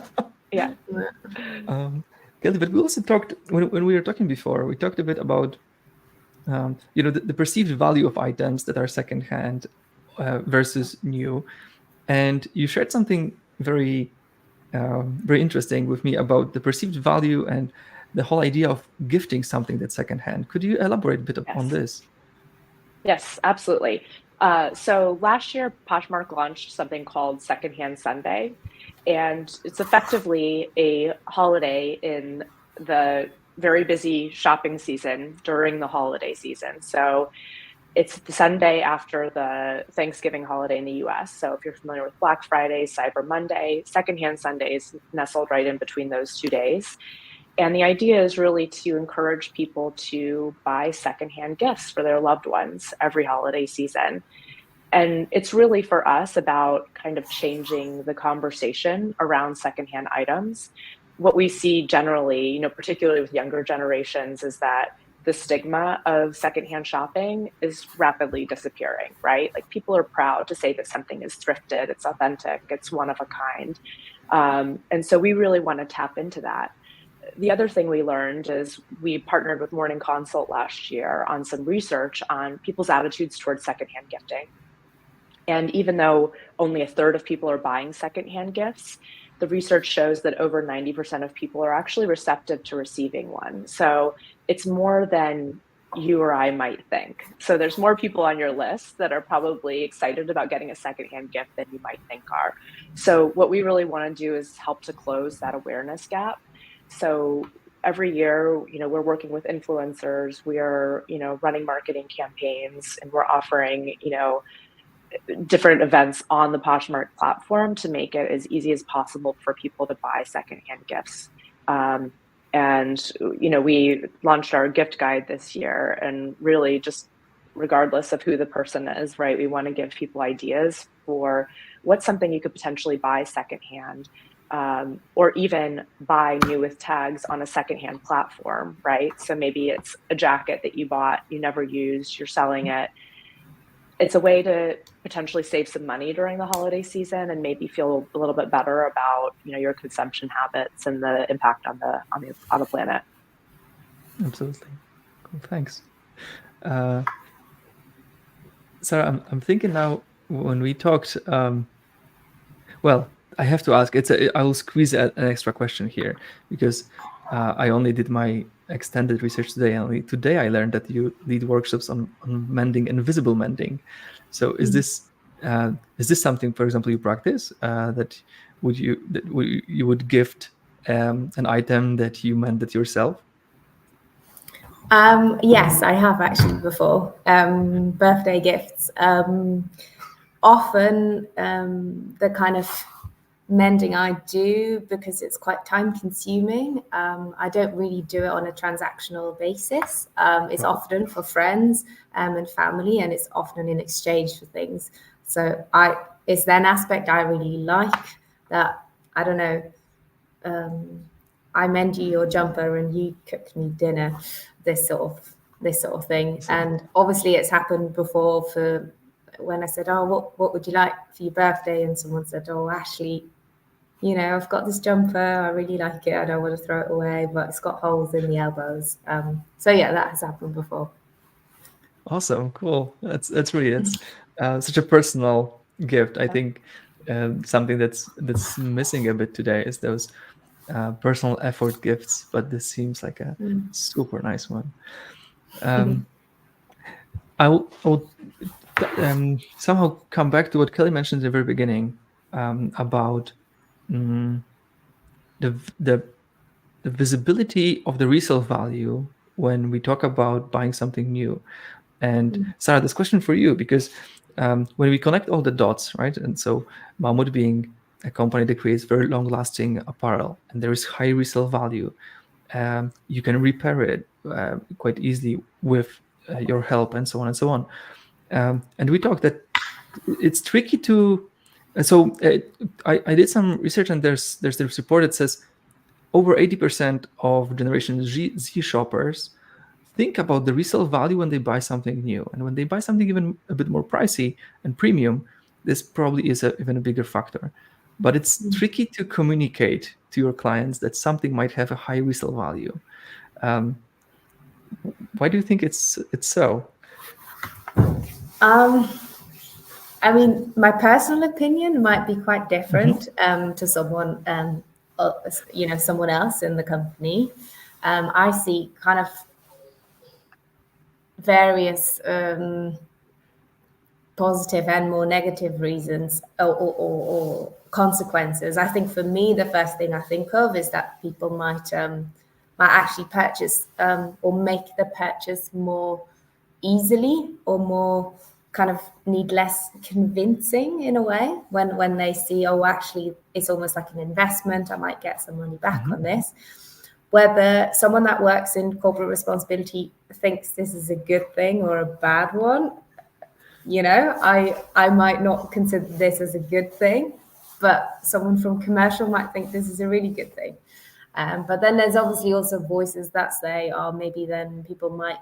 Kelly, but we also talked, when we were talking before, we talked a bit about, the perceived value of items that are secondhand versus new. And you shared something very interesting with me about the perceived value and the whole idea of gifting something that's secondhand. Could you elaborate a bit on this? Yes, absolutely. So last year, Poshmark launched something called Secondhand Sunday, and it's effectively a holiday in the very busy shopping season during the holiday season. So it's the Sunday after the Thanksgiving holiday in the US. So if you're familiar with Black Friday, Cyber Monday, Secondhand Sunday is nestled right in between those 2 days. And the idea is really to encourage people to buy secondhand gifts for their loved ones every holiday season. And it's really for us about kind of changing the conversation around secondhand items. What we see generally, particularly with younger generations, is that the stigma of secondhand shopping is rapidly disappearing, right? Like people are proud to say that something is thrifted, it's authentic, it's one of a kind. And so we really want to tap into that. The other thing we learned is we partnered with Morning Consult last year on some research on people's attitudes towards secondhand gifting. And even though only a third of people are buying secondhand gifts, the research shows that over 90% of people are actually receptive to receiving one. So it's more than you or I might think. So there's more people on your list that are probably excited about getting a secondhand gift than you might think are. So what we really want to do is help to close that awareness gap. So every year, we're working with influencers, we are, running marketing campaigns, and we're offering, different events on the Poshmark platform to make it as easy as possible for people to buy secondhand gifts. And, we launched our gift guide this year, and really just regardless of who the person is, right, we want to give people ideas for what's something you could potentially buy secondhand, or even buy new with tags on a secondhand platform, right? So maybe it's a jacket that you bought, you never used, you're selling it. it's a way to potentially save some money during the holiday season and maybe feel a little bit better about, your consumption habits and the impact on the planet. Absolutely. Cool. Thanks. Sarah, I'm thinking now when we talked, well, I have to ask, I will squeeze an extra question here because I only did my extended research today. Only today I learned that you lead workshops on mending and visible mending. So is this something, for example, you practice that you would gift an item that you mended yourself? Yes, I have actually before. Birthday gifts. Often the kind of mending I do, because it's quite time consuming, I don't really do it on a transactional basis. It's often for friends and family, and it's often in exchange for things. So it's an aspect I really like, that, I don't know, I mend you your jumper and you cooked me dinner, this sort of thing. And obviously it's happened before, for when I said, oh, what would you like for your birthday? And someone said, oh, Ashley, I've got this jumper, I really like it, I don't want to throw it away, but it's got holes in the elbows. So yeah, that has happened before. Awesome, cool. That's such a personal gift. I think something that's missing a bit today is those personal effort gifts, but this seems like a super nice one. I will somehow come back to what Kelly mentioned at the very beginning about the visibility of the resale value when we talk about buying something new. And Sarah, this question for you, because when we connect all the dots, right? And so Mahmoud being a company that creates very long-lasting apparel, and there is high resale value, you can repair it quite easily with your help, and so on and so on. And we talked that it's tricky to. So I did some research, and there's this report that says over 80% of Generation Z shoppers think about the resale value when they buy something new. And when they buy something even a bit more pricey and premium, this probably is even a bigger factor. But it's tricky to communicate to your clients that something might have a high resale value. Why do you think it's so? I mean, my personal opinion might be quite different to someone, someone else in the company. I see kind of various positive and more negative reasons or consequences. I think for me, the first thing I think of is that people might actually purchase or make the purchase more easily, or more kind of need less convincing in a way when they see, oh, actually it's almost like an investment, I might get some money back on this. Whether someone that works in corporate responsibility thinks this is a good thing or a bad one, I might not consider this as a good thing, but someone from commercial might think this is a really good thing. But then there's obviously also voices that say, oh, maybe then people might,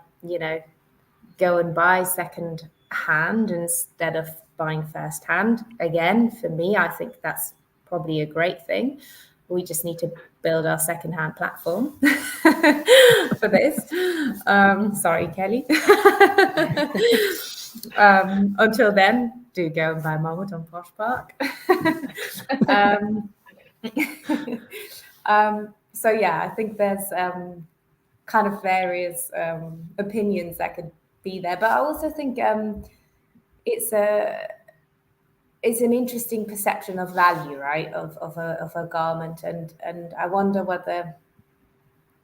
go and buy second hand instead of buying first hand. Again, for me, I think that's probably a great thing. We just need to build our second-hand platform for this. Sorry, Kelly. Until then, do go and buy Marmot on Posh Park. So yeah, I think there's kind of various opinions that could be there, but I also think it's an interesting perception of value, right, of a garment, and I wonder whether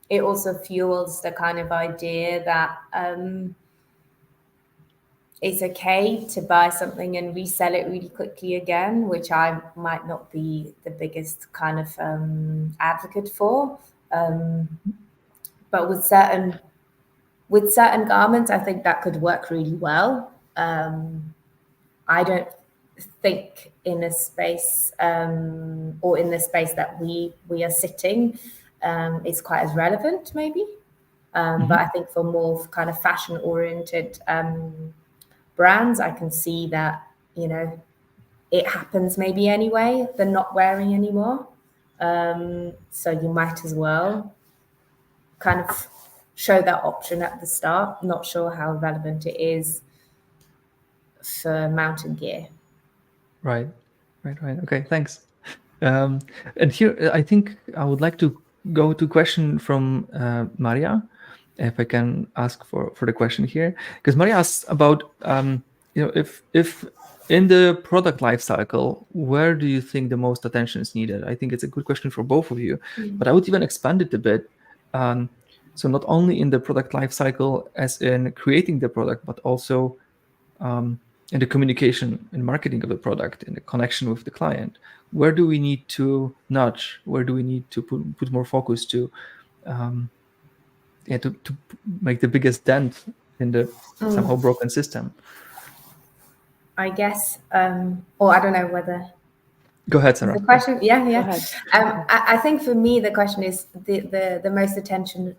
it also fuels the kind of idea that it's okay to buy something and resell it really quickly again, which I might not be the biggest kind of advocate for. But with certain garments, I think that could work really well. I don't think in a space or in the space that we are sitting, it's quite as relevant maybe. But I think for more kind of fashion oriented brands, I can see that, you know, it happens maybe anyway. They're not wearing anymore. So you might as well kind of show that option at the start. Not sure how relevant it is for mountain gear. Right. Okay, thanks. And here, I think I would like to go to question from Maria, if I can ask for the question here, because Maria asks about, you know, if in the product lifecycle, where do you think the most attention is needed? I think it's a good question for both of you, but I would even expand it a bit. So not only in the product lifecycle, as in creating the product, but also in the communication and marketing of the product, in the connection with the client. Where do we need to nudge? Where do we need to put more focus to make the biggest dent in the somehow broken system? I guess, or I don't know whether. Go ahead, Sarah. The question, yeah. Go ahead. I think for me, the question is the most attention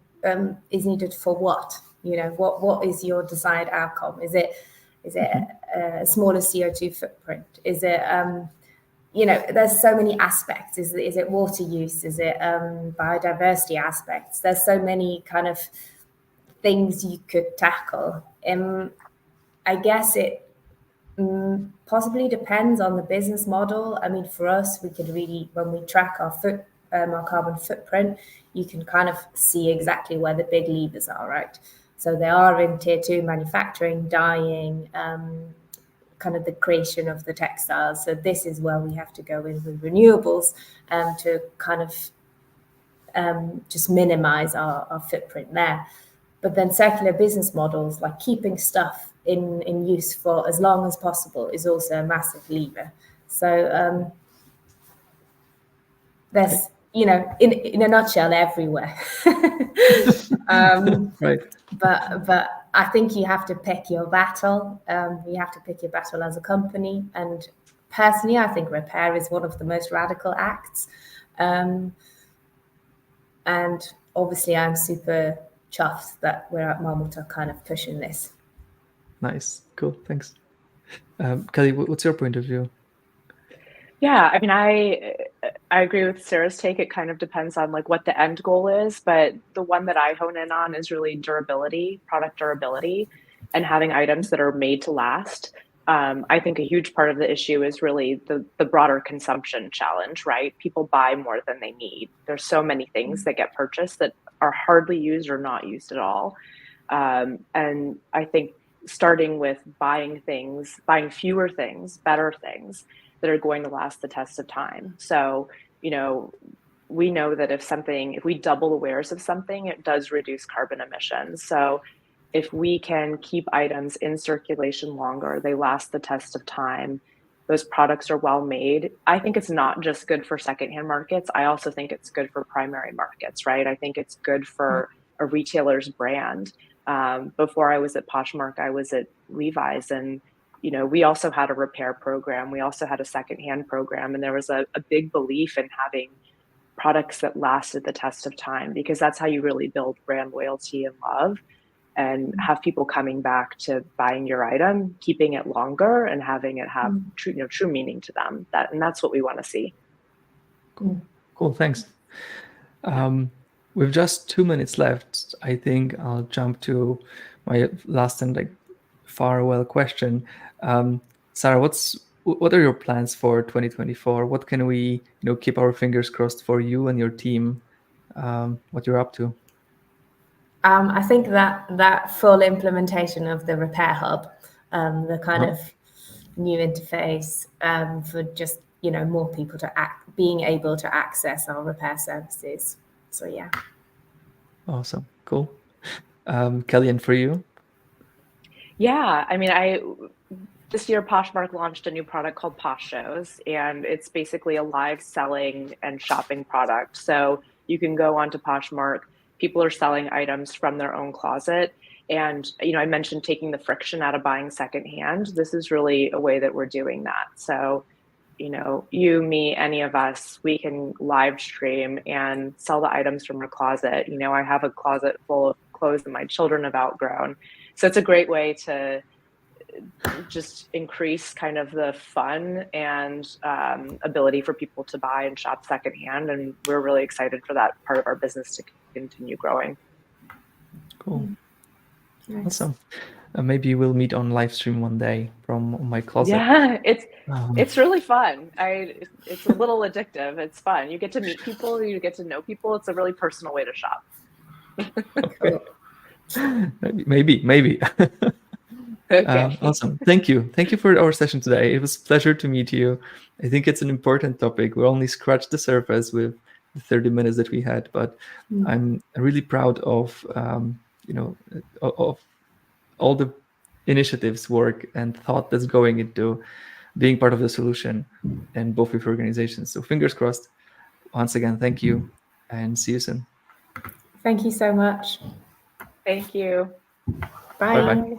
is needed for what? You know, what is your desired outcome? Is it a smaller CO2 footprint? Is it you know, there's so many aspects. Is it water use? Is it biodiversity aspects? There's so many kind of things you could tackle. I guess it possibly depends on the business model. I mean, for us, we could really, when we track our carbon footprint, you can kind of see exactly where the big levers are, right? So they are in tier 2 manufacturing, dyeing, kind of the creation of the textiles. So this is where we have to go in with renewables to kind of just minimize our footprint there. But then circular business models, like keeping stuff in use for as long as possible, is also a massive lever. So there's, you know, in a nutshell, everywhere. Right. But I think you have to pick your battle. You have to pick your battle as a company. And personally, I think repair is one of the most radical acts. And obviously, I'm super chuffed that we're at Marmota kind of pushing this. Nice. Cool. Thanks. Kelly, what's your point of view? Yeah, I mean, I agree with Sarah's take. It kind of depends on like what the end goal is, but the one that I hone in on is really durability, product durability, and having items that are made to last. I think a huge part of the issue is really the broader consumption challenge, right? People buy more than they need. There's so many things that get purchased that are hardly used or not used at all. And I think starting with buying fewer things, better things that are going to last the test of time. So, you know, we know that if we double the wares of something, it does reduce carbon emissions. So if we can keep items in circulation longer, they last the test of time, those products are well made. I think it's not just good for secondhand markets. I also think it's good for primary markets, right? I think it's good for a retailer's brand. Before I was at Poshmark, I was at Levi's, and you know, we also had a repair program. We also had a secondhand program, and there was a big belief in having products that lasted the test of time, because that's how you really build brand loyalty and love, and have people coming back to buying your item, keeping it longer, and having it have true meaning to them. That's what we want to see. Cool. Thanks. With just 2 minutes left, I think I'll jump to my last and farewell question. Sarah, what are your plans for 2024? What can we, keep our fingers crossed for you and your team? What you're up to? I think that full implementation of the repair hub, the kind of new interface for just more people being able to access our repair services. So yeah. Awesome. Cool. Kelly, and for you? Yeah, I mean, this year Poshmark launched a new product called Posh Shows, and it's basically a live selling and shopping product. So you can go onto Poshmark, people are selling items from their own closet. And, I mentioned taking the friction out of buying secondhand. This is really a way that we're doing that. So, you, me, any of us, we can live stream and sell the items from our closet. I have a closet full of clothes that my children have outgrown. So it's a great way to just increase kind of the fun and ability for people to buy and shop secondhand. And we're really excited for that part of our business to continue growing. Cool. Nice. Awesome. Maybe we'll meet on live stream one day from my closet. Yeah, it's really fun. It's a little addictive. It's fun. You get to meet people. You get to know people. It's a really personal way to shop. Maybe. Okay. Awesome. Thank you for our session today. It was a pleasure to meet you. I think it's an important topic. We only scratched the surface with the 30 minutes that we had, but I'm really proud of of all the initiatives, work, and thought that's going into being part of the solution in both of your organizations. So fingers crossed. Once again, thank you, and see you soon. Thank you so much. Thank you. Bye. Bye-bye.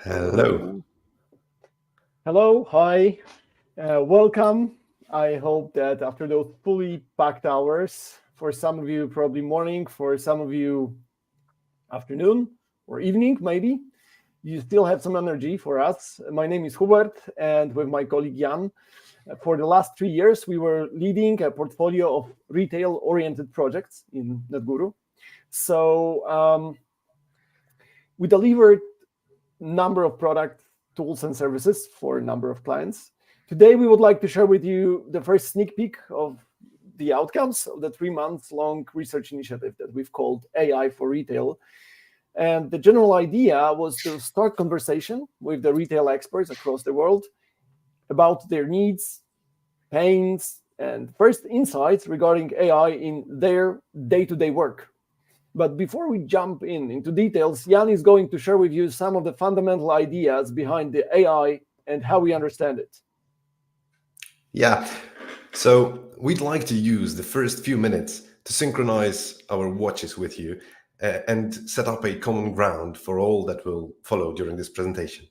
Hello. Hello. Hi. Welcome. I hope that after those fully packed hours, for some of you probably morning, for some of you afternoon or evening maybe, you still have some energy for us. My name is Hubert, and with my colleague Jan, for the last 3 years, we were leading a portfolio of retail-oriented projects in NetGuru. So we delivered number of product tools and services for a number of clients. Today, we would like to share with you the first sneak peek of the outcomes of the 3 months long research initiative that we've called AI for Retail. And the general idea was to start conversation with the retail experts across the world about their needs, pains, and first insights regarding AI in their day-to-day work. But before we jump into details, Jan is going to share with you some of the fundamental ideas behind the AI and how we understand it. Yeah, so we'd like to use the first few minutes to synchronize our watches with you and set up a common ground for all that will follow during this presentation.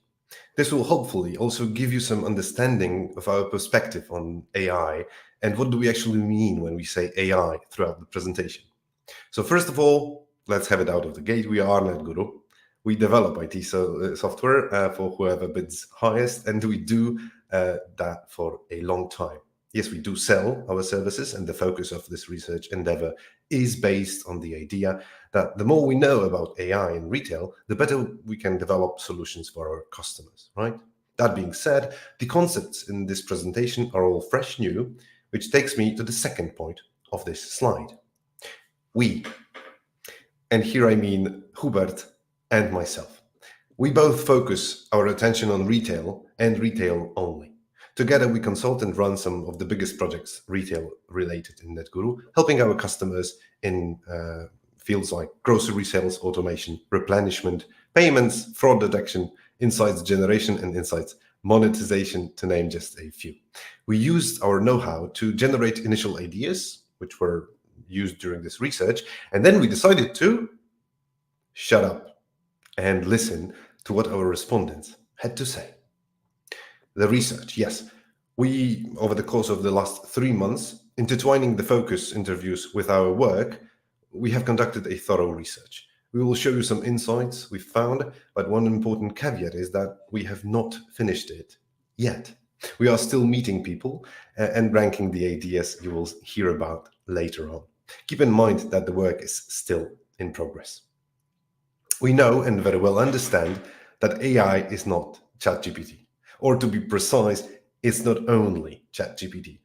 This will hopefully also give you some understanding of our perspective on AI and what do we actually mean when we say AI throughout the presentation. So first of all, let's have it out of the gate. We are NetGuru. We develop IT software for whoever bids highest, and we do that for a long time. Yes, we do sell our services, and the focus of this research endeavor is based on the idea that the more we know about AI in retail, the better we can develop solutions for our customers, right? That being said, the concepts in this presentation are all fresh new, which takes me to the second point of this slide. We, and here I mean Hubert and myself, we both focus our attention on retail and retail only. Together, we consult and run some of the biggest projects retail related in NetGuru, helping our customers in fields like grocery sales, automation, replenishment, payments, fraud detection, insights generation, and insights monetization, to name just a few. We used our know-how to generate initial ideas, which were used during this research, and then we decided to shut up and listen to what our respondents had to say. The research, yes. We, over the course of the last 3 months, intertwining the focus interviews with our work, we have conducted a thorough research. We will show you some insights we found, but one important caveat is that we have not finished it yet. We are still meeting people and ranking the ideas you will hear about later on. Keep in mind that the work is still in progress. We know and very well understand that AI is not ChatGPT. Or to be precise, it's not only ChatGPT.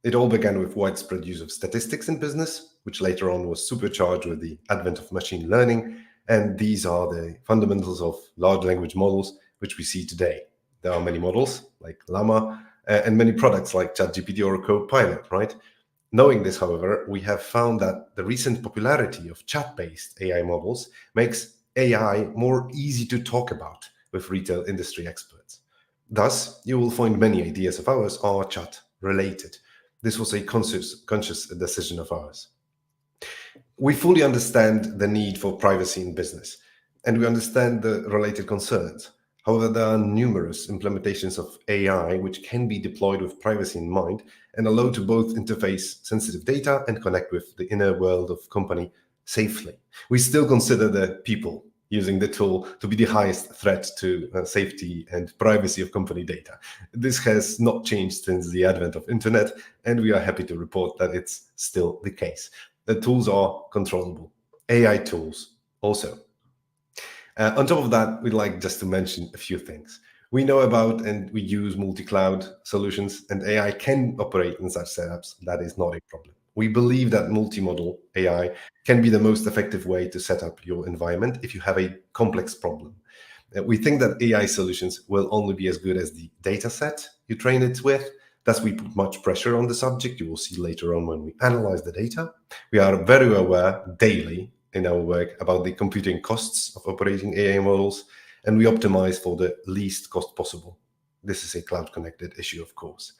It all began with widespread use of statistics in business, which later on was supercharged with the advent of machine learning. And these are the fundamentals of large language models, which we see today. There are many models like Llama and many products like ChatGPT or Copilot, right? Knowing this, however, we have found that the recent popularity of chat-based AI models makes AI more easy to talk about with retail industry experts. Thus, you will find many ideas of ours are chat related. This was a conscious decision of ours. We fully understand the need for privacy in business, and we understand the related concerns. However, there are numerous implementations of AI which can be deployed with privacy in mind and allow to both interface sensitive data and connect with the inner world of company safely. We still consider the people using the tool to be the highest threat to safety and privacy of company data. This has not changed since the advent of internet, and we are happy to report that it's still the case. The tools are controllable. AI tools also. On top of that, we'd like just to mention a few things. We know about and we use multi-cloud solutions, and AI can operate in such setups. That is not a problem. We believe that multi-model AI can be the most effective way to set up your environment if you have a complex problem. We think that AI solutions will only be as good as the data set you train it with. Thus, we put much pressure on the subject. You will see later on when we analyze the data. We are very aware daily in our work about the computing costs of operating AI models, and we optimize for the least cost possible. This is a cloud-connected issue, of course.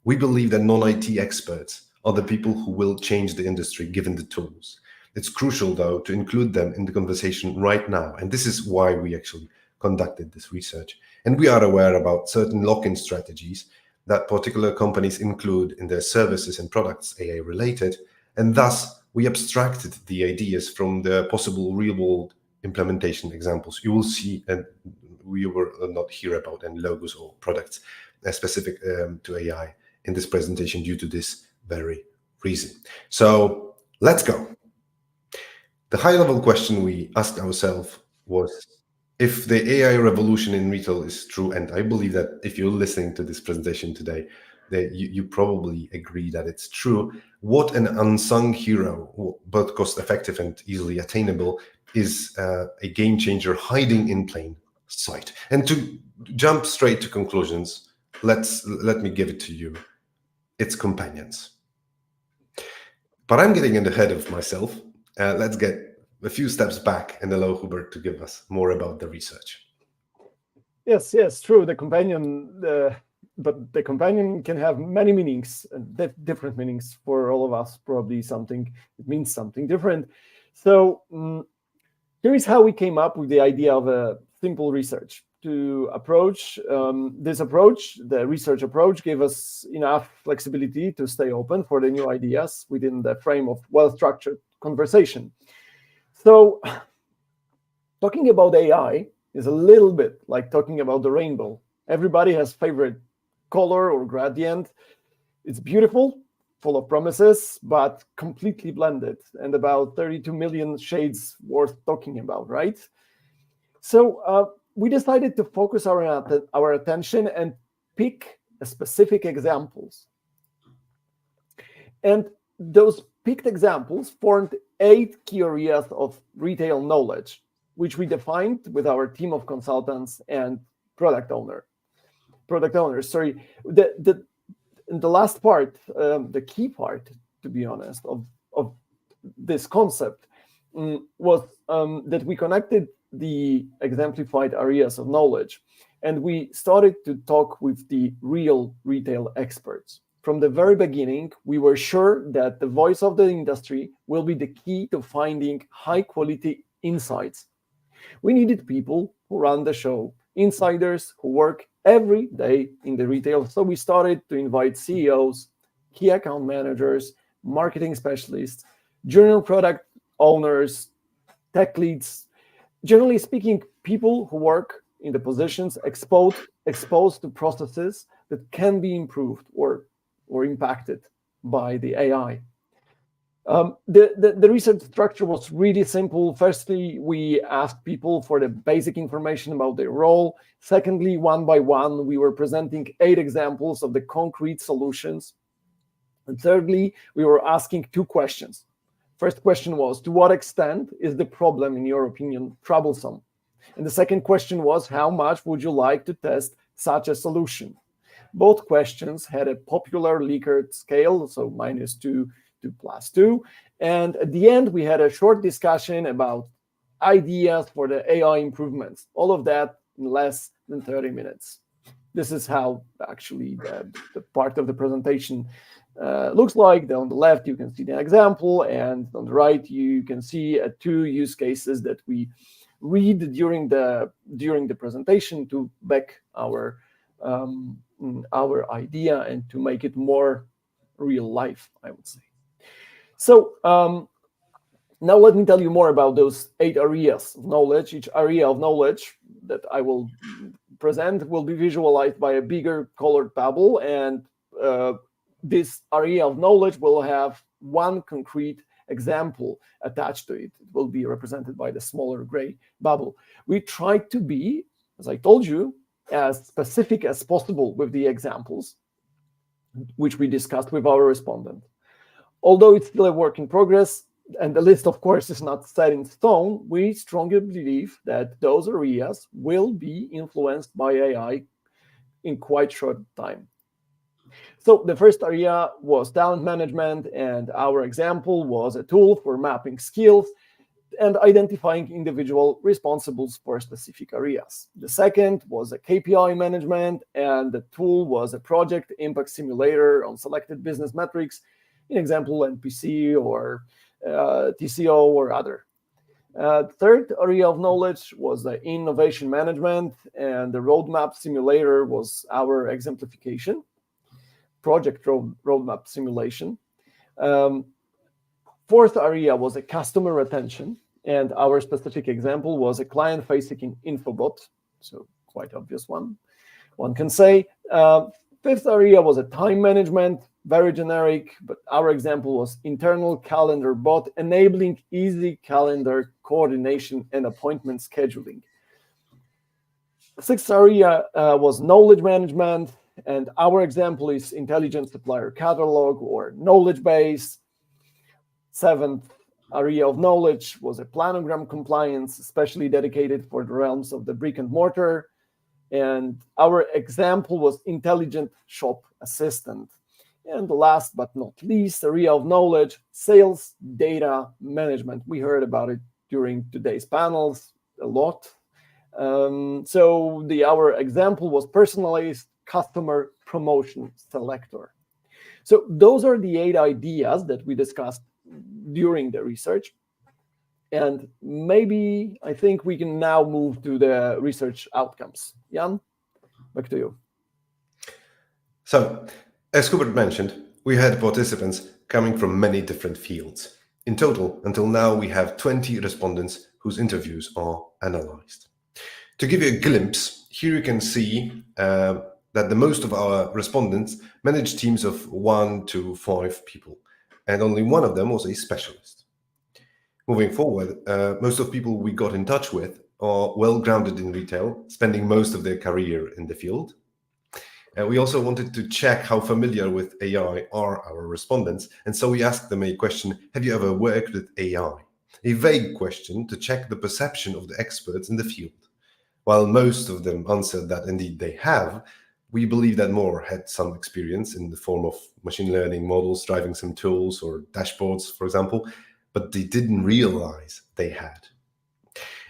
We believe that non-IT experts are the people who will change the industry given the tools. It's crucial, though, to include them in the conversation right now, and this is why we actually conducted this research. And we are aware about certain lock-in strategies that particular companies include in their services and products AI-related, and thus we abstracted the ideas from the possible real-world implementation examples. You will see, and we will not hear about any logos or products specific to AI in this presentation due to this very reason. So let's go. The high-level question we asked ourselves was, if the AI revolution in retail is true, and I believe that if you're listening to this presentation today, that you probably agree that it's true, what an unsung hero, both cost-effective and easily attainable, is a game changer hiding in plain sight. And to jump straight to conclusions, let me give it to you. It's companions. But I'm getting in the head of myself. Let's get a few steps back and allow Hubert to give us more about the research. Yes, true. The companion, but the companion can have many meanings, different meanings for all of us. Probably it means something different. So here is how we came up with the idea of a simple research. To approach this approach, the research approach gave us enough flexibility to stay open for the new ideas within the frame of well-structured conversation. So talking about AI is a little bit like talking about the rainbow. Everybody has favorite color or gradient. It's beautiful, full of promises, but completely blended, and about 32 million shades worth talking about, right? So we decided to focus our attention and pick specific examples. And those picked examples formed 8 key areas of retail knowledge, which we defined with our team of consultants and product owners. Sorry, the last part, the key part, to be honest, of this concept was that we connected the exemplified areas of knowledge, and we started to talk with the real retail experts. From the very beginning, we were sure that the voice of the industry will be the key to finding high-quality insights. We needed people who run the show, insiders who work every day in the retail. So we started to invite CEOs, key account managers, marketing specialists, general product owners, tech leads. Generally speaking, people who work in the positions exposed to processes that can be improved or impacted by the AI. The research structure was really simple. Firstly, we asked people for the basic information about their role. Secondly, one by one, we were presenting 8 examples of the concrete solutions. And thirdly, we were asking 2 questions. First question was, to what extent is the problem, in your opinion, troublesome? And the second question was, how much would you like to test such a solution? Both questions had a popular Likert scale, so -2 to +2. And at the end, we had a short discussion about ideas for the AI improvements. All of that in less than 30 minutes. This is how actually the part of the presentation looks like. On the left, you can see the example, and on the right, you can see 2 use cases that we read during the presentation to back our idea and to make it more real life, I would say. So now let me tell you more about those 8 areas of knowledge. Each area of knowledge that I will present will be visualized by a bigger colored bubble, and this area of knowledge will have one concrete example attached to it. It will be represented by the smaller gray bubble. We try to be, as I told you, as specific as possible with the examples, which we discussed with our respondent. Although it's still a work in progress, and the list, of course, is not set in stone, we strongly believe that those areas will be influenced by AI in quite short time. So the first area was talent management, and our example was a tool for mapping skills and identifying individual responsibles for specific areas. The second was a KPI management, and the tool was a project impact simulator on selected business metrics, in example, NPC or TCO or other. Third area of knowledge was the innovation management, and the roadmap simulator was our exemplification, project roadmap simulation. Fourth area was a customer retention, and our specific example was a client-facing infobot, so quite obvious one can say. Fifth area was a time management, very generic, but our example was internal calendar bot, enabling easy calendar coordination and appointment scheduling. Sixth area was knowledge management, and our example is intelligent supplier catalog or knowledge base. Seventh area of knowledge was a planogram compliance, especially dedicated for the realms of the brick and mortar. And our example was intelligent shop assistant. And the last but not least area of knowledge, sales data management. We heard about it during today's panels a lot. So our example was personalized customer promotion selector. So those are the 8 ideas that we discussed during the research. And maybe I think we can now move to the research outcomes. Jan, back to you. So, as Hubert mentioned, we had participants coming from many different fields. In total, until now, we have 20 respondents whose interviews are analyzed. To give you a glimpse, here you can see that the most of our respondents managed teams of 1 to 5 people, and only one of them was a specialist. Moving forward, most of people we got in touch with are well-grounded in retail, spending most of their career in the field. We also wanted to check how familiar with AI are our respondents, and so we asked them a question: have you ever worked with AI? A vague question to check the perception of the experts in the field. While most of them answered that indeed they have, we believe that more had some experience in the form of machine learning models driving some tools or dashboards, for example, but they didn't realize they had.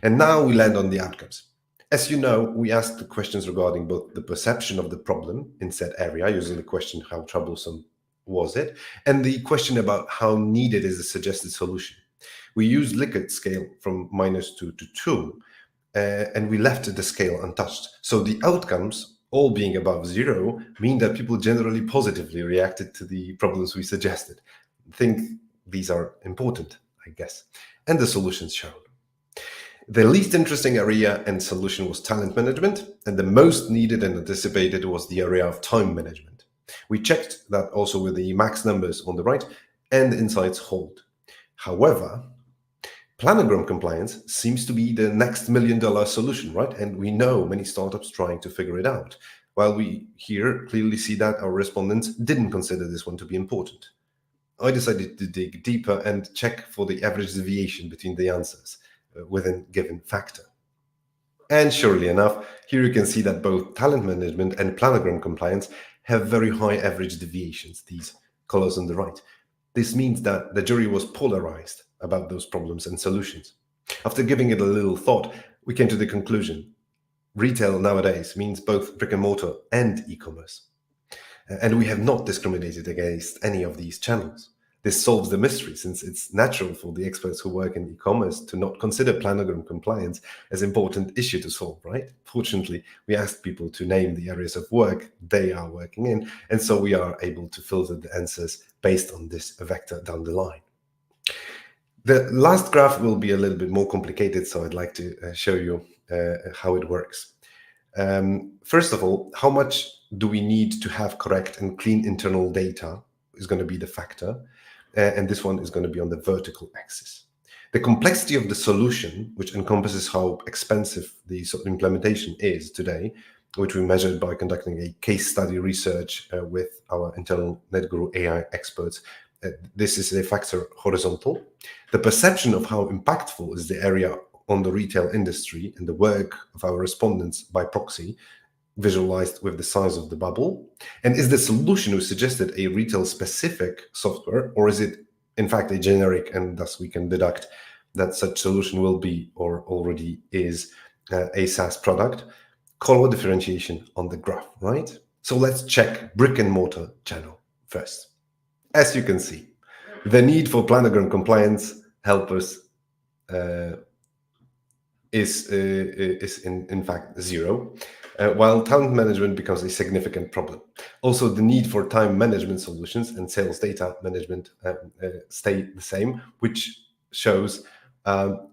And now we land on the outcomes. As you know, we asked the questions regarding both the perception of the problem in said area, using the question, how troublesome was it? And the question about how needed is a suggested solution. We used Likert scale from -2 to 2, and we left the scale untouched. So the outcomes, all being above 0, mean that people generally positively reacted to the problems we suggested. I think these are important, I guess, and the solutions shown. The least interesting area and solution was talent management, and the most needed and anticipated was the area of time management. We checked that also with the max numbers on the right, and the insights hold. However, planogram compliance seems to be the next $1 million solution, right? And we know many startups trying to figure it out, while we here clearly see that our respondents didn't consider this one to be important. I decided to dig deeper and check for the average deviation between the answers within given factor. And surely enough, here you can see that both talent management and planogram compliance have very high average deviations, these colors on the right. This means that the jury was polarized about those problems and solutions. After giving it a little thought, we came to the conclusion: retail nowadays means both brick and mortar and e-commerce. And we have not discriminated against any of these channels. This solves the mystery, since it's natural for the experts who work in e-commerce to not consider planogram compliance as an important issue to solve, right? Fortunately, we asked people to name the areas of work they are working in, and so we are able to filter the answers based on this vector down the line. The last graph will be a little bit more complicated, so I'd like to show you how it works. First of all, how much do we need to have correct and clean internal data is going to be the factor, and this one is going to be on the vertical axis. The complexity of the solution, which encompasses how expensive the implementation is today, which we measured by conducting a case study research with our internal NetGuru AI experts. This is a factor horizontal. The perception of how impactful is the area on the retail industry and the work of our respondents by proxy, visualized with the size of the bubble. And is the solution we suggested a retail specific software, or is it in fact a generic, and thus we can deduct that such solution will be or already is a SaaS product? Color differentiation on the graph, right? So let's check brick and mortar channel first. As you can see, the need for planogram compliance helpers is in fact zero, while talent management becomes a significant problem. Also, the need for time management solutions and sales data management stay the same, which shows that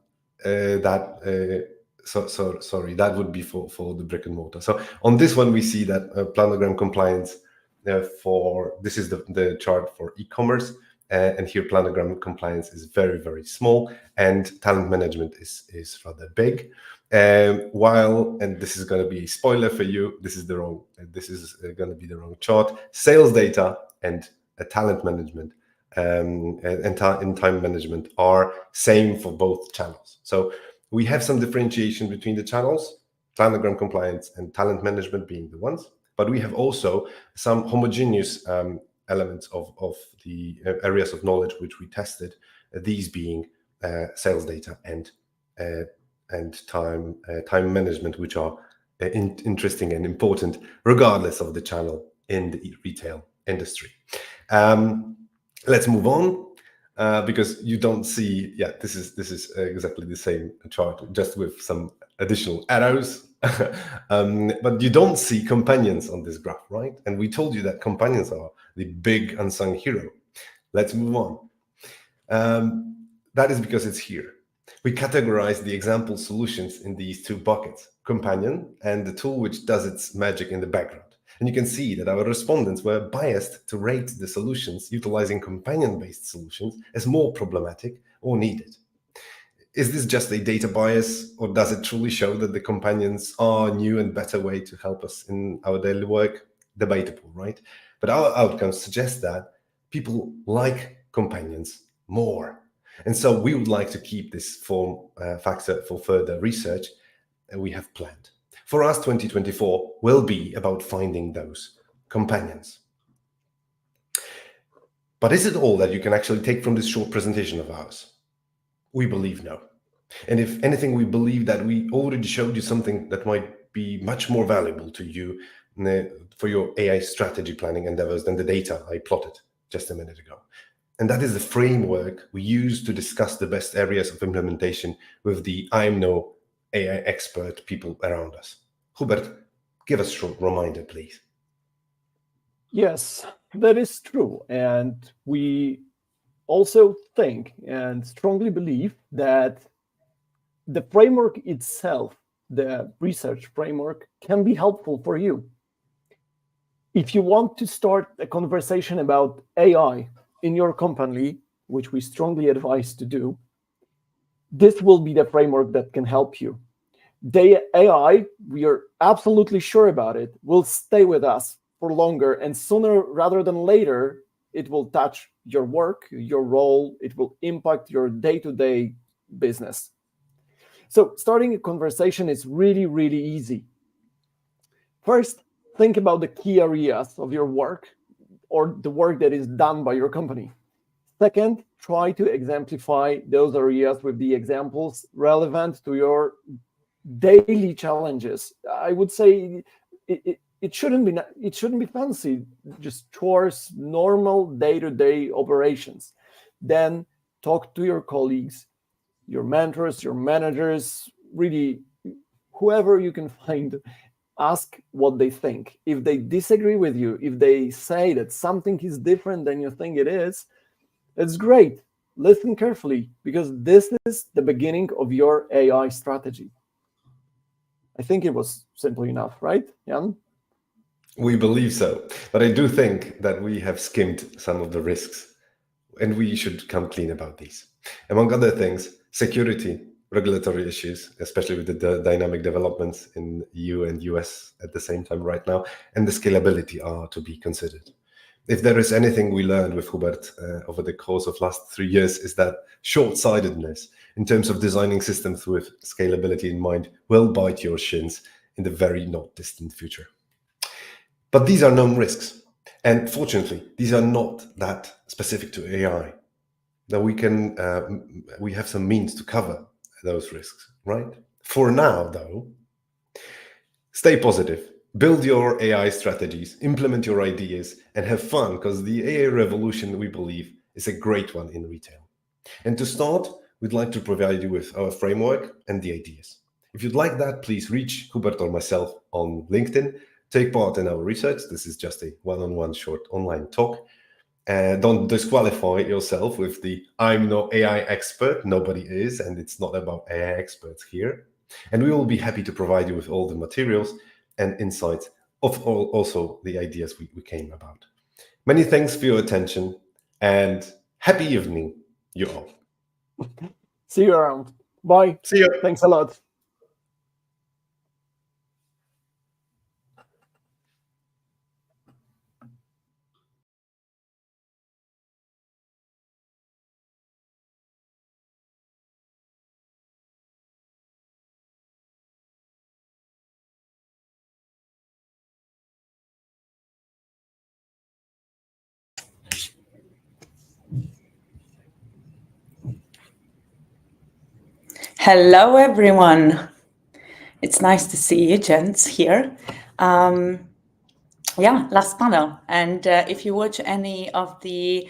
that would be for the brick and mortar. So on this one, we see that planogram compliance this is the chart for e-commerce, and here planogram compliance is very, very small, and talent management is rather big. And this is going to be a spoiler for you, this is going to be the wrong chart. Sales data and talent management and time management are same for both channels. So we have some differentiation between the channels, planogram compliance and talent management being the ones, but we have also some homogeneous elements of the areas of knowledge which we tested, these being sales data and time management, which are interesting and important regardless of the channel in the retail industry. Let's move on. Because you don't see, this is exactly the same chart, just with some additional arrows. But you don't see companions on this graph, right? And we told you that companions are the big unsung hero. Let's move on. That is because it's here. We categorize the example solutions in these two buckets, companion and the tool which does its magic in the background. And you can see that our respondents were biased to rate the solutions utilizing companion-based solutions as more problematic or needed. Is this just a data bias, or does it truly show that the companions are a new and better way to help us in our daily work? Debatable, right? But our outcomes suggest that people like companions more. And so we would like to keep this form factor for further research we have planned. For us, 2024 will be about finding those companions. But is it all that you can actually take from this short presentation of ours? We believe no. And if anything, we believe that we already showed you something that might be much more valuable to you for your AI strategy planning endeavors than the data I plotted just a minute ago. And that is the framework we use to discuss the best areas of implementation with the I'm no AI expert people around us. Hubert, give us a short reminder, please. Yes, that is true. And we also think and strongly believe that the framework itself, the research framework, can be helpful for you. If you want to start a conversation about AI in your company, which we strongly advise to do, this will be the framework that can help you. The AI, we are absolutely sure about it, will stay with us for longer, and sooner rather than later, it will touch your work, your role, it will impact your day-to-day business. So starting a conversation is really, really easy. First, think about the key areas of your work or the work that is done by your company. Second, try to exemplify those areas with the examples relevant to your daily challenges. I would say it shouldn't be fancy, just chores, normal day-to-day operations. Then talk to your colleagues, your mentors, your managers, really whoever you can find. Ask what they think. If they disagree with you, if they say that something is different than you think it is, it's great. Listen carefully, because this is the beginning of your AI strategy. I think it was simple enough, right, Jan? We believe so, but I do think that we have skimmed some of the risks, and we should come clean about these. Among other things, security, regulatory issues, especially with the dynamic developments in EU and US at the same time right now, and the scalability are to be considered. If there is anything we learned with Hubert over the course of last 3 years, is that short-sightedness in terms of designing systems with scalability in mind will bite your shins in the very not distant future. But these are known risks. And fortunately, these are not that specific to AI. Now we have some means to cover those risks, right? For now, though, stay positive. Build your AI strategies, implement your ideas, and have fun, because the AI revolution, we believe, is a great one in retail. And to start, we'd like to provide you with our framework and the ideas. If you'd like that, please reach Hubert or myself on LinkedIn. Take part in our research. This is just a one-on-one short online talk. Don't disqualify yourself with the "I'm no AI expert." Nobody is, and it's not about AI experts here. And we will be happy to provide you with all the materials and insights of also the ideas we came about. Many thanks for your attention, and happy evening, you all. See you around. Bye. See you. Thanks a lot. Hello, everyone. It's nice to see you, gents, here. Yeah, last panel. And if you watch any of the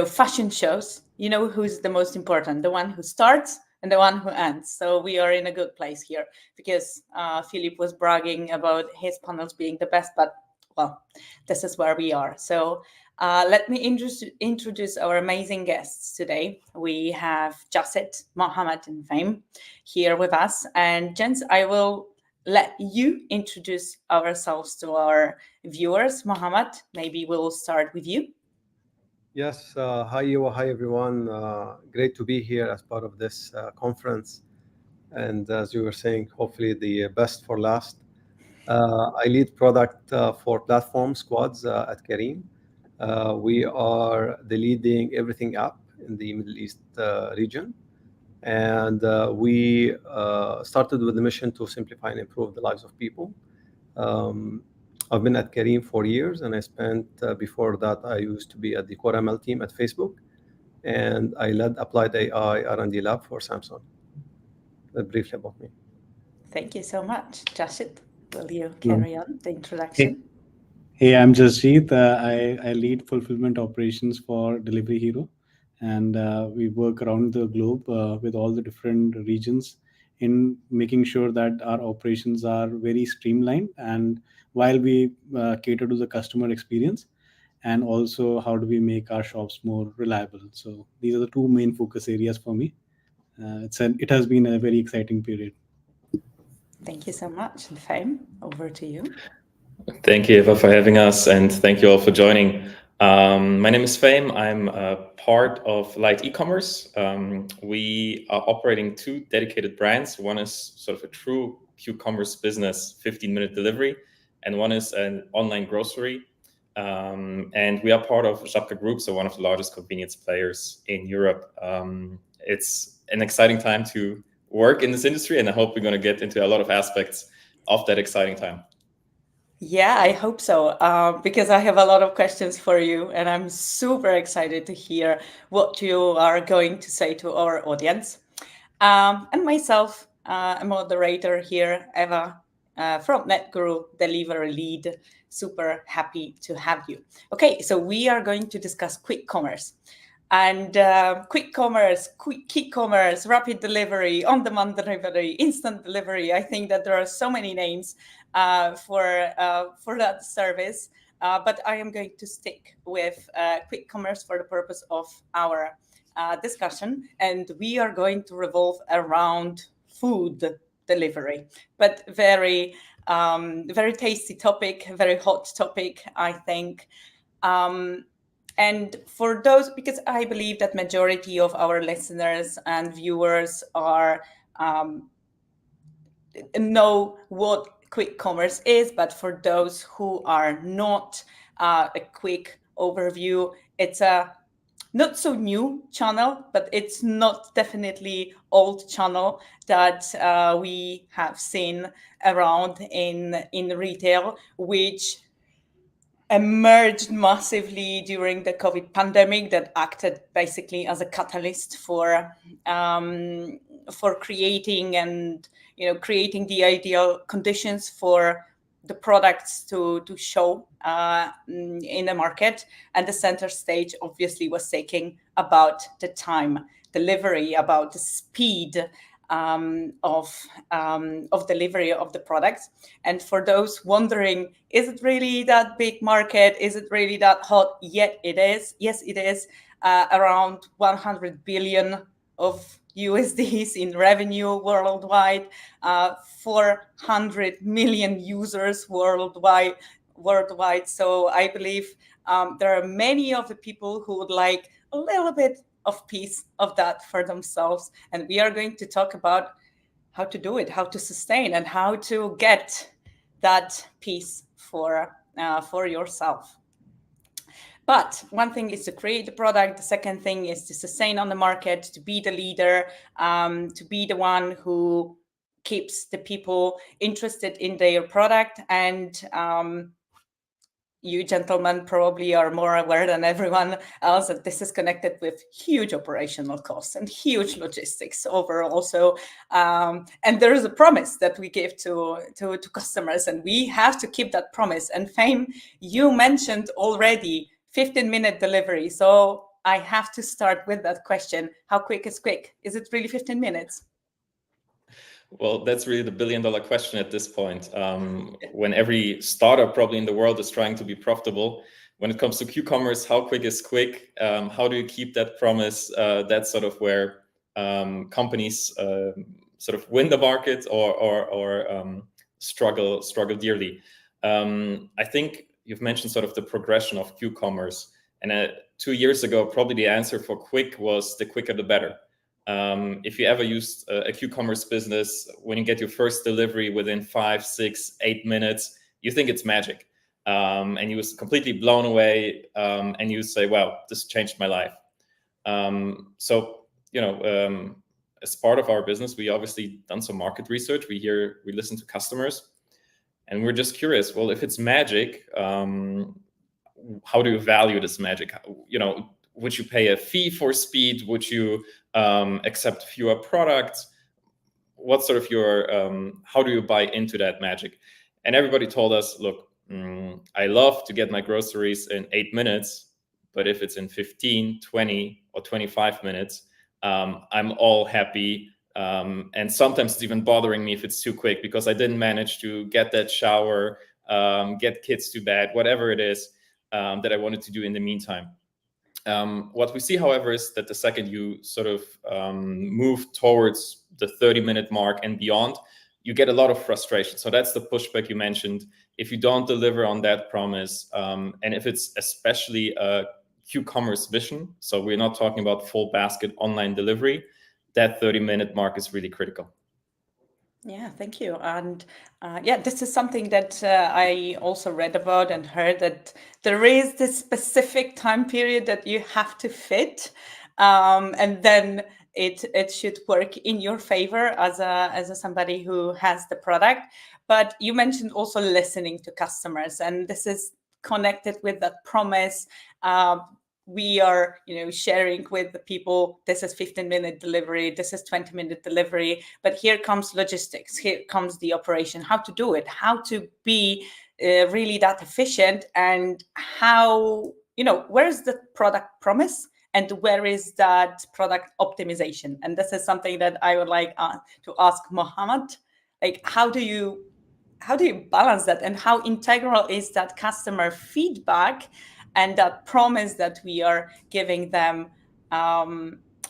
fashion shows, you know who's the most important, the one who starts and the one who ends. So we are in a good place here, because Philip was bragging about his panels being the best, but well, this is where we are. So let me introduce our amazing guests today. We have Jacet, Mohammed, and Fame here with us. And gents, I will let you introduce ourselves to our viewers. Mohammed, maybe we'll start with you. Yes, hi Ewa, hi everyone. Great to be here as part of this conference. And as you were saying, hopefully the best for last. I lead product for platform squads at Careem. We are the leading everything app in the Middle East region. And we started with the mission to simplify and improve the lives of people. I've been at Careem for years, and I spent, before that, I used to be at the Core ML team at Facebook, and I led Applied AI R&D lab for Samsung. Briefly about me. Thank you so much. Jashid, will you carry on the introduction? Hey, I'm Jasjeet. I lead fulfillment operations for Delivery Hero, and we work around the globe with all the different regions in making sure that our operations are very streamlined, and while we cater to the customer experience, and also how do we make our shops more reliable. So these are the two main focus areas for me. It has been a very exciting period. Thank you so much. And Fame, over to you. Thank you, Eva, for having us, and thank you all for joining. My name is Fame. I'm a part of Light E-commerce. We are operating two dedicated brands. One is sort of a true Q-commerce business, 15-minute delivery, and one is an online grocery. And we are part of OLX Group, so one of the largest convenience players in Europe. It's an exciting time to work in this industry, and I hope we're going to get into a lot of aspects of that exciting time. Yeah, I hope so, because I have a lot of questions for you, and I'm super excited to hear what you are going to say to our audience. And myself, a moderator here, Eva, from NetGuru, delivery lead. Super happy to have you. Okay, so we are going to discuss quick commerce. And quick commerce, quick e-commerce, rapid delivery, on-demand delivery, instant delivery. I think that there are so many names for that service, but I am going to stick with quick commerce for the purpose of our discussion, and we are going to revolve around food delivery, but very tasty topic, very hot topic, I think. And for those, because I believe that majority of our listeners and viewers are know what quick commerce is, but for those who are not, a quick overview. It's a not so new channel, but it's not definitely old channel that we have seen around in retail, which emerged massively during the COVID pandemic, that acted basically as a catalyst for creating and creating the ideal conditions for the products to show in the market. And the center stage obviously was taking about the time delivery, about the speed of delivery of the products. And for those wondering, is it really that big market? Is it really that hot? Yet it is. Yes, it is. Around 100 billion of USDs in revenue worldwide, 400 million users worldwide. So I believe there are many of the people who would like a little bit of piece of that for themselves. And we are going to talk about how to do it, how to sustain, and how to get that piece for yourself. But one thing is to create the product. The second thing is to sustain on the market, to be the leader, to be the one who keeps the people interested in their product. And you gentlemen probably are more aware than everyone else that this is connected with huge operational costs and huge logistics overall. So, and there is a promise that we give to customers, and we have to keep that promise. And Fame, you mentioned already 15-minute delivery. So I have to start with that question. How quick is quick? Is it really 15 minutes? Well, that's really the billion-dollar question at this point. When every startup probably in the world is trying to be profitable, when it comes to Q-commerce, how quick is quick? How do you keep that promise? That's sort of where companies sort of win the market or struggle dearly. I think you've mentioned sort of the progression of Q-commerce, and 2 years ago, probably the answer for quick was the quicker the better. If you ever used a Q-commerce business, when you get your first delivery within 5, 6, 8 minutes, you think it's magic. And you was completely blown away, and you say, wow, this changed my life. So, as part of our business, we obviously done some market research. We listen to customers, and we're just curious, well, if it's magic, how do you value this magic? Would you pay a fee for speed? Would you accept fewer products? What's sort of your, how do you buy into that magic? And everybody told us, look, I love to get my groceries in 8 minutes, but if it's in 15, 20, or 25 minutes, I'm all happy. And sometimes it's even bothering me if it's too quick because I didn't manage to get that shower, get kids to bed, whatever it is that I wanted to do in the meantime. What we see, however, is that the second you sort of move towards the 30-minute mark and beyond, you get a lot of frustration. So that's the pushback you mentioned. If you don't deliver on that promise, and if it's especially a Q-commerce vision, so we're not talking about full basket online delivery, that 30-minute mark is really critical. Yeah, thank you. And yeah, this is something that I also read about and heard, that there is this specific time period that you have to fit, and then it should work in your favor as somebody who has the product. But you mentioned also listening to customers, and this is connected with that promise. We are, sharing with the people, this is 15-minute delivery, this is 20-minute delivery, but here comes logistics, here comes the operation, how to do it, how to be really that efficient, and how, where is the product promise and where is that product optimization? And this is something that I would like to ask Mohammed, like, how do you balance that, and how integral is that customer feedback and that promise that we are giving them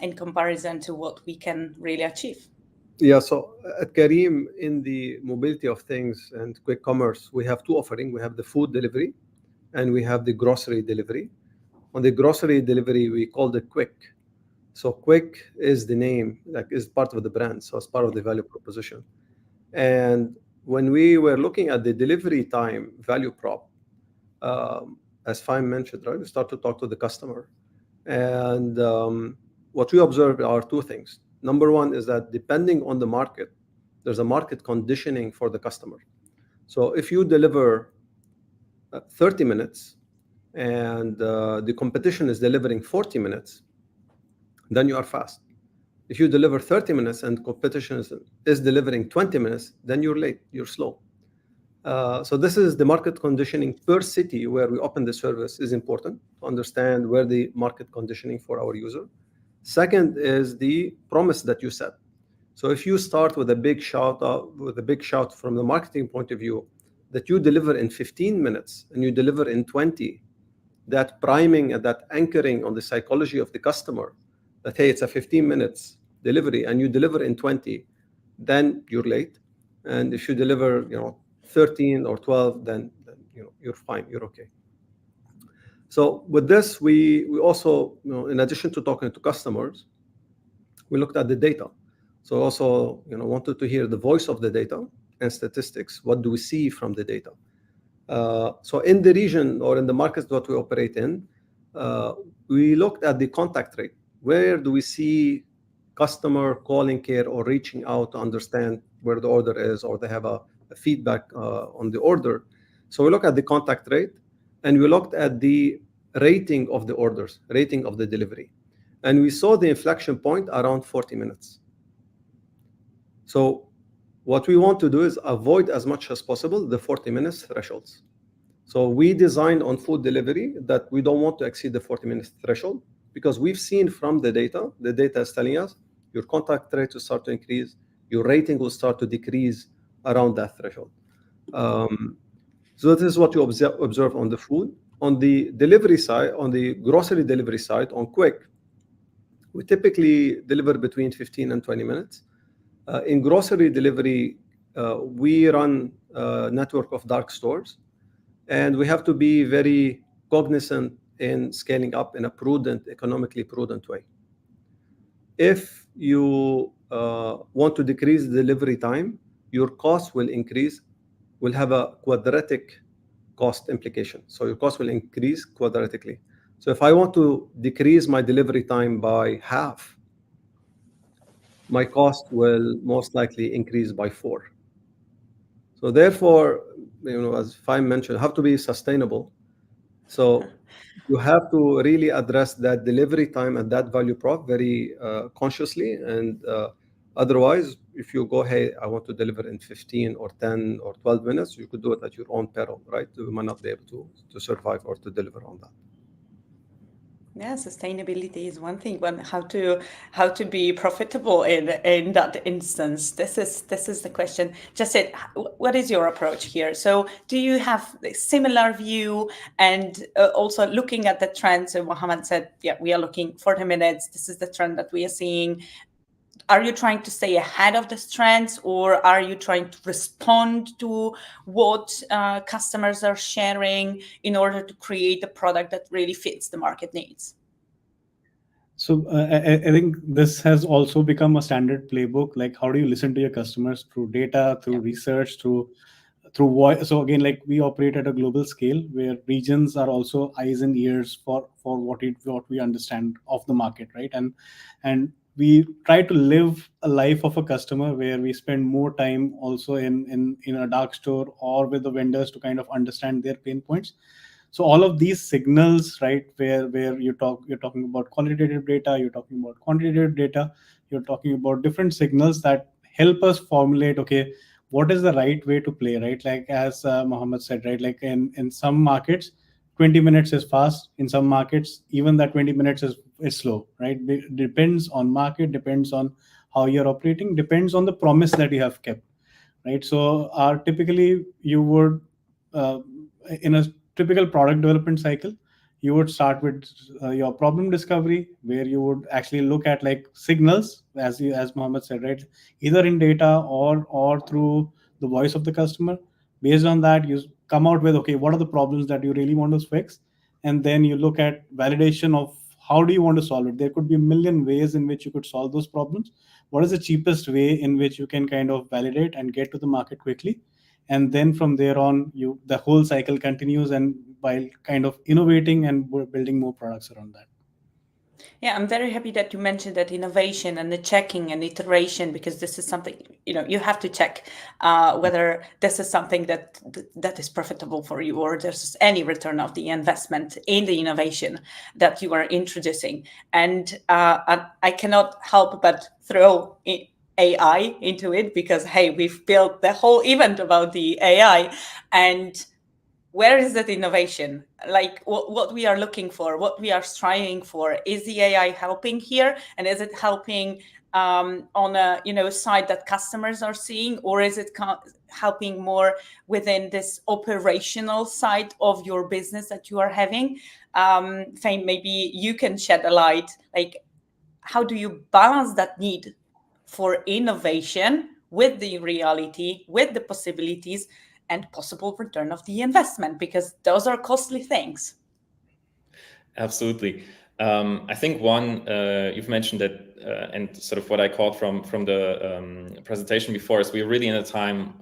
in comparison to what we can really achieve? Yeah, so at Careem, in the mobility of things and quick commerce, we have two offerings. We have the food delivery and we have the grocery delivery. On the grocery delivery, we call it quick. So quick is the name, like is part of the brand, so it's part of the value proposition. And when we were looking at the delivery time value prop, as Fine mentioned, right, we start to talk to the customer. And what we observed are two things. Number one is that depending on the market, there's a market conditioning for the customer. So if you deliver 30 minutes and the competition is delivering 40 minutes, then you are fast. If you deliver 30 minutes and competition is delivering 20 minutes, then you're late, you're slow. So this is the market conditioning per city where we open the service is important to understand where the market conditioning for our user. Second is the promise that you set. So if you start with a big shout from the marketing point of view that you deliver in 15 minutes and you deliver in 20, that priming and that anchoring on the psychology of the customer that, hey, it's a 15 minutes delivery and you deliver in 20, then you're late. And if you deliver, 13 or 12, then you're fine, you're okay. So with this, we also, in addition to talking to customers, we looked at the data. So also, wanted to hear the voice of the data and statistics. What do we see from the data? So in the region or in the markets that we operate in, we looked at the contact rate. Where do we see customer calling care or reaching out to understand where the order is, or they have a feedback on the order? So we look at the contact rate, and we looked at the rating of the orders, rating of the delivery. And we saw the inflection point around 40 minutes. So what we want to do is avoid as much as possible the 40 minutes thresholds. So we designed on food delivery that we don't want to exceed the 40 minutes threshold, because we've seen from the data is telling us your contact rate will start to increase, your rating will start to decrease around that threshold. So this is what you observe on the food. On the delivery side, on the grocery delivery side, on quick, we typically deliver between 15 and 20 minutes. In grocery delivery, we run a network of dark stores, and we have to be very cognizant in scaling up in a prudent, economically prudent way. If you want to decrease the delivery time, your cost will increase, will have a quadratic cost implication. So your cost will increase quadratically. So if I want to decrease my delivery time by half, my cost will most likely increase by 4. So therefore, as Fine mentioned, you have to be sustainable. So you have to really address that delivery time and that value prop very consciously. And otherwise, if you go, hey, I want to deliver in 15 or 10 or 12 minutes, you could do it at your own peril, right? You might not be able to survive or to deliver on that. Yeah, sustainability is one thing. How to be profitable in that instance. This is the question. Just what is your approach here? So do you have a similar view, and also looking at the trends? So Mohammed said, yeah, we are looking 40 minutes. This is the trend that we are seeing. Are you trying to stay ahead of this trends, or are you trying to respond to what customers are sharing in order to create a product that really fits the market needs? So I think this has also become a standard playbook. Like, how do you listen to your customers? Through data, through research, through voice. So again, like, we operate at a global scale where regions are also eyes and ears for what we understand of the market, right? And we try to live a life of a customer where we spend more time also in a dark store or with the vendors to kind of understand their pain points. So all of these signals, right, where you're talking about qualitative data, you're talking about quantitative data, you're talking about different signals that help us formulate, okay, what is the right way to play, right? Like as Mohammed said, right, like in some markets 20 minutes is fast, in some markets even that 20 minutes is slow, right? Depends on market, depends on how you're operating, depends on the promise that you have kept, right? So typically you would in a typical product development cycle, you would start with your problem discovery, where you would actually look at like signals, as Mohammed said, right, either in data or through the voice of the customer. Based on that, you come out with, okay, what are the problems that you really want to fix, and then you look at validation of how do you want to solve it. There could be a million ways in which you could solve those problems. What is the cheapest way in which you can kind of validate and get to the market quickly? And then from there on, the whole cycle continues, and while kind of innovating and building more products around that. Yeah, I'm very happy that you mentioned that innovation and the checking and iteration, because this is something, you have to check whether this is something that is profitable for you, or there's any return of the investment in the innovation that you are introducing. And I cannot help but throw AI into it, because, hey, we've built the whole event about the AI, and where is that innovation? Like what we are looking for, what we are striving for, is the AI helping here, and is it helping on a side that customers are seeing, or is it helping more within this operational side of your business that you are having? Fane, maybe you can shed a light, like how do you balance that need for innovation with the reality, with the possibilities and possible return of the investment, because those are costly things. Absolutely. I think one, you've mentioned that, and sort of what I caught from the presentation before, is we're really in a time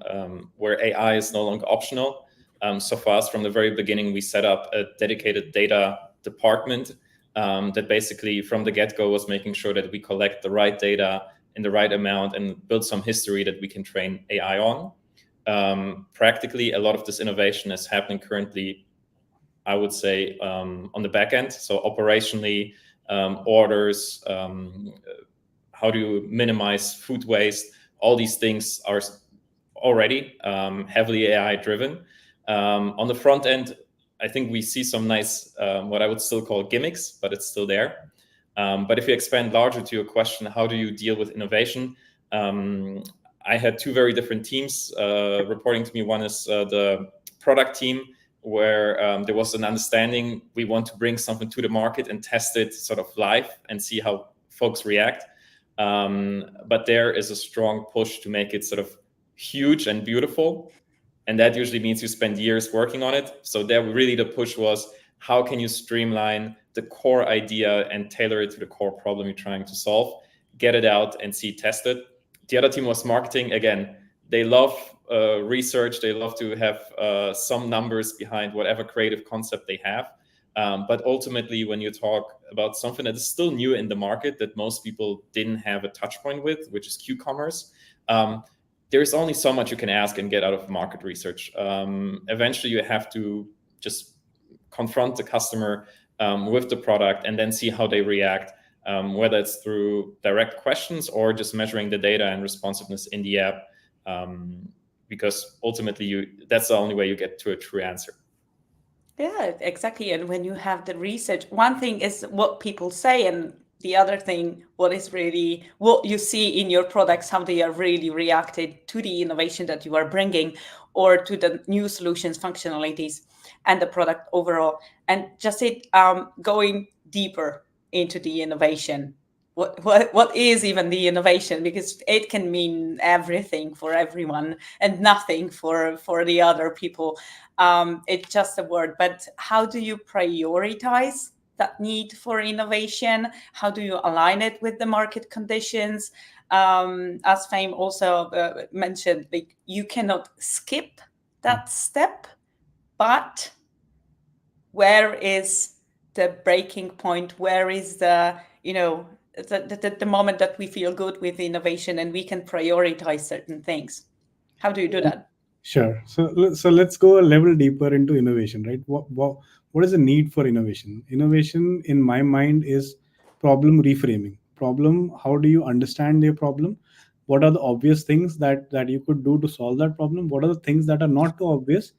where AI is no longer optional. So for us, from the very beginning, we set up a dedicated data department that basically from the get-go was making sure that we collect the right data in the right amount and build some history that we can train AI on. Practically, a lot of this innovation is happening currently, I would say, on the back end. So operationally, orders, how do you minimize food waste? All these things are already heavily AI driven. On the front end, I think we see some nice, what I would still call gimmicks, but it's still there. But if you expand larger to your question, how do you deal with innovation? I had two very different teams reporting to me. One is the product team, where there was an understanding we want to bring something to the market and test it sort of live and see how folks react. But there is a strong push to make it sort of huge and beautiful. And that usually means you spend years working on it. So there really the push was, how can you streamline the core idea and tailor it to the core problem you're trying to solve, get it out and see test it. The other team was marketing. Again, they love research. They love to have some numbers behind whatever creative concept they have. But ultimately, when you talk about something that is still new in the market that most people didn't have a touch point with, which is Q-commerce, there's only so much you can ask and get out of market research. Eventually, you have to just confront the customer with the product and then see how they react. Whether it's through direct questions or just measuring the data and responsiveness in the app, because ultimately that's the only way you get to a true answer. Yeah, exactly. And when you have the research, one thing is what people say, and the other thing, what is really what you see in your products, how they are really reacted to the innovation that you are bringing, or to the new solutions, functionalities, and the product overall. And just going deeper into the innovation. What is even the innovation? Because it can mean everything for everyone and nothing for the other people. It's just a word. But how do you prioritize that need for innovation? How do you align it with the market conditions? As Fame also mentioned, like, you cannot skip that step, but where is the breaking point? Where is the the moment that we feel good with innovation and we can prioritize certain things. How do you do that? Sure. So let's go a level deeper into innovation, right? What is the need for innovation? Innovation, in my mind, is problem reframing. Problem, how do you understand your problem? What are the obvious things that you could do to solve that problem? What are the things that are not too obvious?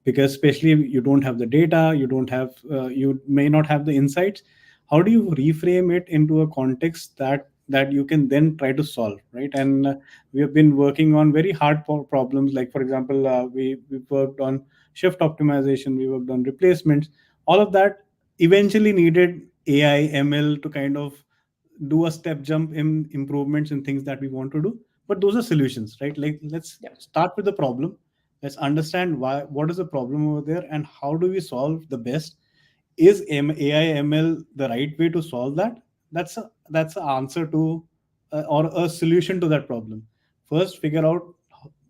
Because especially if you don't have the data, you may not have the insights. How do you reframe it into a context that you can then try to solve, right? And we have been working on very hard problems, like for example, we worked on shift optimization, we worked on replacements. All of that eventually needed AI ML to kind of do a step jump in improvements and things that we want to do. But those are solutions, right? Like, let's start with the problem. Let's understand what is the problem over there and how do we solve the best. Is AI ML the right way to solve that? That's an answer to or a solution to that problem. First, figure out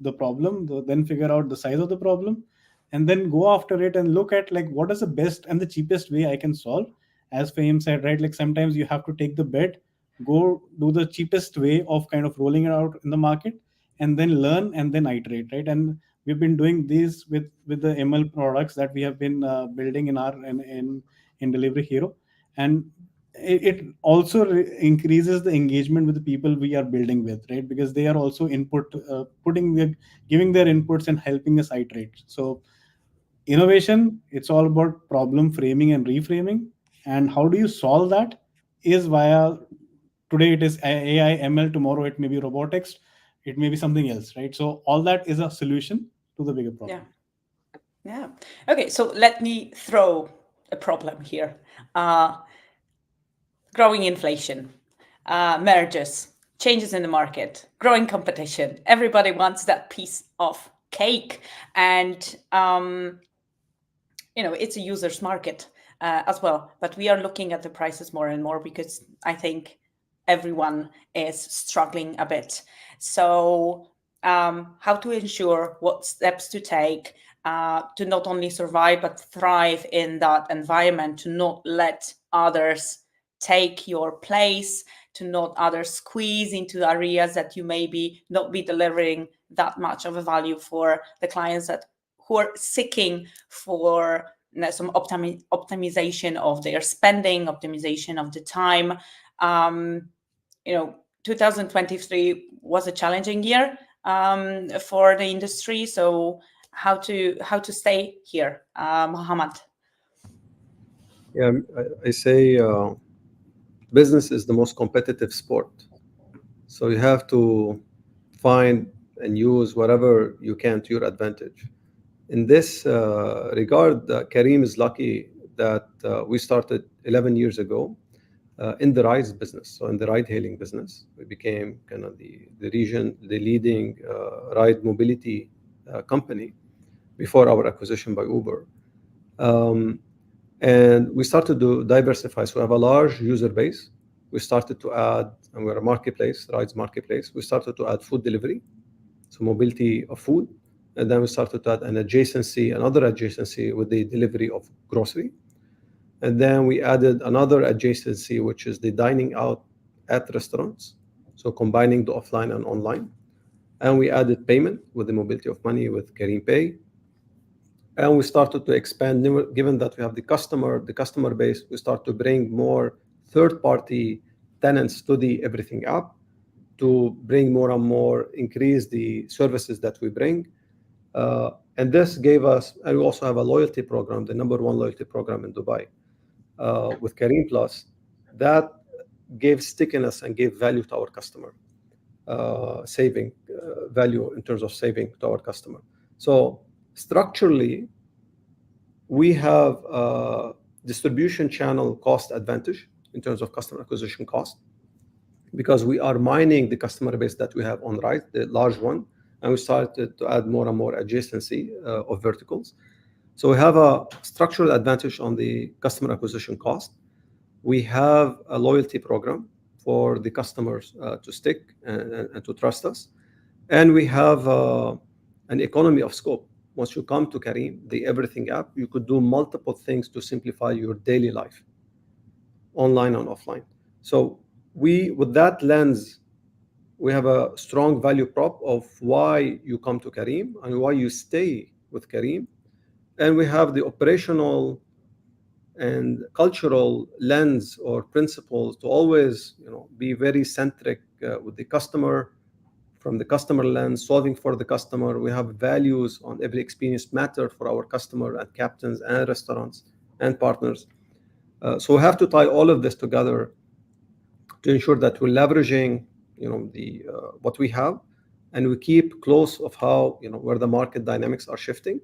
the problem, then figure out the size of the problem, and then go after it and look at like what is the best and the cheapest way I can solve. As Fahim said, right? Like sometimes you have to take the bet, go do the cheapest way of kind of rolling it out in the market, and then learn and then iterate, right? And we've been doing this with the ML products that we have been building in Delivery Hero, and it also increases the engagement with the people we are building with, right? Because they are also giving their inputs and helping us iterate. So innovation, it's all about problem framing and reframing, and how do you solve that is via, today it is AI ML, tomorrow it may be robotics, it may be something else, right? So all that is a solution to the bigger problem. Yeah. Okay, so let me throw a problem here. Growing inflation, mergers, changes in the market, growing competition. Everybody wants that piece of cake, and it's a user's market as well. But we are looking at the prices more and more because I think everyone is struggling a bit. So how to ensure what steps to take to not only survive but thrive in that environment, to not let others take your place, to not others squeeze into areas that you maybe not be delivering that much of a value for the clients who are seeking for some optimization of their spending, optimization of the time. 2023 was a challenging year for the industry. So how to stay here, Mohammed? Yeah, I say business is the most competitive sport. So you have to find and use whatever you can to your advantage. In this regard, Careem is lucky that we started 11 years ago in the rides business. So in the ride-hailing business, we became kind of the leading ride mobility company before our acquisition by Uber. And we started to diversify. So we have a large user base. We started to add, and we're a marketplace, rides marketplace. We started to add food delivery, so mobility of food. And then we started to add another adjacency with the delivery of grocery. And then we added another adjacency, which is the dining out at restaurants, so combining the offline and online. And we added payment with the mobility of money with Careem Pay. And we started to expand, given that we have the customer base, we start to bring more third-party tenants to the Everything app to bring more and more, increase the services that we bring. And this gave us, and we also have a loyalty program, the number one loyalty program in Dubai with Careem Plus, that gave stickiness and gave value to our customer, saving value in terms of saving to our customer. So structurally, we have a distribution channel cost advantage in terms of customer acquisition cost, because we are mining the customer base that we have on Ride, the large one, and we started to add more and more adjacency of verticals. So we have a structural advantage on the customer acquisition cost. We have a loyalty program for the customers to stick and to trust us. And we have an economy of scope. Once you come to Careem, the Everything app, you could do multiple things to simplify your daily life, online and offline. So with that lens, we have a strong value prop of why you come to Careem and why you stay with Careem. And we have the operational and cultural lens or principles to always, be very centric with the customer, from the customer lens, solving for the customer. We have values on every experience matter for our customer and captains and restaurants and partners. So we have to tie all of this together to ensure that we're leveraging, the what we have, and we keep close of how, where the market dynamics are shifting.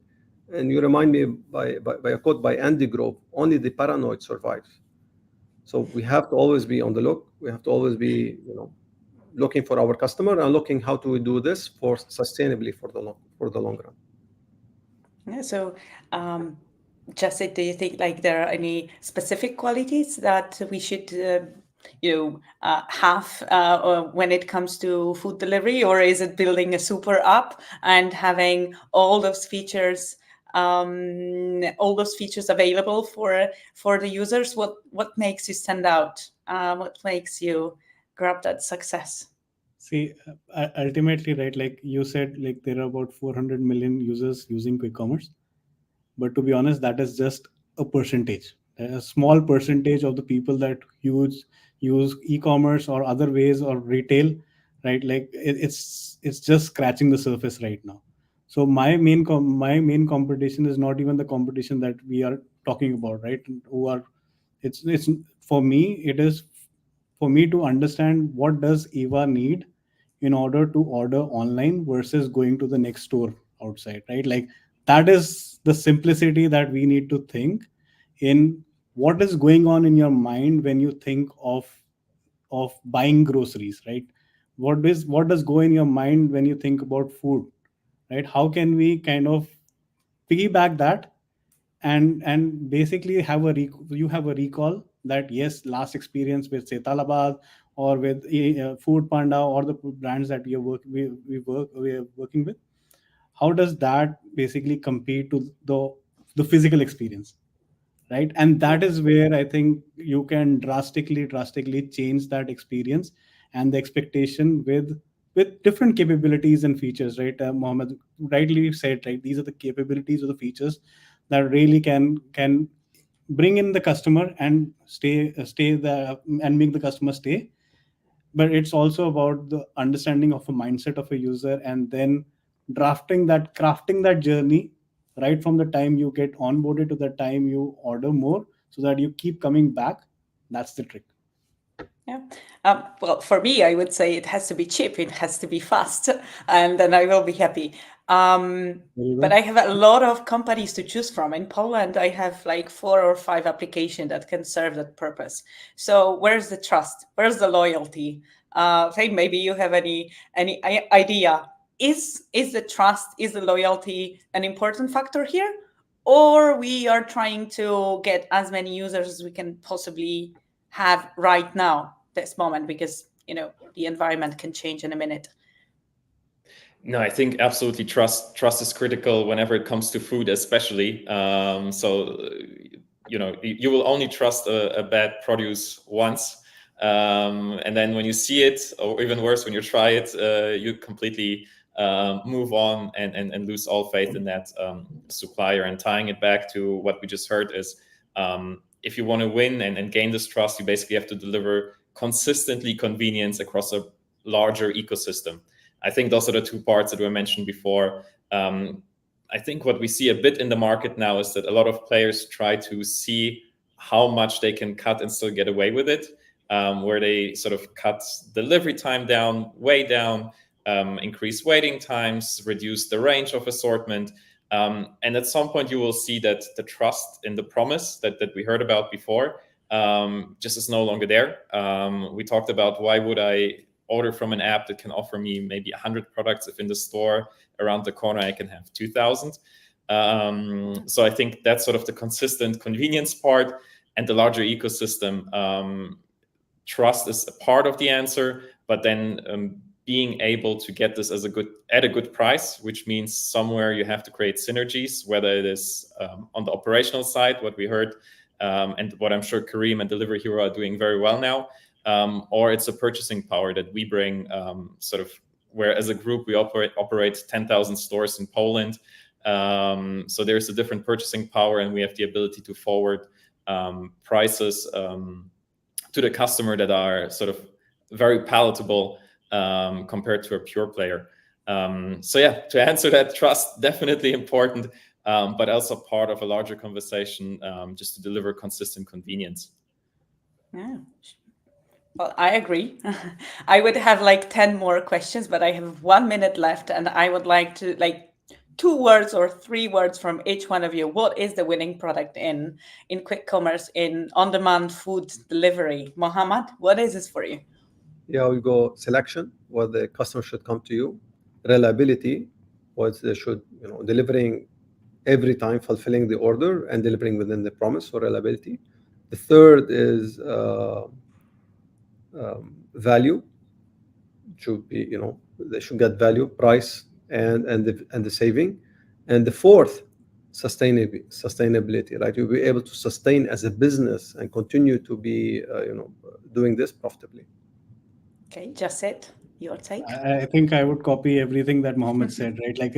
And you remind me by a quote by Andy Grove: "Only the paranoid survive." So we have to always be on the look. We have to always be, looking for our customer and looking how do we do this for sustainably for the long run. Yeah, so Jesse, do you think like there are any specific qualities that we should have when it comes to food delivery, or is it building a super app and having all those features available for the users? What makes you stand out? What makes you grab that success? See, ultimately, right, like you said, like there are about 400 million users using quick commerce. But to be honest, that is just a percentage, a small percentage of the people that use e-commerce or other ways or retail, right? Like it's just scratching the surface right now. So my main competition is not even the competition that we are talking about, right? It's for me, it is for me to understand what does Eva need in order to order online versus going to the next store outside, right? Like that is the simplicity that we need to think in. What is going on in your mind when you think of buying groceries, right? What does go in your mind when you think about food, right? How can we kind of piggyback that and basically have a recall that yes, last experience with say Talabad or with Food Panda or the brands that we are working with, how does that basically compete to the physical experience, right? And that is where I think you can drastically change that experience and the expectation with different capabilities and features, right? Mohammed rightly said, right, these are the capabilities or the features that really can bring in the customer and stay there and make the customer stay. But it's also about the understanding of a mindset of a user and then crafting that journey right from the time you get onboarded to the time you order more, so that you keep coming back. That's the trick. Yeah. Well, for me, I would say it has to be cheap, it has to be fast, and then I will be happy. But I have a lot of companies to choose from. In Poland, I have like 4 or 5 applications that can serve that purpose. So where's the trust? Where's the loyalty? Hey, maybe you have any idea. Is the trust, is the loyalty an important factor here? Or we are trying to get as many users as we can possibly have right now, this moment, because the environment can change in a minute. No, I think absolutely trust is critical whenever it comes to food, especially. You will only trust a bad produce once, and then when you see it, or even worse, when you try it, you completely move on and lose all faith in that supplier. And tying it back to what we just heard is, if you want to win and gain this trust, you basically have to deliver consistently convenience across a larger ecosystem. I think those are the 2 parts that were mentioned before. I think what we see a bit in the market now is that a lot of players try to see how much they can cut and still get away with it, where they sort of cut delivery time down, way down, increase waiting times, reduce the range of assortment. And at some point you will see that the trust in the promise that we heard about before just is no longer there. We talked about, why would I order from an app that can offer me maybe 100 products if in the store around the corner I can have 2,000. So I think that's sort of the consistent convenience part, and the larger ecosystem. Trust is a part of the answer, but then being able to get this at a good price, which means somewhere you have to create synergies, whether it is on the operational side, what we heard, and what I'm sure Careem and Delivery Hero are doing very well now. or it's a purchasing power that we bring, sort of where as a group we operate 10,000 stores in Poland. So there's a different purchasing power, and we have the ability to forward prices to the customer that are sort of very palatable compared to a pure player. So yeah, to answer that, trust definitely important, but also part of a larger conversation, just to deliver consistent convenience. Yeah. Well, I agree. I would have like 10 more questions, but I have 1 minute left, and I would like to 2 words or 3 words from each one of you. What is the winning product in quick commerce, in on-demand food delivery? Mohammed, what is this for you? Yeah, we go selection, what the customer should come to you. Reliability, what they should, delivering every time, fulfilling the order and delivering within the promise for reliability. The third is value. Should be, they should get value, price, and the saving. And the fourth, sustainability, right? You'll be able to sustain as a business and continue to be, doing this profitably. Okay, Jacet, your take. I think I would copy everything that Mohammed said, right? Like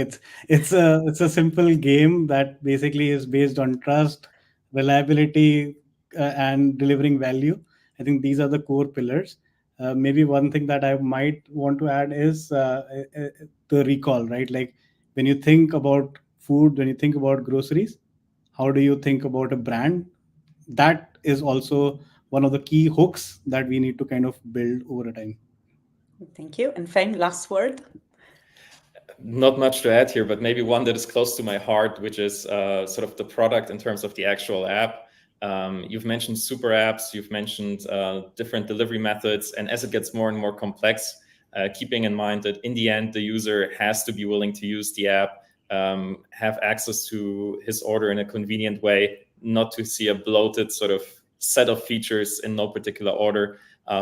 it's a simple game that basically is based on trust, reliability, and delivering value. I think these are the core pillars. Maybe one thing that I might want to add is the recall, right? Like when you think about food, when you think about groceries, how do you think about a brand? That is also one of the key hooks that we need to kind of build over time. Thank you. And Feng, last word. Not much to add here, but maybe one that is close to my heart, which is sort of the product in terms of the actual app. You've mentioned super apps, you've mentioned different delivery methods, and as it gets more and more complex, keeping in mind that in the end, the user has to be willing to use the app, have access to his order in a convenient way, not to see a bloated sort of set of features in no particular order.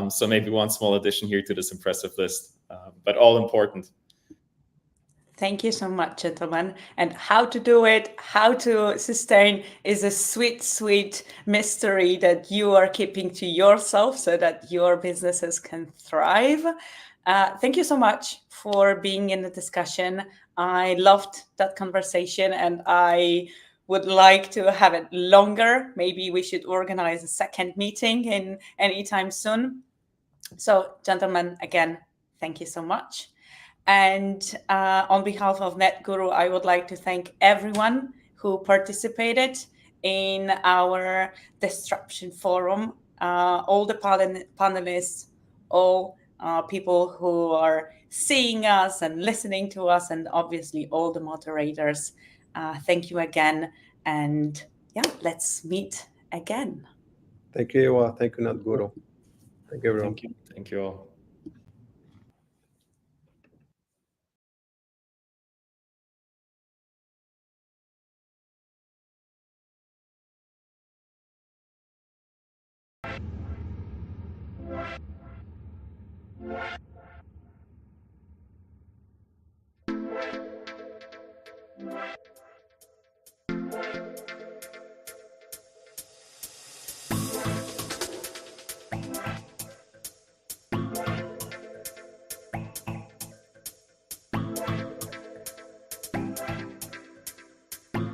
So maybe one small addition here to this impressive list, but all important. Thank you so much, gentlemen. And how to do it, how to sustain is a sweet, sweet mystery that you are keeping to yourself so that your businesses can thrive. Thank you so much for being in the discussion. I loved that conversation, and I would like to have it longer. Maybe we should organize a second meeting in anytime soon. So, gentlemen, again, thank you so much. And on behalf of NetGuru, I would like to thank everyone who participated in our Disruption Forum, all the panelists, all people who are seeing us and listening to us, and obviously all the moderators. Thank you again. And yeah, let's meet again. Thank you. Thank you, NetGuru. Thank you, everyone. Thank you. Thank you all.